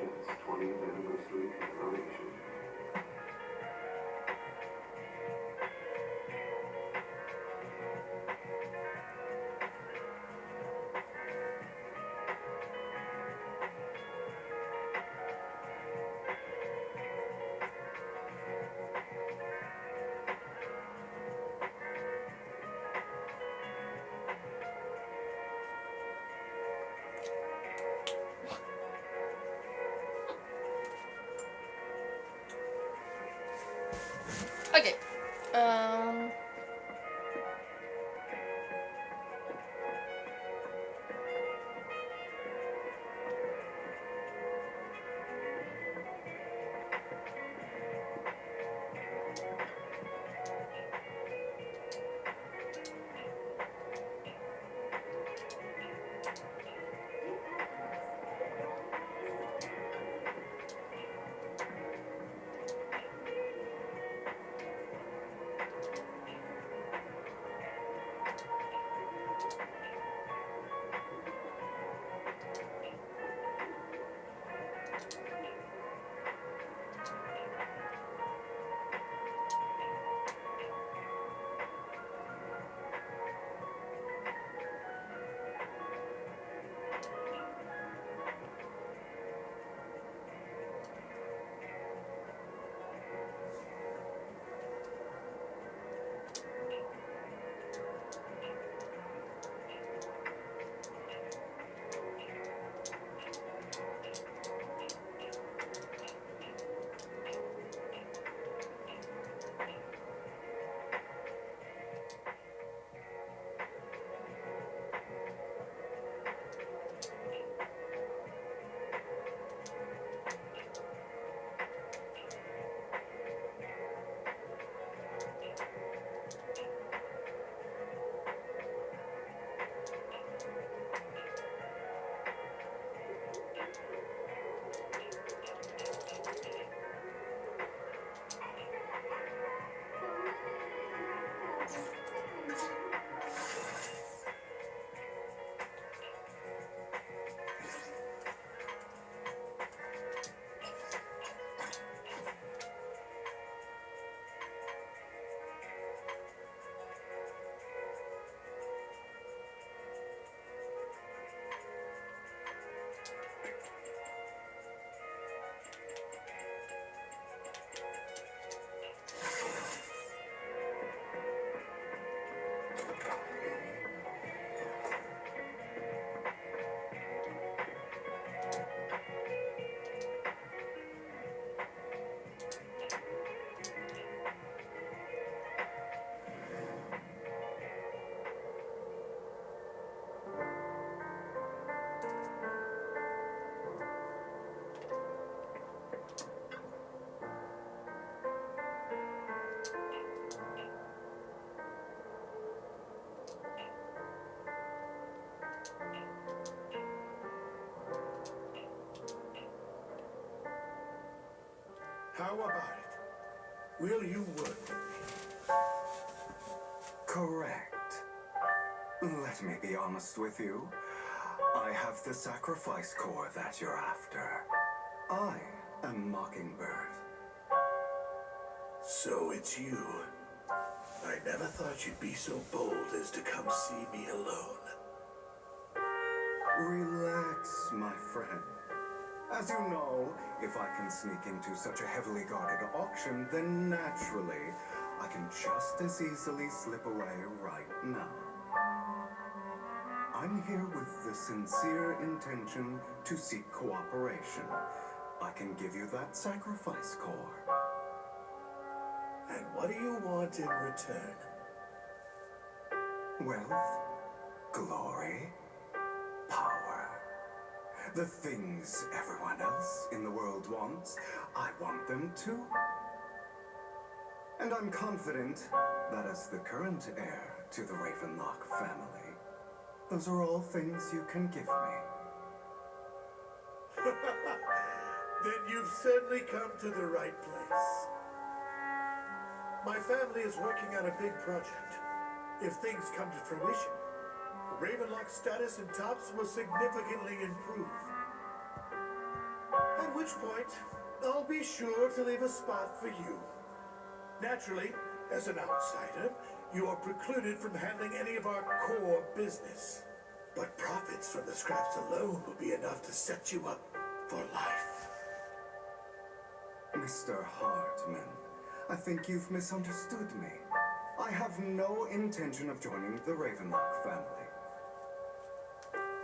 Jets 20th anniversary coronation. Okay. How about it? Will you work with me? Correct. Let me be honest with you. I have the sacrifice core that you're after. I am Mockingbird. So it's you. I never thought you'd be so bold as to come see me alone. Relax, my friend. As you know, if I can sneak into such a heavily guarded auction, then naturally, I can just as easily slip away right now. I'm here with the sincere intention to seek cooperation. I can give you that sacrifice core. And what do you want in return? Wealth, glory, power. The things everyone else in the world wants, I want them too. And I'm confident that as the current heir to the Ravenlock family, those are all things you can give me. Then you've certainly come to the right place. My family is working on a big project. If things come to fruition, the Ravenlock status in Tops will significantly improve. And which point, I'll be sure to leave a spot for you. Naturally, as an outsider, you are precluded from handling any of our core business. But profits from the scraps alone will be enough to set you up for life. Mr. Hartman, I think you've misunderstood me. I have no intention of joining the Ravenlock family.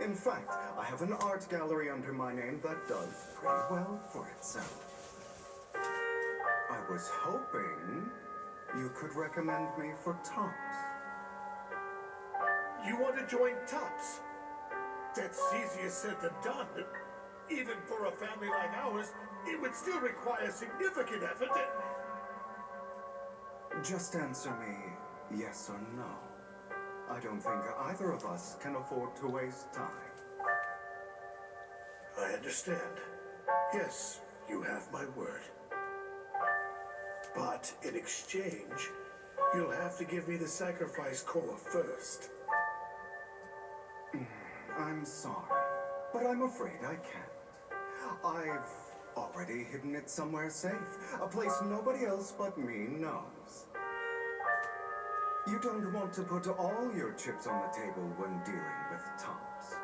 In fact, I have an art gallery under my name that does pretty well for itself. I was hoping you could recommend me for Tops. You want to join Tops? That's easier said than done. Even for a family like ours, it would still require significant effort. Just answer me yes or no. I don't think either of us can afford to waste time. I understand. Yes, you have my word. But in exchange, you'll have to give me the sacrifice core first. I'm sorry, but I'm afraid I can't. I've already hidden it somewhere safe, a place nobody else but me knows. You don't want to put all your chips on the table when dealing with Tops.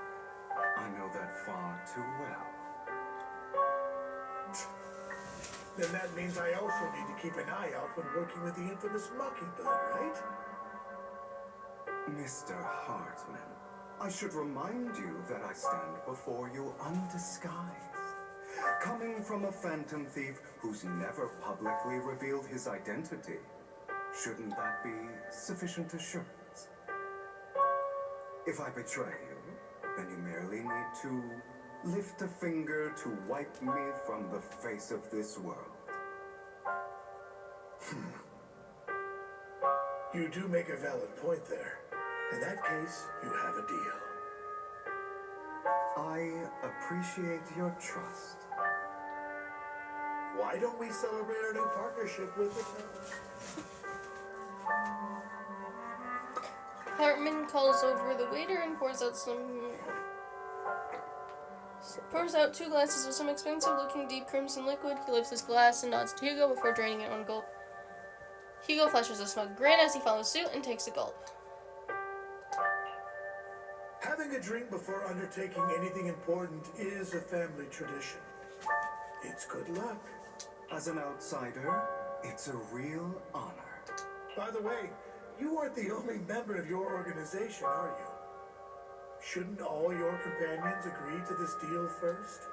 I know that far too well. Then that means I also need to keep an eye out when working with the infamous Mockingbird, right? Mr. Hartman, I should remind you that I stand before you undisguised. Coming from a phantom thief who's never publicly revealed his identity, shouldn't that be sufficient assurance? If I betray you, then you merely need to lift a finger to wipe me from the face of this world. You do make a valid point there. In that case, you have a deal. I appreciate your trust. Why don't we celebrate our new partnership with the Hartman calls over the waiter and pours out 2 glasses of some expensive-looking deep crimson liquid. He lifts his glass and nods to Hugo before draining it one gulp. Hugo flashes a smug grin as he follows suit and takes a gulp. Having a drink before undertaking anything important is a family tradition. It's good luck. As an outsider, it's a real honor. By the way, you aren't the only member of your organization, are you? Shouldn't all your companions agree to this deal first?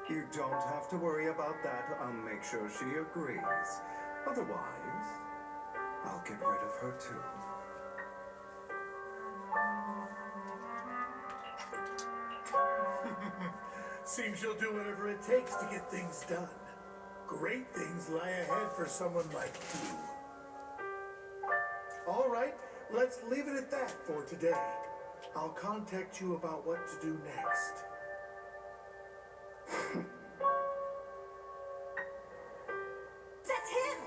You don't have to worry about that. I'll make sure she agrees. Otherwise, I'll get rid of her too. Seems you'll do whatever it takes to get things done. Great things lie ahead for someone like you. All right, let's leave it at that for today. I'll contact you about what to do next. That's him!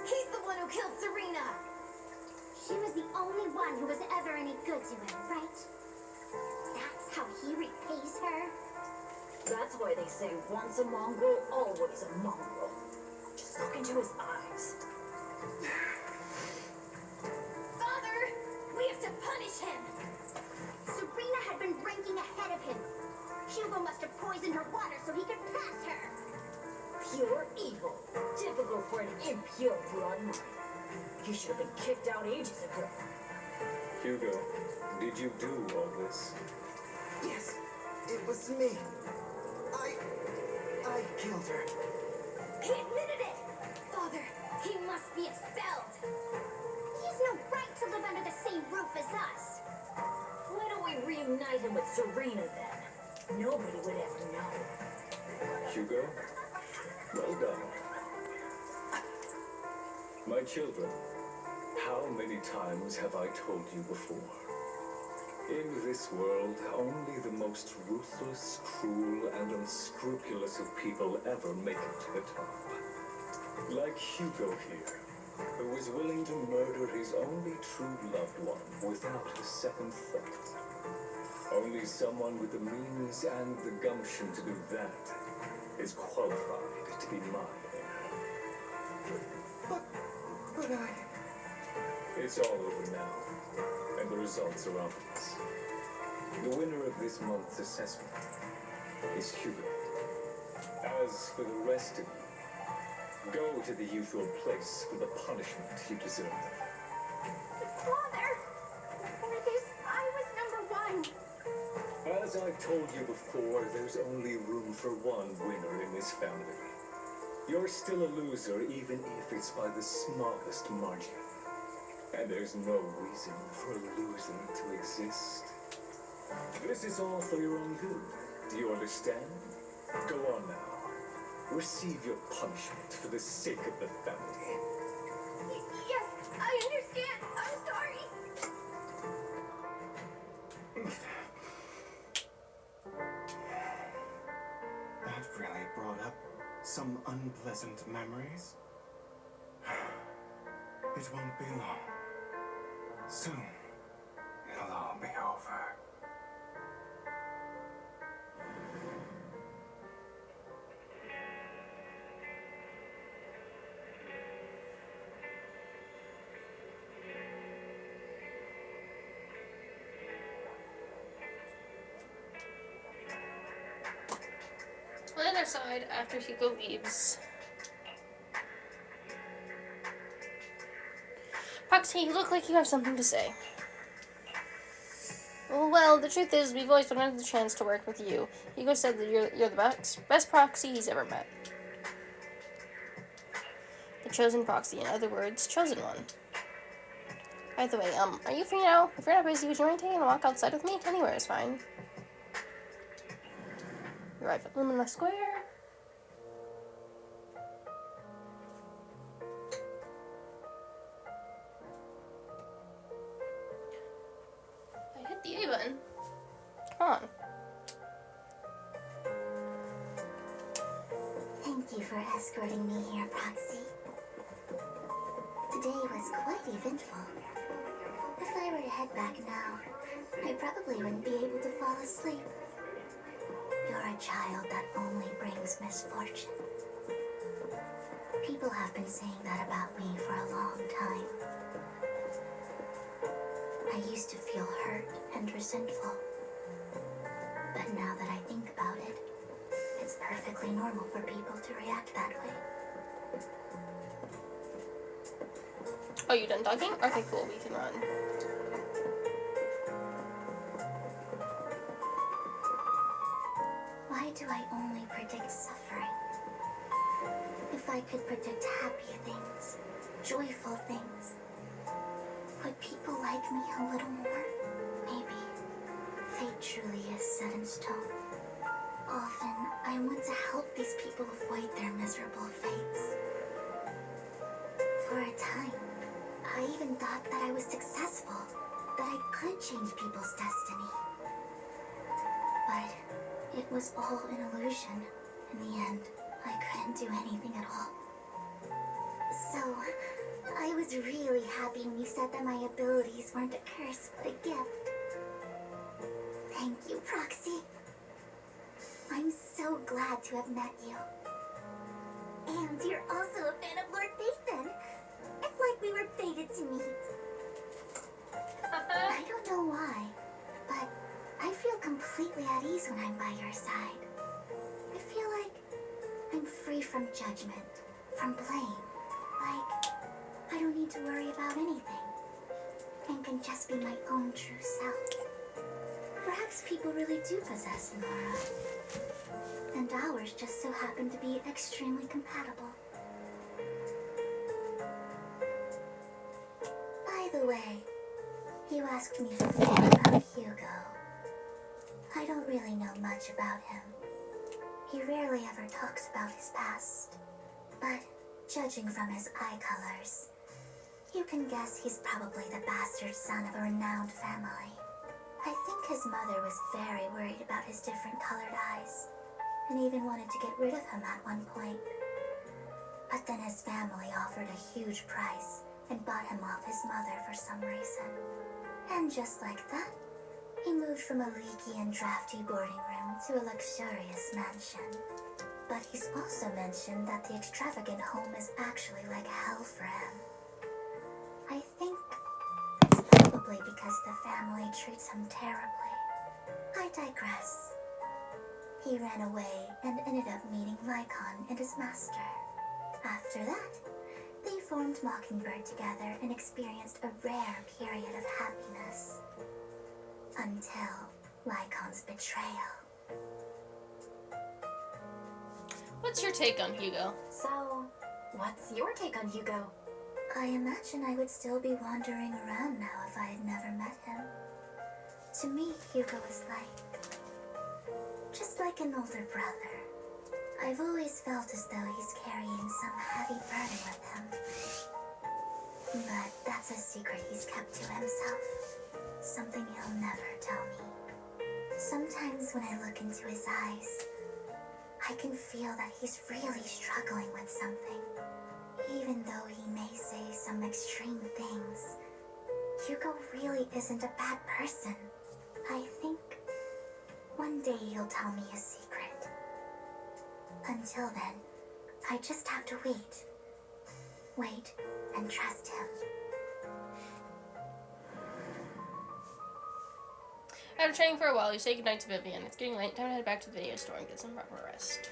He's the one who killed Serena! She was the only one who was ever any good to him, right? That's how he repays her? That's why they say once a mongrel, always a mongrel. Just look into his eyes. Father! We have to punish him! Serena had been ranking ahead of him. Hugo must have poisoned her water so he could pass her. Pure evil. Typical for an impure bloodline. He should have been kicked out ages ago. Hugo, did you do all this? Yes, it was me. I killed her. He admitted it! Father, he must be expelled. He has no right to live under the same roof as us. Why don't we reunite him with Serena then? Nobody would ever know. Hugo, well done. My children, how many times have I told you before? In this world, only the most ruthless, cruel, and unscrupulous of people ever make it to the top. Like Hugo here, who is willing to murder his only true loved one without a second thought. Only someone with the means and the gumption to do that is qualified to be mine. But I... It's all over now, and the results are obvious. The winner of this month's assessment is Hugo. As for the rest of you, go to the usual place for the punishment you deserve. Father! For this, I was number 1. As I've told you before, there's only room for one winner in this family. You're still a loser, even if it's by the smallest margin. And there's no reason for a loser to exist. This is all for your own good. Do you understand? Go on now. Receive your punishment for the sake of the family. Yes, I understand. I'm sorry. That really brought up some unpleasant memories. It won't be long. Soon, it'll all be over. On the other side, after Hugo leaves. Proxy, you look like you have something to say. Well, the truth is, we've always wanted the chance to work with you. Hugo said that you're the best proxy he's ever met. The chosen proxy, in other words, chosen one. By the way, are you free now? If you're not busy, would you mind taking a walk outside with me? Anywhere is fine. You arrive at Lumina Square. I hit the A button. Come on. Thank you for escorting me here, Proxy. Today was quite eventful. If I were to head back now, I probably wouldn't be able to fall asleep. You're a child that only brings misfortune. People have been saying that about me for a long time. I used to feel hurt and resentful. But now that I think about it, it's perfectly normal for people to react that way. Oh, you done talking? Okay, cool. We can run. Why do I only predict suffering? If I could predict happy things, joyful things, would people like me a little more? Maybe. Fate truly is set in stone. Often, I want to help these people avoid their miserable fates. For a time, I even thought that I was successful, that I could change people's destiny. But it was all an illusion. In the end, I couldn't do anything at all. So, I was really happy when you said that my abilities weren't a curse, but a gift. Thank you, Proxy. I'm so glad to have met you. And you're also a fan of Lord Nathan. It's like we were fated to meet. I don't know why, but I feel completely at ease when I'm by your side. I feel like I'm free from judgment, from blame. Like I don't need to worry about anything and can just be my own true self. Perhaps people really do possess an aura, and ours just so happen to be extremely compatible. By the way, you asked me before about Hugo. I don't really know much about him. He rarely ever talks about his past, but judging from his eye colors, you can guess he's probably the bastard son of a renowned family. I think his mother was very worried about his different colored eyes, and even wanted to get rid of him at one point. But then his family offered a huge price and bought him off his mother for some reason. And just like that, He moved from a leaky and drafty boarding room to a luxurious mansion. But he's also mentioned that the extravagant home is actually like hell for him. I think it's probably because the family treats him terribly. I digress. He ran away and ended up meeting Lycon and his master. After that, they formed Mockingbird together and experienced a rare period of happiness. Until Lycon's betrayal. What's your take on Hugo? So, what's your take on Hugo? I imagine I would still be wandering around now if I had never met him. To me, Hugo is just like an older brother. I've always felt as though he's carrying some heavy burden with him. But that's a secret he's kept to himself. Something he'll never tell me. Sometimes when I look into his eyes, I can feel that he's really struggling with something. Even though he may say some extreme things, Hugo really isn't a bad person. I think one day he'll tell me a secret. Until then, I just have to wait. Wait and trust him. After training for a while, you say goodnight to Vivian. It's getting late. Time to head back to the video store and get some proper rest.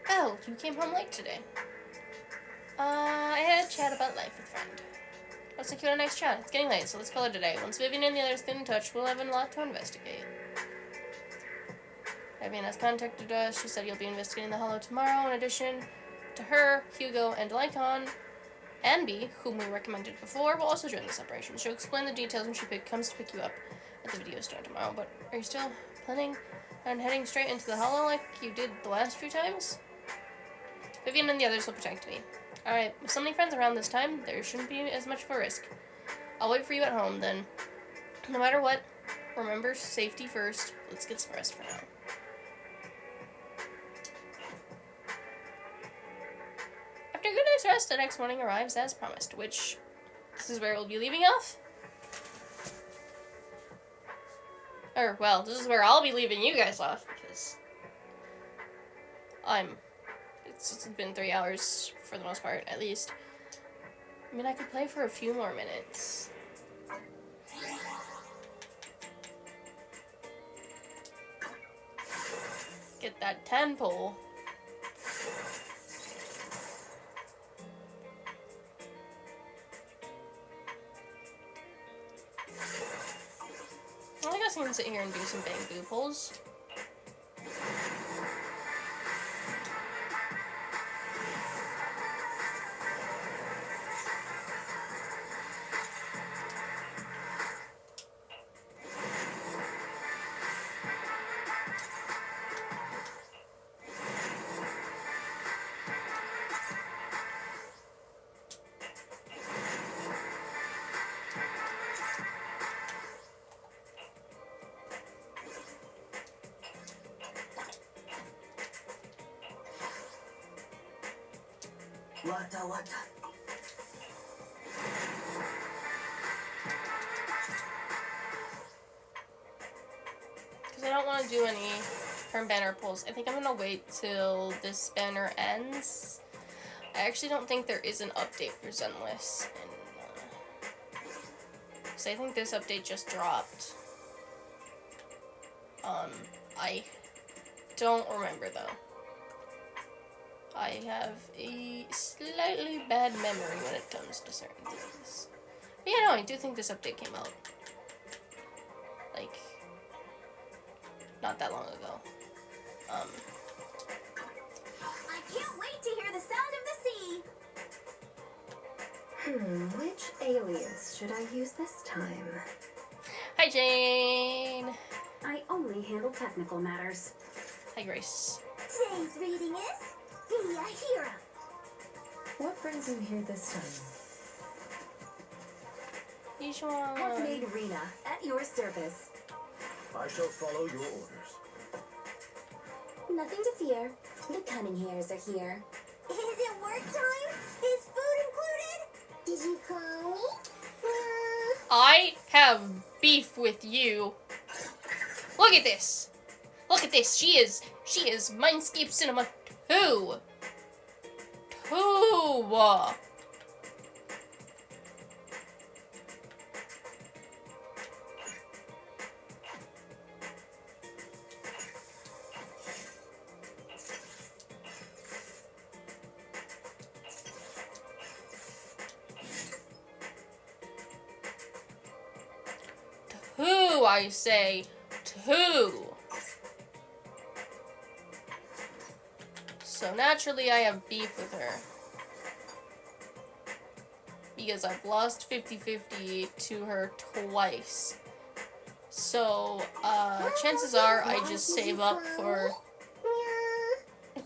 Oh, you came home late today. I had a chat about life with a friend. Let's secure a nice chat. It's getting late, so let's call it a day. Once Vivian and the others get in touch, we'll have a lot to investigate. Vivian has contacted us. She said you'll be investigating the Hollow tomorrow. In addition to her, Hugo, and Lycon, Anby, whom we recommended before, will also join this operation. She'll explain the details when she comes to pick you up at the video store tomorrow. But are you still planning on heading straight into the Hollow like you did the last few times? Vivian and the others will protect me. Alright, with so many friends around this time, there shouldn't be as much of a risk. I'll wait for you at home, then. No matter what, remember safety first. Let's get some rest for now. After a good night's rest, the next morning arrives as promised, which, this is where we'll be leaving off. Or, well, this is where I'll be leaving you guys off, because it's been 3 hours for the most part, at least. I mean, I could play for a few more minutes. Get that 10 pull. I guess I can sit here and do some bamboo pulls. What? Because I don't want to do any turn banner pulls. I think I'm going to wait till this banner ends. I actually don't think there is an update for Zenless. So I think this update just dropped. I don't remember though. I have a slightly bad memory when it comes to certain things. But yeah, no, I do think this update came out. Like, not that long ago. I can't wait to hear the sound of the sea! Which alias should I use this time? Hi, Jane! I only handle technical matters. Hi, Grace. Today's reading is Be a Hero. What brings you here this time? Yishuan. Handmade Rena, at your service. I shall follow your orders. Nothing to fear. The cunning hairs are here. Is it work time? Is food included? Did you call me? I have beef with you. Look at this. Look at this. She is Mindscape Cinema 2. 2. Two, I say. 2. So naturally I have beef with her. Because I've lost 50-50 to her twice. So, chances are I just save up for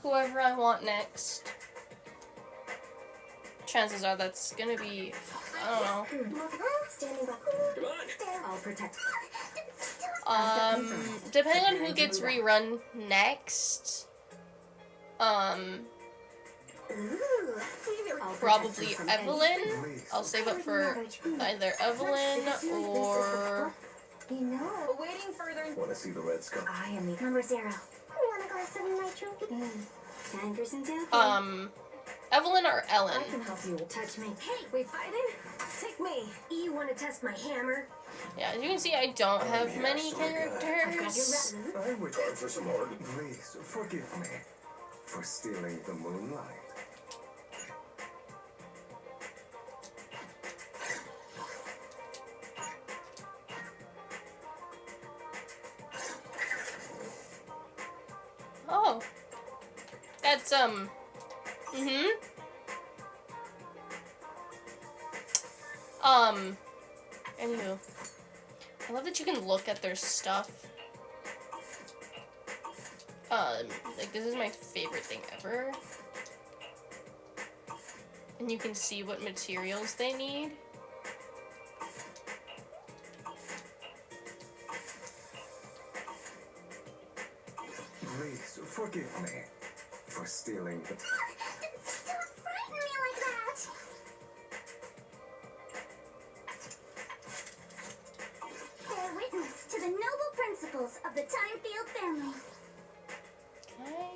whoever I want next. Chances are that's gonna be, I don't know. Come on. I'll protect. Depending on who gets rerun next, probably Evelyn. I'll save up for either Evelyn or You know. Awaiting further. Want to see the red skull? I am the number 0. Want a glass of my trophy? Time for some tapping. Evelyn or Ellen. I can help you. Touch me. Hey, we fighting? Take me. You want to test my hammer? Yeah, as you can see, I don't have many characters. I would Time for some more. please forgive me for stealing the moonlight. Oh. That's, anywho. I love that you can look at their stuff. Like, this is my favorite thing ever. And you can see what materials they need. Please forgive me for stealing the... Don't frighten me like that. Bear witness to the noble principles of the Timefield family. Okay.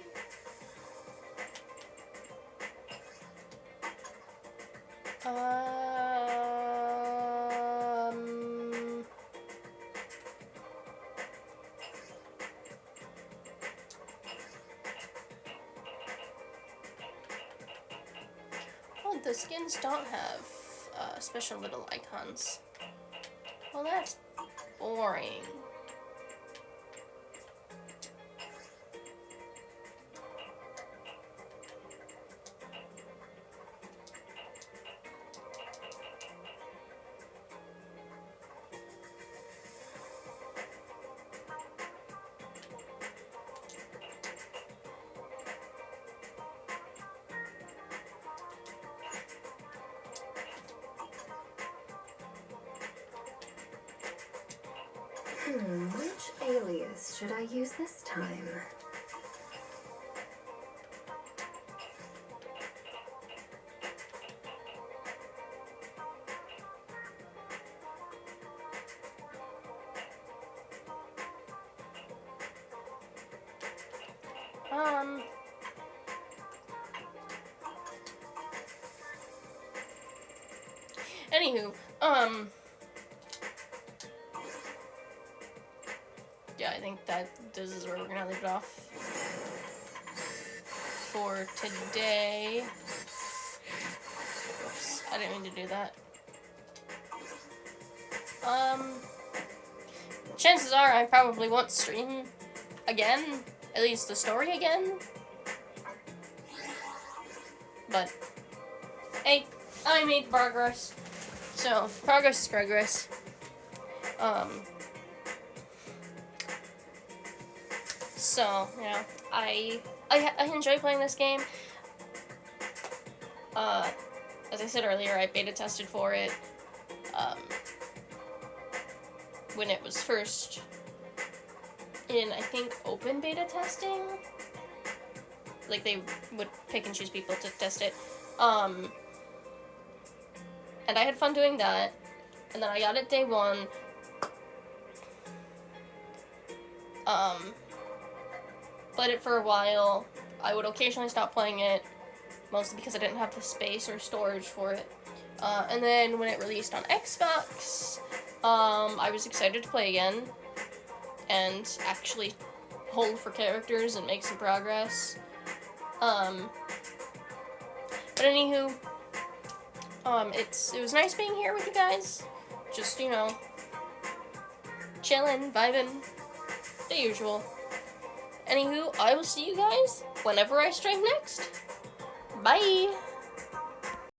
Oh, the skins don't have special little icons. Well, that's boring. Which alias should I use this time? Anywho, yeah, I think that this is where we're gonna leave it off for today. Oops, I didn't mean to do that. Chances are I probably won't stream again, at least the story again. But, hey, I made progress. So, progress is progress. So, you know, I enjoy playing this game. As I said earlier, I beta tested for it, when it was first in, I think, open beta testing. Like, they would pick and choose people to test it. And I had fun doing that. And then I got it day one. Played it for a while. I would occasionally stop playing it, mostly because I didn't have the space or storage for it. And then when it released on Xbox, I was excited to play again and actually hold for characters and make some progress. But anywho, it was nice being here with you guys. Just, you know, chilling, vibing, the usual. Anywho, I will see you guys whenever I stream next. Bye!